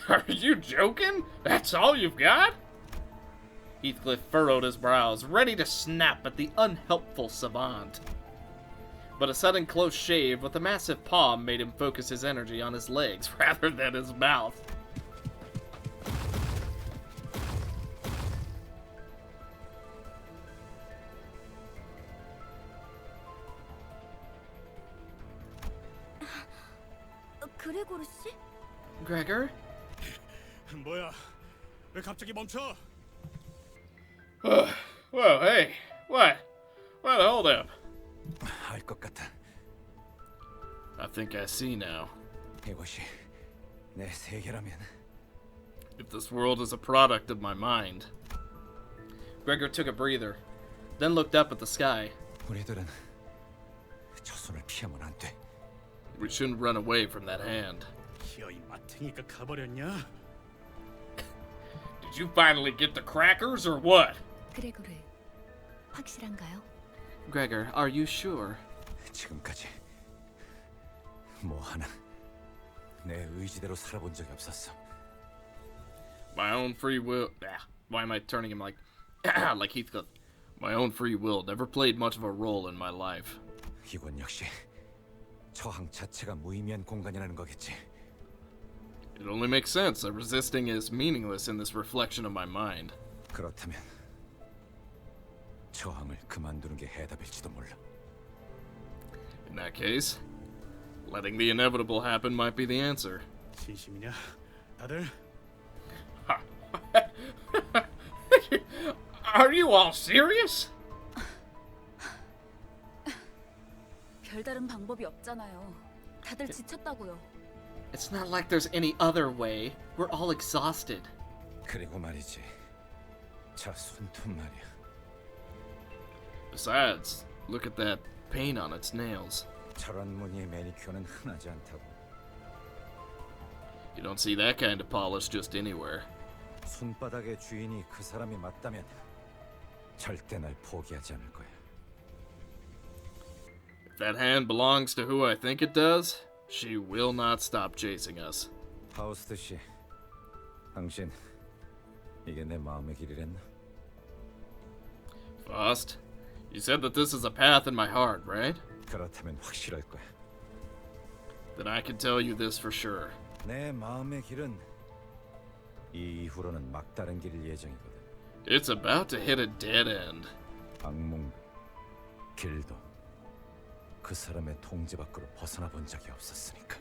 Speaker 1: Are you joking? That's all you've got? Heathcliff furrowed his brows, ready to snap at the unhelpful savant. But a sudden close shave with a massive palm made him focus his energy on his legs rather than his mouth.
Speaker 14: 그레고르 씨?
Speaker 6: Gregor?
Speaker 17: 뭐야? 왜 갑자기 멈춰?
Speaker 1: Whoa, hey, what? What? Hold up.
Speaker 5: 알 것 같아.
Speaker 1: I think I see now.
Speaker 5: 이것이 내 세계라면.
Speaker 1: If this world is a product of my mind. Gregor took a breather, then looked up at the sky.
Speaker 5: 우리들은 저 손을 피하면 안 돼.
Speaker 1: We shouldn't run away from that hand.
Speaker 17: 기어이 마탱이가 가버렸냐?
Speaker 1: Did you finally get the crackers or what?
Speaker 2: 그레고르, 확실한가요?
Speaker 6: Gregor, are you sure?
Speaker 5: 지금까지 뭐 하나 내 의지대로 살아본 적이 없었어.
Speaker 1: My own free will. Why am I turning him like like Heathcliff? My own free will never played much of a role in my life.
Speaker 5: 이건 역시 저항 자체가 무의미한 공간이라는 거겠지.
Speaker 1: It only makes sense that resisting is meaningless in this reflection of my mind.
Speaker 5: 그렇다면 저항을 그만두는 게 해답일지도 몰라.
Speaker 12: In that case, letting the inevitable happen might be the answer.
Speaker 16: 진심이냐, 다들?
Speaker 1: Are you all serious?
Speaker 7: 별다른 방법이 없잖아요. 다들 지쳤다고요.
Speaker 6: It's not like there's any other way. We're all exhausted.
Speaker 5: 그리고 말이지, 저 손톱 말이야.
Speaker 12: Besides, look at that paint on its nails.
Speaker 5: 저런 무늬의 매니큐어는 흔하지 않다고.
Speaker 12: You don't see that kind of polish just anywhere.
Speaker 5: 손바닥의 주인이 그 사람이 맞다면 절대 날 포기하지 않을 거야.
Speaker 12: If that hand belongs to who I think it does, she will not stop chasing us.
Speaker 5: 파우스트 씨, 당신 이게 내 마음의 길이랬나?
Speaker 12: Faust, you said that this is a path in my heart, right?
Speaker 5: 그렇다면 확실할 거야.
Speaker 12: Then I can tell you this for sure.
Speaker 5: 내 마음의 길은 이 이후로는 막다른 길일 예정이거든.
Speaker 12: It's about to hit a dead end.
Speaker 5: 악몽, 길도 그 사람의 통제 밖으로 벗어나 본 적이 없었으니까.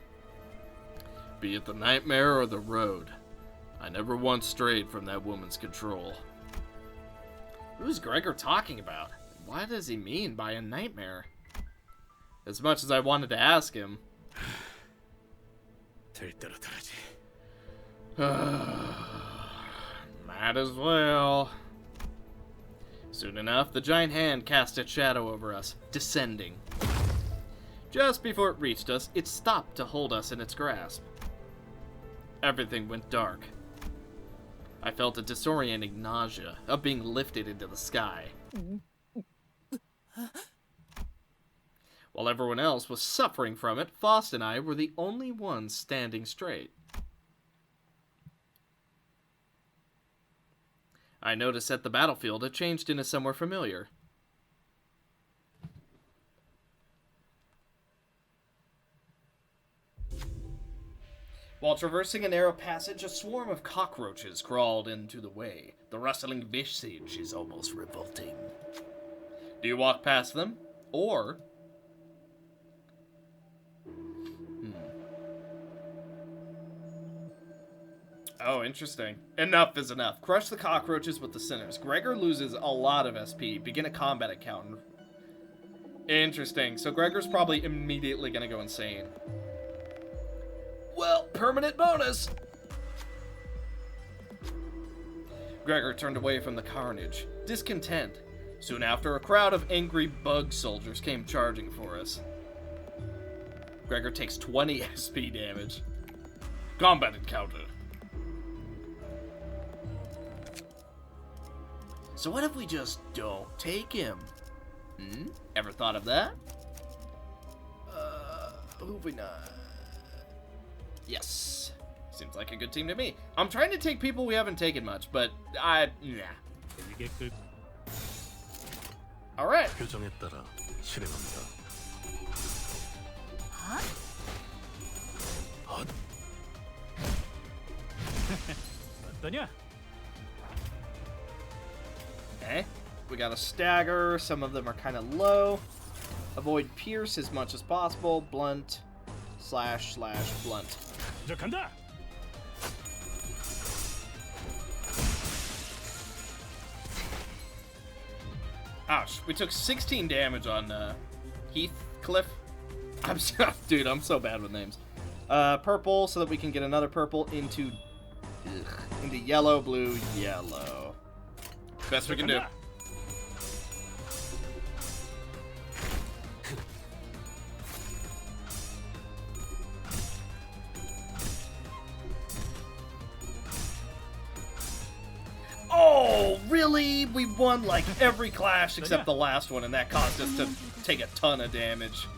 Speaker 12: Be it the nightmare or the road, I never once strayed from that woman's control.
Speaker 1: Who's Gregor talking about? What does he mean by a nightmare?
Speaker 12: As much as I wanted to ask him.
Speaker 16: 될 대로 되라지.
Speaker 1: Might as well. Soon enough, the giant hand cast its shadow over us, descending. Just before it reached us, it stopped to hold us in its grasp. Everything went dark. I felt a disorienting nausea of being lifted into the sky. While everyone else was suffering from it, Faust and I were the only ones standing straight. I noticed that the battlefield had changed into somewhere familiar. While traversing a narrow passage, a swarm of cockroaches crawled into the way. The rustling visage is almost revolting. Do you walk past them? Or... Oh, interesting. Enough is enough. Crush the cockroaches with the sinners. Gregor loses a lot of SP. Begin a combat account. Interesting. So Gregor's probably immediately gonna go insane. Well, permanent bonus! Gregor turned away from the carnage, discontent. Soon after, a crowd of angry bug soldiers came charging for us. Gregor takes 20 SP damage. Combat encounter. So what if we just don't take him? Ever thought of that? Who've we not? Yes. Seems like a good team to me. I'm trying to take people we haven't taken much, but nah. Alright.
Speaker 10: 표정에 따라 실행합니다.
Speaker 16: 어떠냐?
Speaker 1: Okay. We got a stagger. Some of them are kind of low. Avoid pierce as much as possible. Blunt. / blunt.
Speaker 16: 간다.
Speaker 1: Ouch. We took 16 damage on Heathcliff. Dude, I'm so bad with names. Purple so that we can get another purple into yellow, blue, yellow. Best we can do. Oh, really? We won like every clash except the last one, and that caused us to take a ton of damage.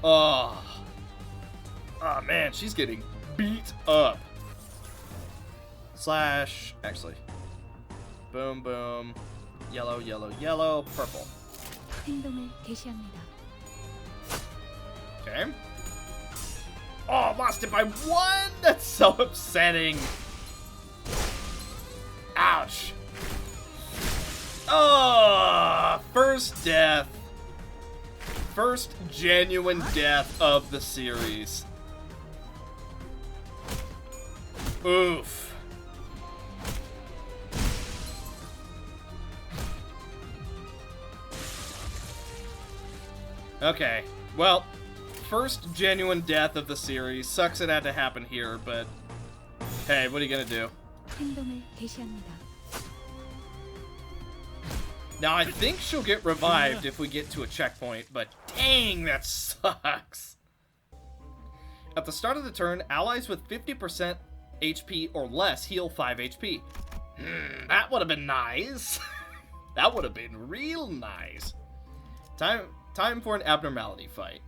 Speaker 1: Oh. Oh man, she's getting beat up. / actually. Boom, boom. Yellow, yellow, yellow, purple.
Speaker 2: 행동을 개시합니다.
Speaker 1: Okay. Oh, lost it by 1! That's so upsetting. Ouch. Oh, first death. First genuine death of the series. Oof. Okay, well, first genuine death of the series. Sucks it had to happen here, but hey, what are you gonna do?
Speaker 2: 행동을 개시합니다.
Speaker 1: Now, I think she'll get revived if we get to a checkpoint, but dang, that sucks. At the start of the turn, allies with 50% HP or less heal 5 HP. That would have been nice. That would have been real nice. Time for an abnormality fight.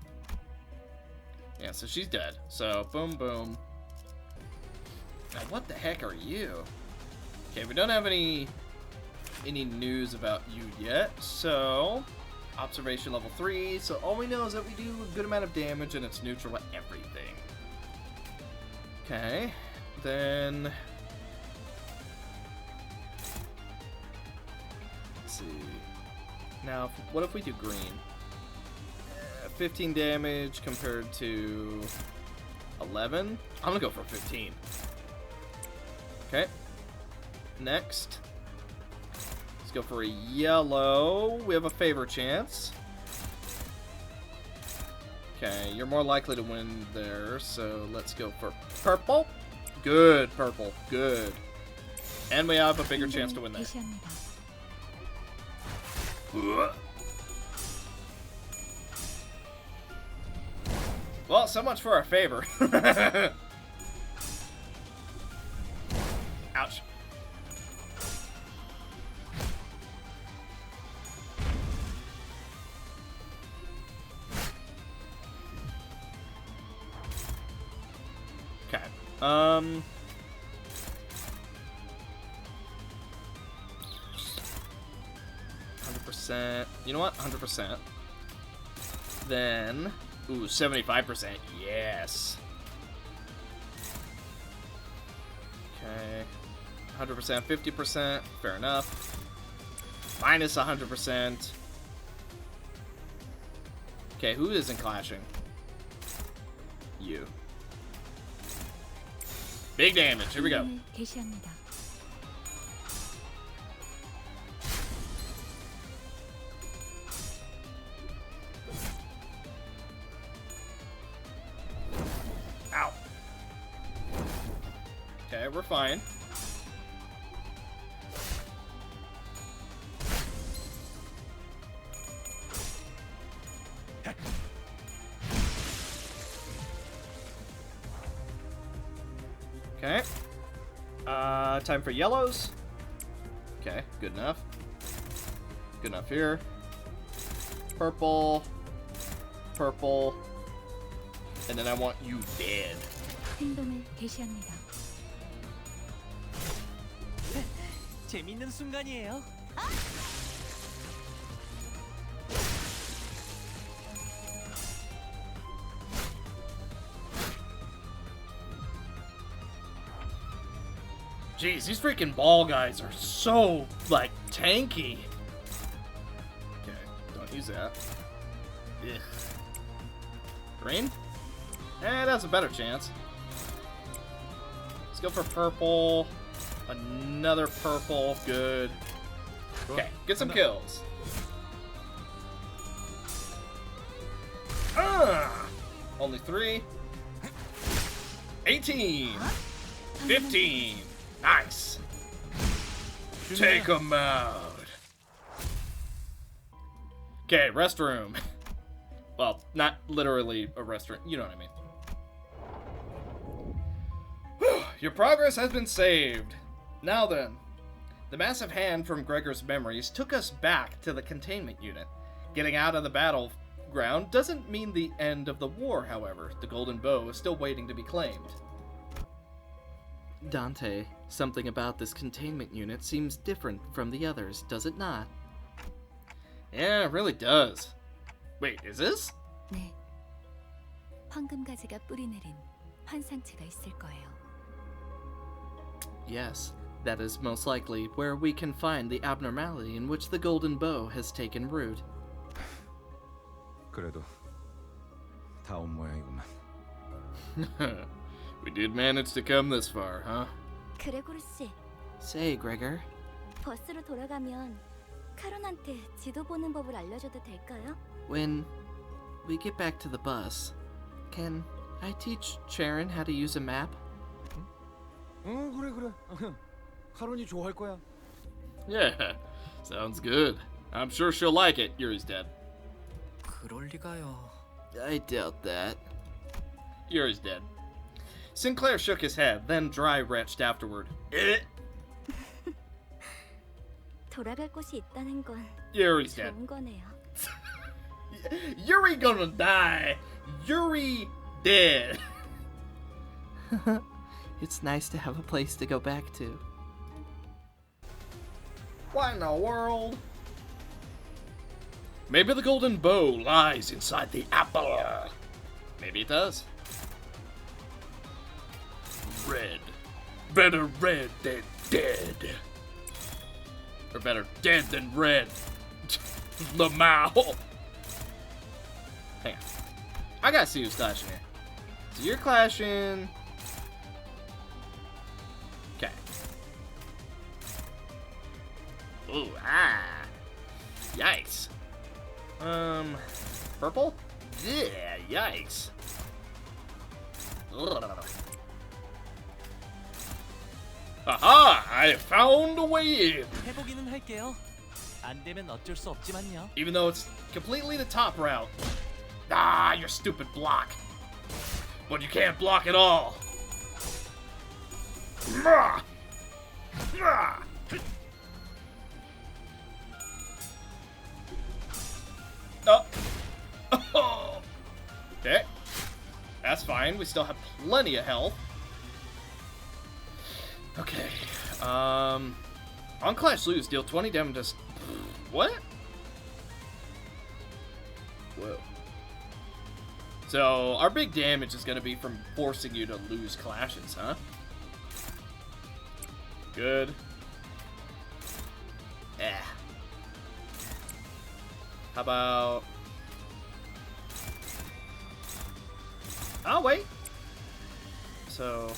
Speaker 1: Yeah, so she's dead. So, boom, boom. Now, what the heck are you? Okay, we don't have any news about you yet, so observation level 3, so all we know is that we do a good amount of damage and it's neutral at everything. Okay, then let's see. Now, what if we do green? 15 damage compared to 11? I'm gonna go for 15. Okay, next. Go for a yellow. We have a favor chance. Okay, you're more likely to win there, so let's go for purple. Good, purple. Good. And we have a bigger chance to win there. Well, so much for our favor. Ouch. Okay. 100%. You know what? 100%. Then, ooh, 75%. Yes. Okay. 100%, 50%. Fair enough. Minus 100%. Okay, who isn't clashing? You. Big damage. Here we go.
Speaker 2: 개시합니다.
Speaker 1: Ow. Okay, we're fine. Okay. Time for yellows. Okay, good enough. Good enough here. Purple. Purple. And then I want you dead.
Speaker 2: 행동을 개시합니다.
Speaker 13: 재밌는 순간이에요.
Speaker 1: Jeez, these freaking ball guys are so, like, tanky. Okay, don't use that. Ugh. Green? Eh, that's a better chance. Let's go for purple. Another purple. Good. Okay, get some kills. Only 3. 18. 15. Nice. Take 'em out. Okay, restroom. Well, not literally a restaurant. You know what I mean. Your progress has been saved. Now then, the massive hand from Gregor's memories took us back to the containment unit. Getting out of the battleground doesn't mean the end of the war, however. The golden bow is still waiting to be claimed.
Speaker 6: Dante, something about this containment unit seems different from the others, does it not?
Speaker 1: Yeah, it really does. Wait, is this?
Speaker 2: 네. 황금가지가 뿌리 내린 환상체가 있을 거예요.
Speaker 6: Yes, That is most likely where we can find the abnormality in which the golden bow has taken root.
Speaker 5: 그래도 다 온 모양이구만.
Speaker 12: We did manage to come this far, huh?
Speaker 14: 그레고르 씨,
Speaker 6: Say, Gregor.
Speaker 14: 버스로 돌아가면 카론한테 지도 보는 법을 알려줘도 될까요?
Speaker 6: When we get back to the bus, can I teach Sharon how to use a map?
Speaker 5: 응, 그래. 카론이 좋아할 거야.
Speaker 12: Yeah, sounds good. I'm sure she'll like it. Yuri's dead.
Speaker 11: 그럴 리가요.
Speaker 6: I doubt that.
Speaker 12: Yuri's dead.
Speaker 1: Sinclair shook his head, then dry-retched afterward.
Speaker 14: 돌아갈 곳이 있다는 건
Speaker 1: Yuri's dead.
Speaker 14: 좋은 거네요.
Speaker 1: Yuri gonna die. Yuri dead.
Speaker 6: It's nice to have a place to go back to.
Speaker 1: What in the world? Maybe the golden bow lies inside the apple.
Speaker 12: Maybe it does.
Speaker 1: Red. Better red than dead. Or better, dead than red. Lamau.
Speaker 12: Hang on. I gotta see who's clashing here. So you're clashing. Okay.
Speaker 1: Ooh, ah. Yikes.
Speaker 12: Purple?
Speaker 1: Yeah, yikes. Ugh. Aha! I found a way in.
Speaker 13: 해보기는 할게요. 안 되면 어쩔 수 없지만요.
Speaker 1: Even though it's completely the top route. Ah, your stupid block. But you can't block at all. Oh. Okay. That's fine. We still have plenty of health. Okay. On Clash Lose, deal 20 damage. Just what? Whoa. So our big damage is going to be from forcing you to lose clashes, huh? Good. How about... Oh, wait. So...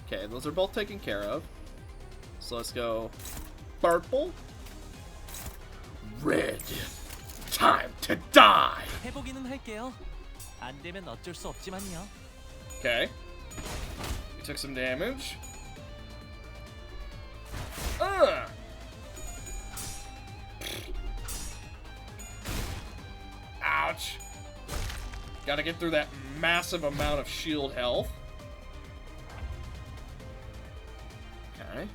Speaker 1: Okay, those are both taken care of. So let's go... Purple. Red. Time to die!
Speaker 13: 해보기는 할게요. 안 되면 어쩔 수 없지만요.
Speaker 1: Okay. We took some damage. Ouch. Gotta get through that massive amount of shield health. Okay.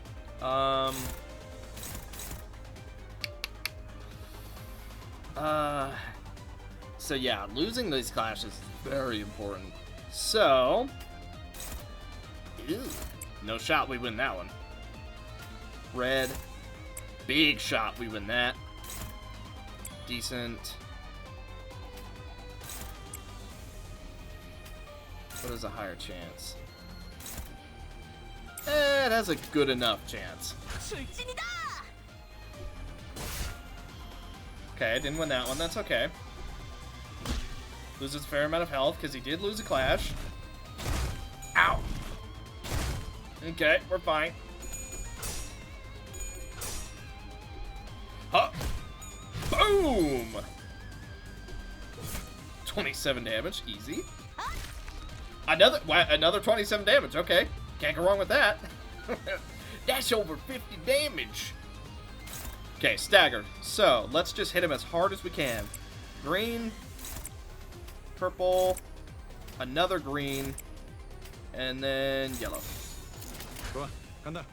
Speaker 1: So yeah, losing these clashes is very important. So, ew, no shot we win that one. Red, big shot we win that. Decent. What is a higher chance? It has a good enough chance. Okay, I didn't win that one. That's okay. Loses a fair amount of health because he did lose a clash. Ow! Okay, we're fine. Huh! Boom! 27 damage, easy. Another 27 damage, okay. Can't go wrong with that. That's over 50 damage. Okay, staggered. So, let's just hit him as hard as we can. Green. Purple. Another green. And then yellow.
Speaker 5: 좋아, 간다.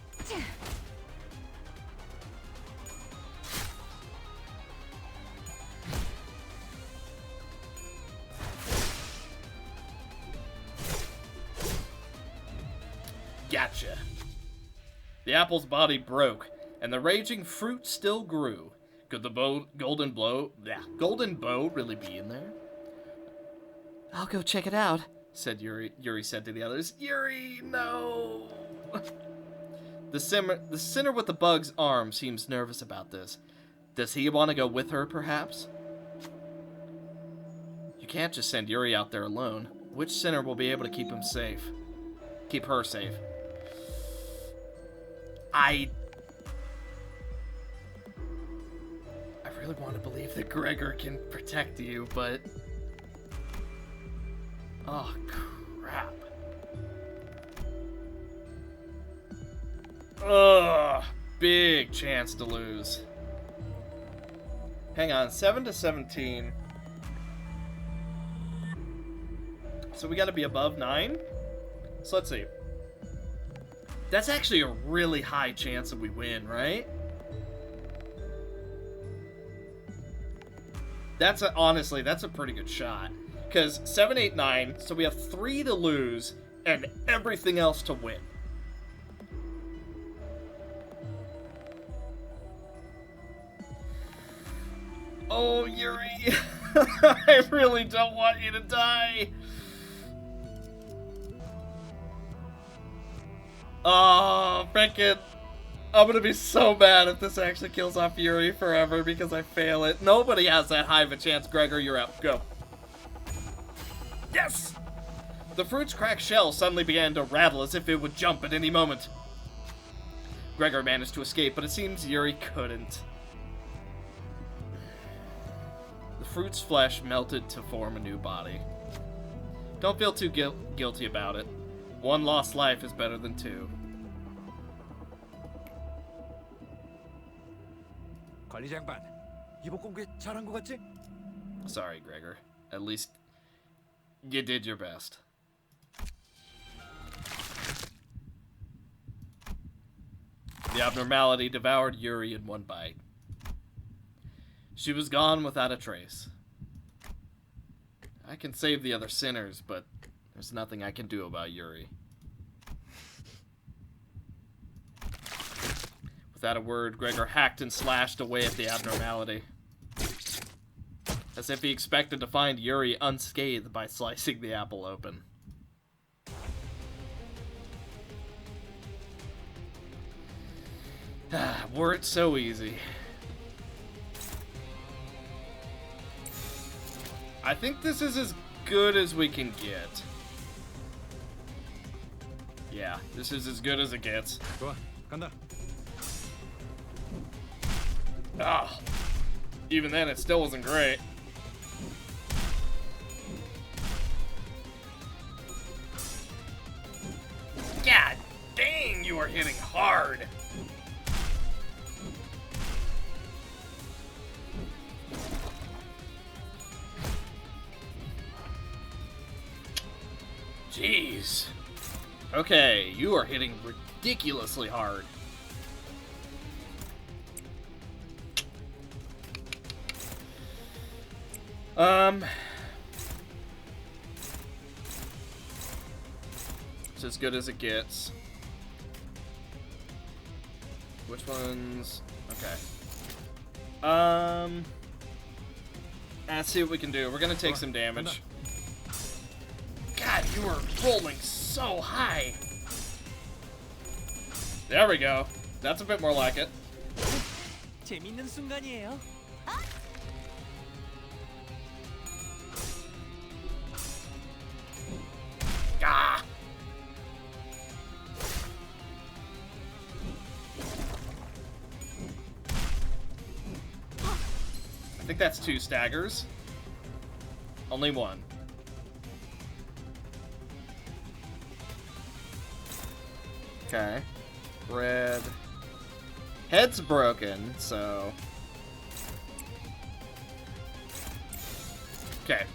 Speaker 1: Gotcha. The apple's body broke, and the raging fruit still grew. Could the golden bow really be in there?
Speaker 6: I'll go check it out,
Speaker 1: said Yuri. Yuri said to the others, Yuri, no! The sinner with the bug's arm seems nervous about this. Does he want to go with her, perhaps? You can't just send Yuri out there alone. Which sinner will be able to keep him safe? Keep her safe. I really want to believe that Gregor can protect you, but... Oh, crap. Ugh, big chance to lose. Hang on, 7 to 17. So we gotta be above 9? So let's see. That's actually a really high chance that we win, right? Honestly, that's a pretty good shot. Because 7, 8, 9, so we have 3 to lose and everything else to win. Oh, Yuri, I really don't want you to die. Oh, frickin'. I'm gonna be so mad if this actually kills off Yuri forever because I fail it. Nobody has that high of a chance. Gregor, you're out. Go. Yes! The fruit's cracked shell suddenly began to rattle as if it would jump at any moment. Gregor managed to escape, but it seems Yuri couldn't. The fruit's flesh melted to form a new body. Don't feel too guilty about it. 1 lost life is better than 2.
Speaker 5: 관리자 양반, 이번 공개 잘한 것 같지?
Speaker 1: Sorry, Gregor. At least you did your best. The abnormality devoured Yuri in 1 bite. She was gone without a trace. I can save the other sinners, but there's nothing I can do about Yuri. Without a word, Gregor hacked and slashed away at the abnormality. As if he expected to find Yuri unscathed by slicing the apple open. Were it so easy. I think this is as good as we can get. Yeah, this is as good as it gets.
Speaker 5: 좋아, 간다.
Speaker 1: Ah, even then, it still wasn't great. God dang, you are hitting hard. Jeez. Okay, you are hitting ridiculously hard. It's as good as it gets. Which ones? Okay. Let's see what we can do. We're gonna take some damage. God, you are rolling so high. There we go. That's a bit more like it.
Speaker 13: 재밌는 순간이에요.
Speaker 1: Ah! I think that's 2 staggers. Only 1. Okay. Red. Head's broken, so... Okay.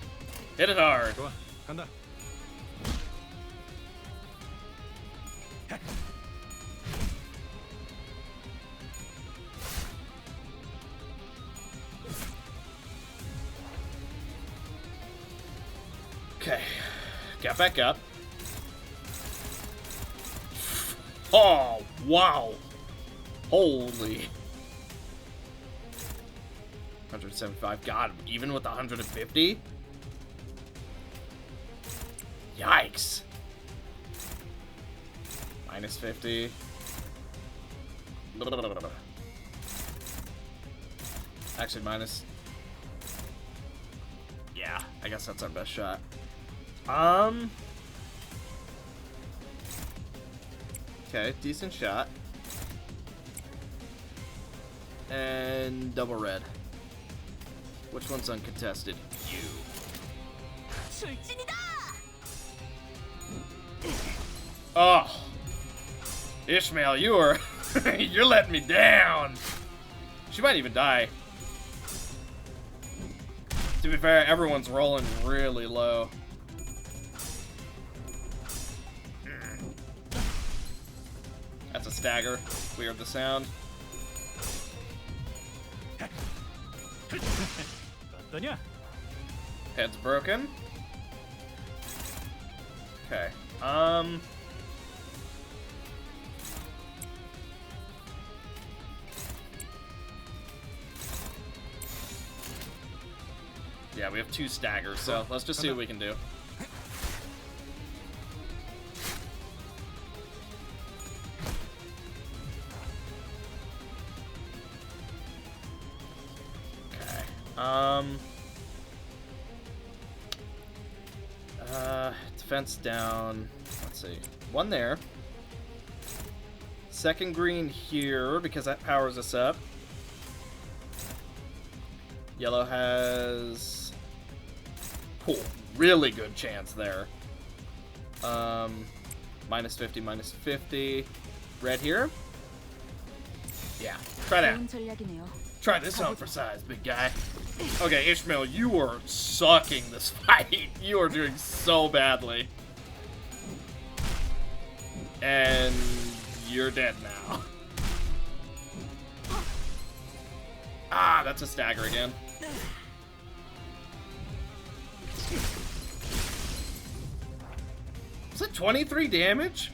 Speaker 1: Hit it hard.
Speaker 5: 좋아, 간다.
Speaker 1: Okay. Get back up. Oh, wow. Holy. 175. God, even with 150? Yikes. Minus 50. Actually, minus. Yeah, I guess that's our best shot. Okay, decent shot. And double red. Which one's uncontested? You. Oh, Ishmael, you are you're letting me down. She might even die. To be fair, everyone's rolling really low. That's a stagger. Weird the sound. Head's broken. Okay. Yeah, we have 2 staggers, so let's just see what we can do. Defense down. Let's see. 1 there. Second green here, because that powers us up. Yellow has... Cool. Really good chance there. Minus 50, minus 50. Red here. Yeah. Try that. Try this on for size, big guy. Okay, Ishmael, you are sucking this fight. You are doing so badly. And you're dead now. Ah, that's a stagger again. Is it 23 damage?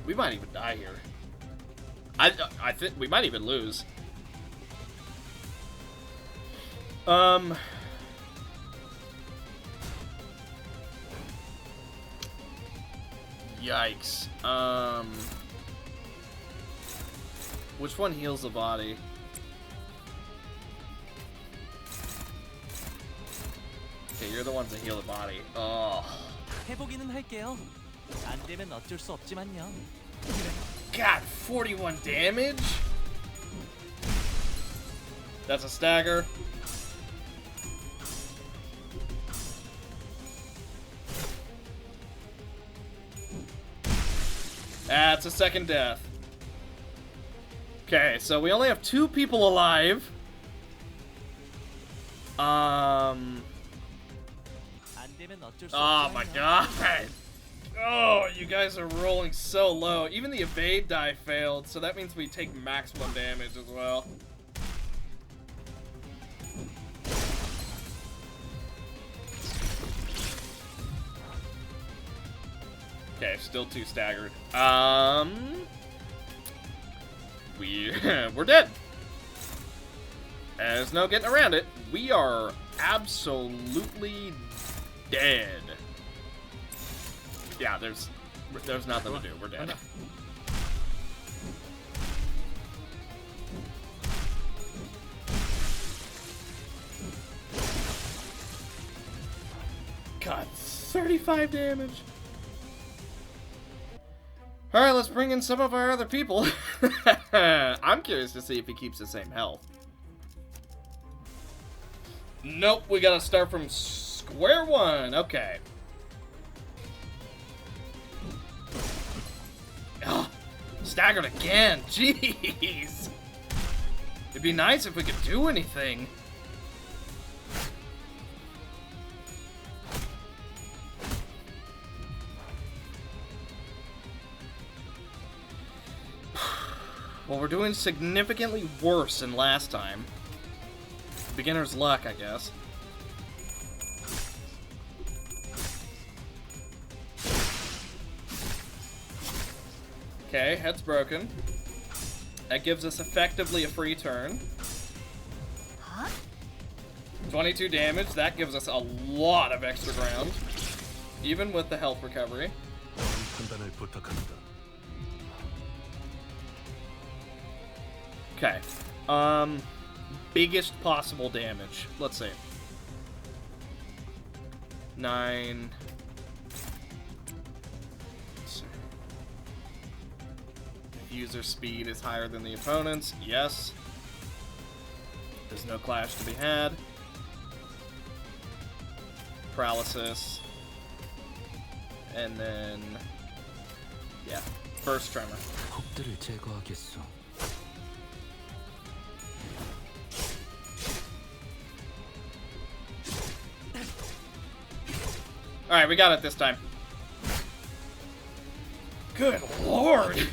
Speaker 1: We might even die here. I think we might even lose. Yikes. Which one heals the body? Okay, you're the ones that heal the body. Oh.
Speaker 13: 해보기는 할게요. 안 되면 어쩔 수 없지만요.
Speaker 1: God, 41 damage? That's a stagger. That's a second death. Okay, so we only have 2 people alive. Oh my god. Oh, you guys are rolling so low. Even the evade die failed, so that means we take maximum damage as well. Okay, still 2 staggered. We're dead. There's no getting around it. We are absolutely dead. Yeah, there's nothing to do. We're dead. God, 35 damage. Alright, let's bring in some of our other people. I'm curious to see if he keeps the same health. Nope, we gotta start from square one. Okay. Oh, staggered again. Jeez. It'd be nice if we could do anything. Well, we're doing significantly worse than last time. Beginner's luck, I guess. Okay, head's broken. That gives us effectively a free turn. 22 damage, that gives us a lot of extra ground. Even with the health recovery. Okay. Biggest possible damage. Let's see. 9. User speed is higher than the opponent's. Yes. There's no clash to be had. Paralysis. And then... yeah. First tremor.
Speaker 11: 폭들을 제거하겠소.
Speaker 1: Alright, we got it this time. Good lord!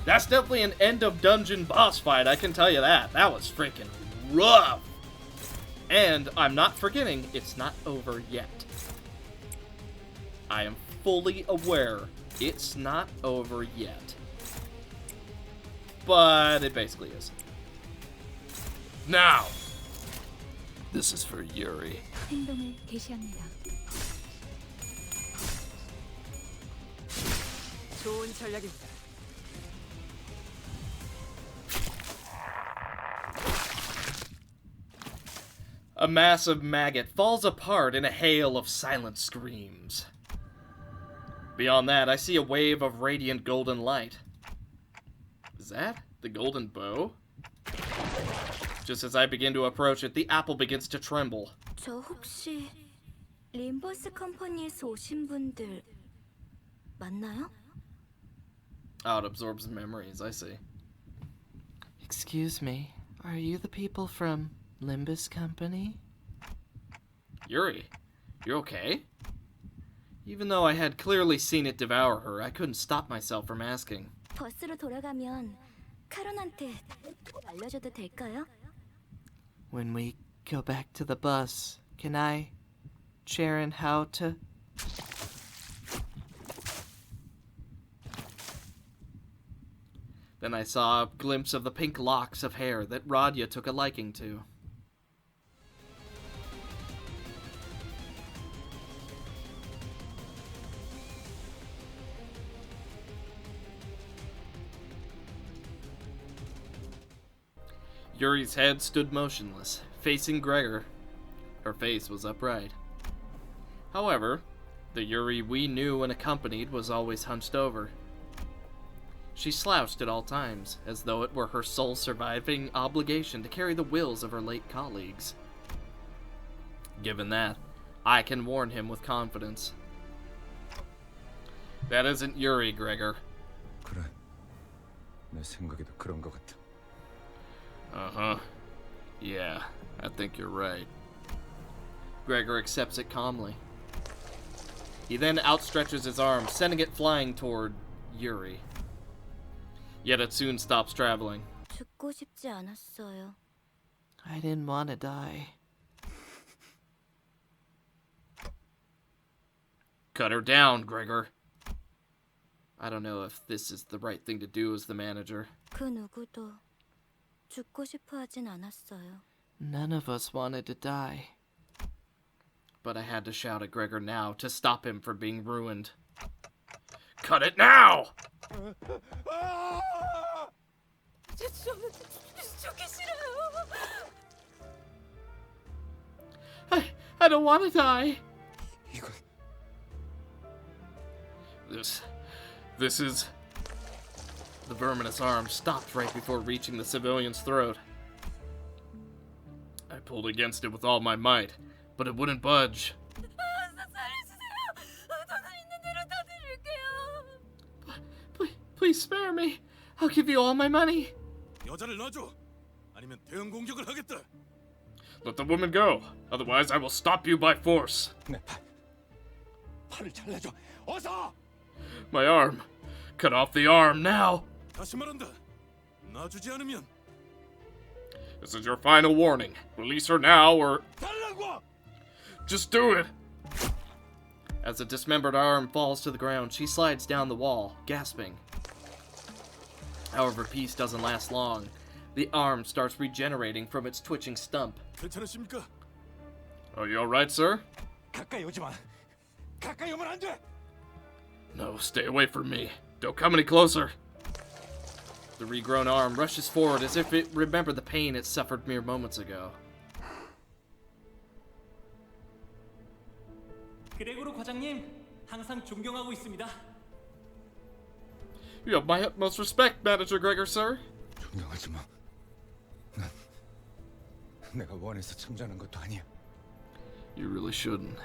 Speaker 1: That's definitely an end of dungeon boss fight, I can tell you that. That was freaking rough. And I'm not forgetting, it's not over yet. I am fully aware it's not over yet. But it basically is. Now, this is for Yuri.
Speaker 2: 행동을 개시합니다.
Speaker 4: 좋은 전략입니다.
Speaker 1: A massive maggot falls apart in a hail of silent screams. Beyond that, I see a wave of radiant golden light. Is that the golden bow? Just as I begin to approach it, the apple begins to tremble.
Speaker 3: 저 혹시 림버스 컴퍼니에서 오신 분들 맞나요?
Speaker 1: Oh, it absorbs memories, I see.
Speaker 6: Excuse me, are you the people from Limbus Company?
Speaker 1: Yuri, you okay? Even though I had clearly seen it devour her, I couldn't stop myself from asking.
Speaker 3: 버스로 돌아가면 카론한테 알려줘도 될까요?
Speaker 6: When we go back to the bus, can I, Sharon, how to...
Speaker 1: Then I saw a glimpse of the pink locks of hair that Radya took a liking to. Yuri's head stood motionless, facing Gregor. Her face was upright. However, the Yuri we knew and accompanied was always hunched over. She slouched at all times, as though it were her sole surviving obligation to carry the wills of her late colleagues. Given that, I can warn him with confidence. That isn't Yuri, Gregor.
Speaker 5: 그래. 내 생각에도 그런 것 같아.
Speaker 1: Uh-huh. Yeah, I think you're right. Gregor accepts it calmly. He then outstretches his arm, sending it flying toward Yuri. Yet it soon stops traveling.
Speaker 3: 죽고 싶지 않았어요.
Speaker 6: I didn't want to die.
Speaker 1: Cut her down, Gregor. I don't know if this is the right thing to do as the manager.
Speaker 3: 그 누구도 죽고 싶어 하진 않았어요.
Speaker 6: None of us wanted to die.
Speaker 1: But I had to shout at Gregor now to stop him from being ruined. Cut it now!
Speaker 3: 죽기 싫어요.
Speaker 1: I don't want to die. This is... The verminous arm stopped right before reaching the civilian's throat. I pulled against it with all my might, but it wouldn't budge. Please spare me. I'll give you all my money.
Speaker 8: 여자를 놔줘. 아니면 대응 공격을 하겠다.
Speaker 1: Let the woman go. Otherwise, I will stop you by force.
Speaker 5: 내 팔을 잘라줘. 어서!
Speaker 1: My arm. Cut off the arm now.
Speaker 8: 다시 말한다. 놔주지 않으면.
Speaker 1: This is your final warning. Release her now or...
Speaker 8: 달라고!
Speaker 1: Just do it. As the dismembered arm falls to the ground, she slides down the wall, gasping. However, peace doesn't last long. The arm starts regenerating from its twitching stump.
Speaker 8: 괜찮으십니까?
Speaker 1: Are you alright, sir?
Speaker 5: 가까이 오지 마. 가까이 오면 안 돼.
Speaker 1: No, stay away from me. Don't come any closer.
Speaker 6: The regrown arm rushes forward as if it remembered the pain it suffered mere moments ago.
Speaker 13: 그레고로 과장님, 항상 존경하고 있습니다.
Speaker 6: You have my utmost respect, Manager Gregor, sir.
Speaker 5: 존경하지 마. 난 내가 원해서 참전한 것도 아니야.
Speaker 6: You really shouldn't.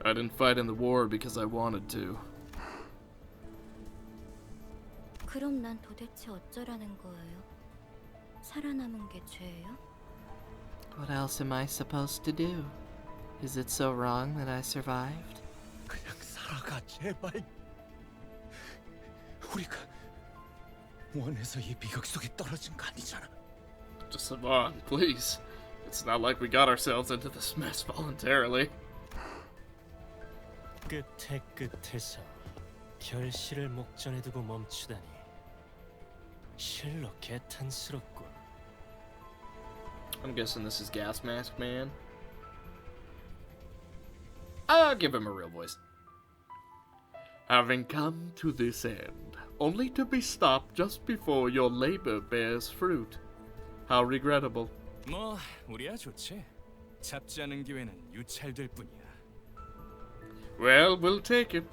Speaker 6: I didn't fight in the war because I wanted to.
Speaker 3: 그럼 난 도대체 어쩌라는 거예요? 살아남은 게 죄예요?
Speaker 6: What else am I supposed to do? Is it so wrong that I survived?
Speaker 5: 그냥 살아가, 제발. 우리가 원해서 이 비극 속에 떨어진 거 아니잖아.
Speaker 6: Just live on, please. It's not like we got ourselves into this mess voluntarily.
Speaker 18: 끝에 끝에서 결실을 목전에 두고 멈추다니 실로 개탄스럽군.
Speaker 6: I'm guessing this is Gas Mask Man. I'll give him a real voice. Having come to this end, only to be stopped just before your labor bears fruit. How regrettable.
Speaker 17: 뭐 우리야 좋지. 잡지 않은 기회는 유찰될 뿐이야.
Speaker 6: Well, we'll take it.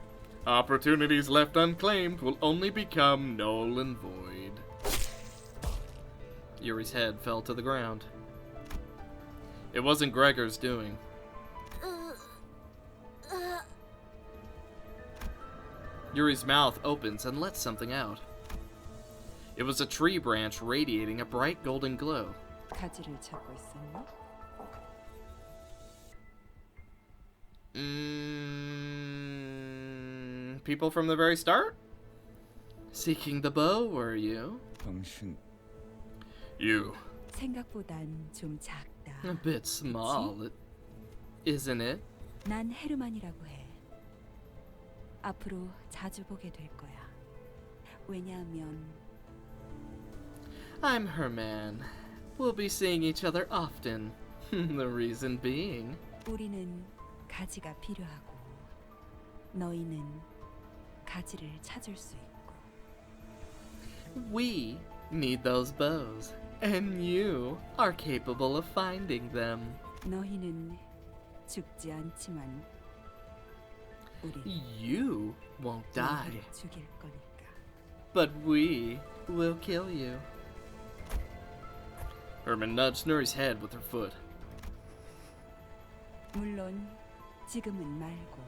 Speaker 6: Opportunities left unclaimed will only become null and void. Yuri's head fell to the ground. It wasn't Gregor's doing. Yuri's mouth opens and lets something out. It was a tree branch radiating a bright golden glow.
Speaker 4: 가지를 찾고 있었나?
Speaker 6: People from the very start? Seeking the bow, were you?
Speaker 5: 당신.
Speaker 6: You.
Speaker 2: 생각보단 좀 작다.
Speaker 6: A bit small, isn't it?
Speaker 2: 난 헤르만이라고 해. 앞으로 자주 보게 될 거야. 왜냐하면
Speaker 6: I'm her man. We'll be seeing each other often. The reason being,
Speaker 2: 우리는 가지가 필요하고 너희는 가지를 찾을 수 있고.
Speaker 6: we need those bows, and you are capable of finding them.
Speaker 2: 너희는 죽지 않지만 우리
Speaker 6: You won't die,
Speaker 2: 너희를 죽일 거니까.
Speaker 6: but we will kill you. Herman nudged Nuri's head with her foot.
Speaker 2: 물론 지금은 말고.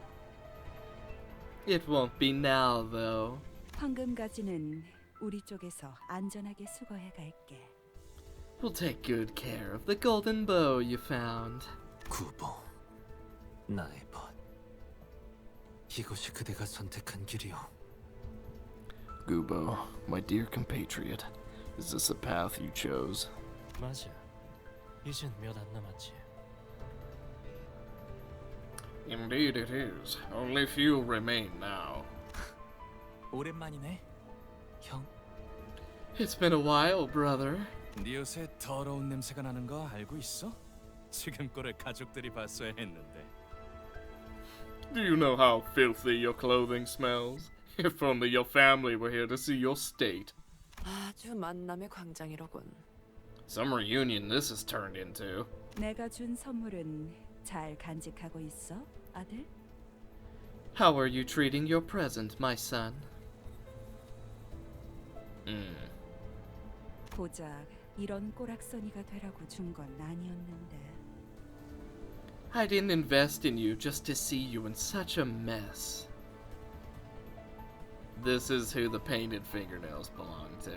Speaker 6: It won't be now, though.
Speaker 2: 황금 가지는 우리 쪽에서 안전하게 수거해 갈게.
Speaker 6: We'll take good care of the golden bow you found.
Speaker 11: 구보, 나의 벗. 이곳이 그대가 선택한 길이오.
Speaker 12: Gubo, my dear compatriot, is this the path you chose?
Speaker 18: 맞아. 이젠 몇 안 남았지.
Speaker 12: Indeed it is. Only few remain now.
Speaker 13: 오랜만이네, 형.
Speaker 6: It's been a while, brother.
Speaker 17: 네 옷에 더러운 냄새가 나는 거 알고 있어? 지금 꼴을 가족들이 봤어야 했는데.
Speaker 12: Do you know how filthy your clothing smells? If only your family were here to see your state.
Speaker 4: 아주 만남의 광장이로군.
Speaker 6: Some reunion this has turned into.
Speaker 2: 내가 준 선물은 잘 간직하고 있어, 아들?
Speaker 6: How are you treating your present, my son?
Speaker 2: 고작 이런 꼬락서니가 되라고 준 건 아니었는데.
Speaker 6: I didn't invest in you just to see you in such a mess. This is who the painted fingernails belong to.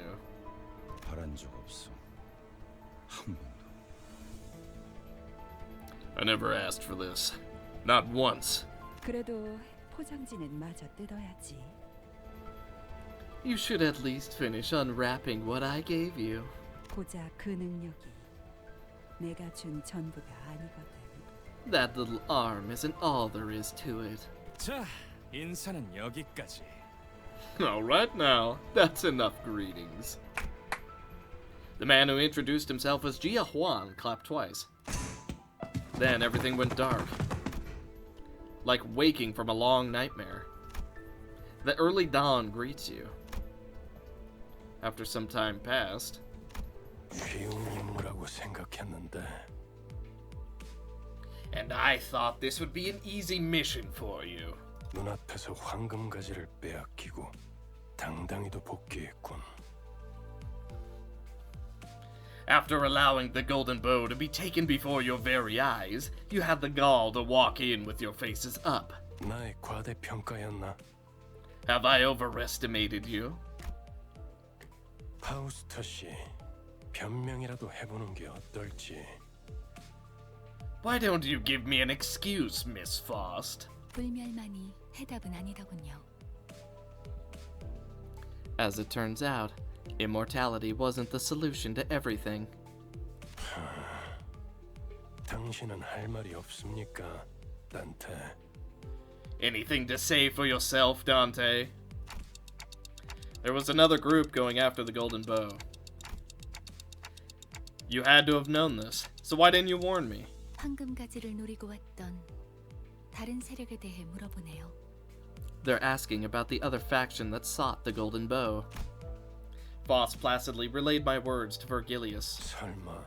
Speaker 5: 바란 적 없어. 한 번도.
Speaker 12: I never asked for this. Not once.
Speaker 2: 그래도 포장지는 마저 뜯어야지.
Speaker 6: You should at least finish unwrapping what I gave you.
Speaker 2: 고작 그 능력이 내가 준 전부가 아니거든.
Speaker 6: That little arm isn't all there is to it.
Speaker 17: 자, 인사는 여기까지.
Speaker 6: All right now, that's enough greetings. The man who introduced himself as Jia Huan clapped twice. Then everything went dark. Like waking from a long nightmare. The early dawn greets you. after some time passed.
Speaker 8: 쉬운 임무라고 생각했는데.
Speaker 12: And I thought this would be an easy mission for you.
Speaker 8: 눈앞에서 황금 가지를 빼앗기고 당당히도 복귀했군.
Speaker 12: After allowing the golden bow to be taken before your very eyes, you had the gall to walk in with your faces up.
Speaker 8: 나의 과대평가였나?
Speaker 12: Have I overestimated you?
Speaker 8: 파우스터 씨, 변명이라도 해보는 게 어떨지.
Speaker 12: Why don't you give me an excuse, Miss Faust?
Speaker 2: 불멸만이 해답은 아니더군요.
Speaker 6: As it turns out, immortality wasn't the solution to everything.
Speaker 8: 당신은 할 말이 없습니까, 단테?
Speaker 12: Anything to say for yourself, Dante? There was another group going after the golden bow. You had to have known this, so why didn't you warn me?
Speaker 2: 황금 가지를 노리고 왔던 다른 세력에 대해 물어보네요.
Speaker 6: They're asking about the other faction that sought the golden bow.
Speaker 12: Faust placidly relayed my words to Vergilius.
Speaker 8: 설마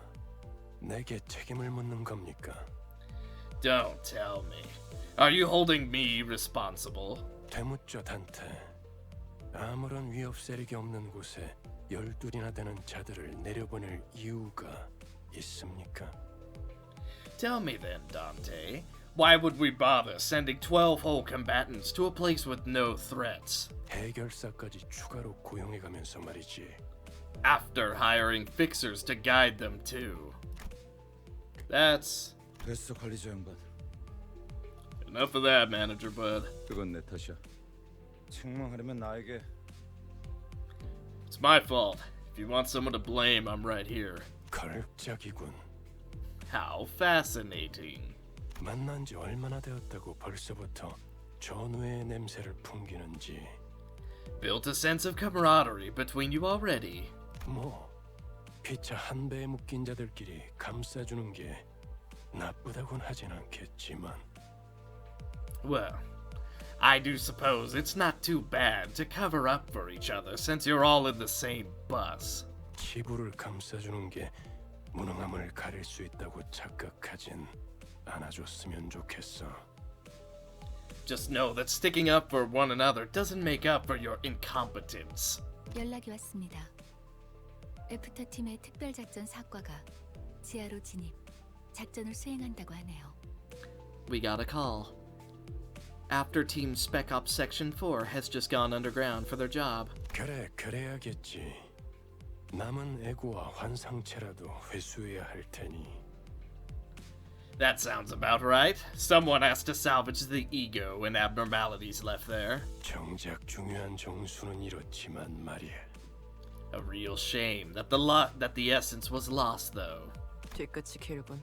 Speaker 8: 내게 책임을 묻는 겁니까?
Speaker 12: Don't tell me. Are you holding me responsible?
Speaker 8: 되묻죠, 단테. 아무런 위협 세력이 없는 곳에 12이나 되는 자들을 내려보낼 이유가 있습니까?
Speaker 12: Tell me then, Dante. Why would we bother sending 12 whole combatants to a place with no threats?
Speaker 8: 해결사까지 추가로 고용해가면서 말이지.
Speaker 12: After hiring fixers to guide them too. That's...
Speaker 5: 됐어, 관리자 양반.
Speaker 12: Enough of that, Manager Bud.
Speaker 5: 그건 내 탓이야. 책망하려면 나에게.
Speaker 12: It's my fault. If you want someone to blame, I'm right here.
Speaker 8: 걸작이군.
Speaker 12: How fascinating.
Speaker 8: 만난 지 얼마나 되었다고 벌써부터 전우의 냄새를 풍기는지.
Speaker 12: Built a sense of camaraderie between you already.
Speaker 8: 뭐, 피차 한 배에 묶인 자들끼리 감싸주는 게 나쁘다곤 하진 않겠지만.
Speaker 12: Well, I do suppose it's not too bad to cover up for each other since you're all in the same bus.
Speaker 8: 치부를 감싸주는 게 무능함을 가릴 수 있다고 착각하진 않아줬으면 좋겠어.
Speaker 12: Just know that sticking up for one another doesn't make up for your incompetence.
Speaker 2: 연락이 왔습니다. 애프터 팀의 특별작전 사과가 지하로 진입, 작전을 수행한다고 하네요.
Speaker 6: We got a call. After Team Spec Ops Section 4 has just gone underground for their job.
Speaker 8: 그래, 그래야겠지. 남은 에고와 환상체라도 회수해야 할 테니.
Speaker 12: That sounds about right. Someone has to salvage the ego and abnormalities left there.
Speaker 8: 정작 중요한 정수는 이렇지만 말이야.
Speaker 12: A real shame that the essence was lost, though.
Speaker 4: 뒤끝이 길군.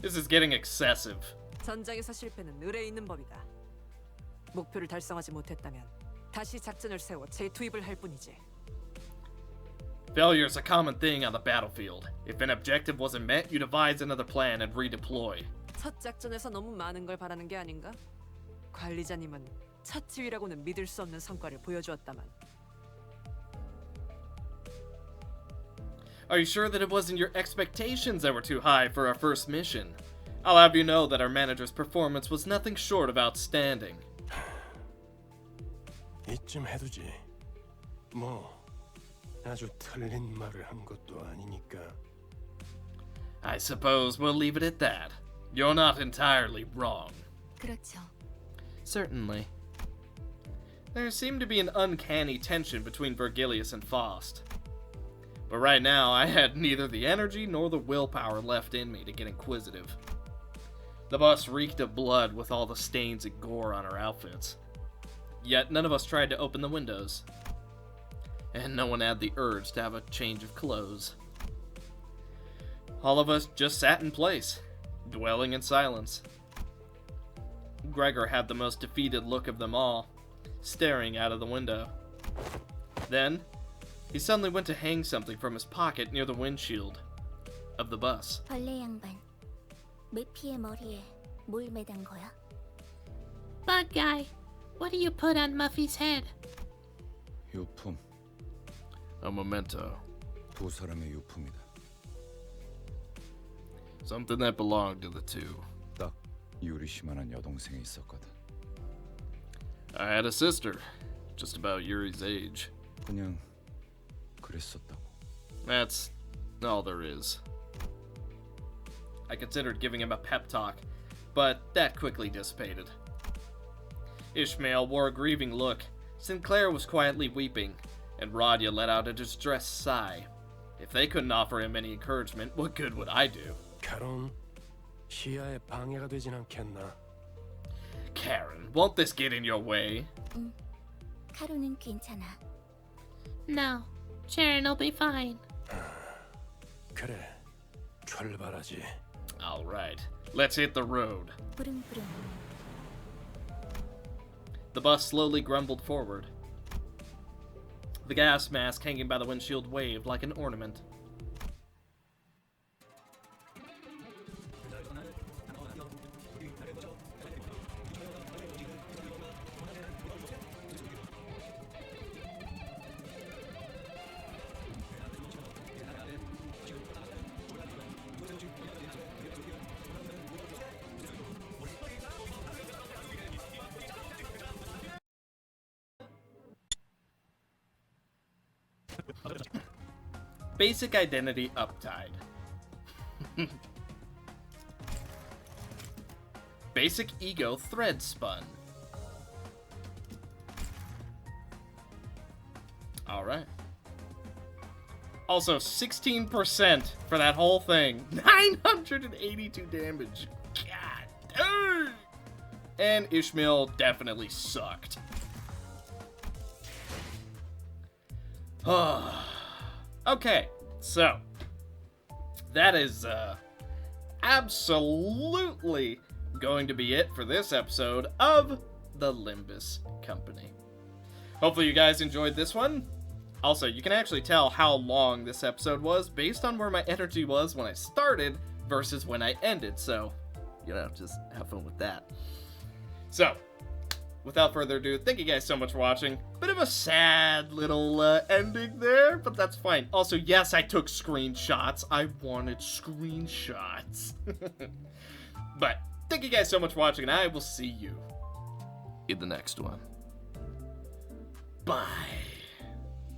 Speaker 12: This is getting excessive.
Speaker 4: 전장에서 실패는 의뢰 있는 법이다. 목표를 달성하지 못했다면 다시 작전을 세워 재투입을 할 뿐이지.
Speaker 12: Failure is a common thing on the battlefield. If an objective wasn't met, you devise another plan and redeploy.
Speaker 4: 첫 작전에서 너무 많은 걸 바라는 게 아닌가? 관리자님은 첫 지휘라고는 믿을 수 없는 성과를 보여주었다만.
Speaker 12: Are you sure that it wasn't your expectations that were too high for our first mission? I'll have you know that our manager's performance was nothing short of outstanding.
Speaker 8: 이쯤 해두지. 뭐 아주 틀린 말을 한 것도 아니니까.
Speaker 12: I suppose we'll leave it at that. You're not entirely wrong.
Speaker 2: 그렇죠.
Speaker 6: Certainly.
Speaker 12: There seemed to be an uncanny tension between Vergilius and Faust. But right now, I had neither the energy nor the willpower left in me to get inquisitive. The bus reeked of blood with all the stains and gore on our outfits. Yet none of us tried to open the windows. And no one had the urge to have a change of clothes. All of us just sat in place, dwelling in silence. Gregor had the most defeated look of them all, staring out of the window. Then, he suddenly went to hang something from his pocket near the windshield of the bus.
Speaker 14: 벌레 양반, 메피의 머리에 뭘 매단 거야?
Speaker 19: Bug guy, what do you put on Muffy's head?
Speaker 5: 유품.
Speaker 12: A memento.
Speaker 5: 두 사람의 유품이다.
Speaker 12: Something that belonged to the two.
Speaker 5: 딱 유리씨만한 여동생이 있었거든.
Speaker 12: I had a sister, just about Yuri's age.
Speaker 5: 그냥 그랬었다고.
Speaker 12: That's all there is.
Speaker 1: I considered giving him a pep talk, but that quickly dissipated. Ishmael wore a grieving look. Sinclair was quietly weeping, and Radia let out a distressed sigh. If they couldn't offer him any encouragement, what good would I do?
Speaker 18: 결혼 시야에 방해가 되진 않겠나?
Speaker 1: Karen, won't this get in your way?
Speaker 14: 카루는 괜찮아.
Speaker 19: No, Sharon'll be fine.
Speaker 18: 그래, 출발하지.
Speaker 1: All right, let's hit the road.
Speaker 14: 부릉부릉.
Speaker 1: The bus slowly grumbled forward. The gas mask hanging by the windshield waved like an ornament. Basic identity uptied. Basic ego thread spun. Alright. Also, 16% for that whole thing. 982 damage. God dang! And Ishmael definitely sucked. Okay, so that is absolutely going to be it for this episode of the Limbus Company. Hopefully you guys enjoyed this one. Also, you can actually tell how long this episode was based on where my energy was when I started versus when I ended, so, you know, just have fun with that. So, without further ado, thank you guys so much for watching. Bit of a sad little ending there, but that's fine. Also, yes, I took screenshots. I wanted screenshots. But thank you guys so much for watching, and I will see you in the next one. Bye.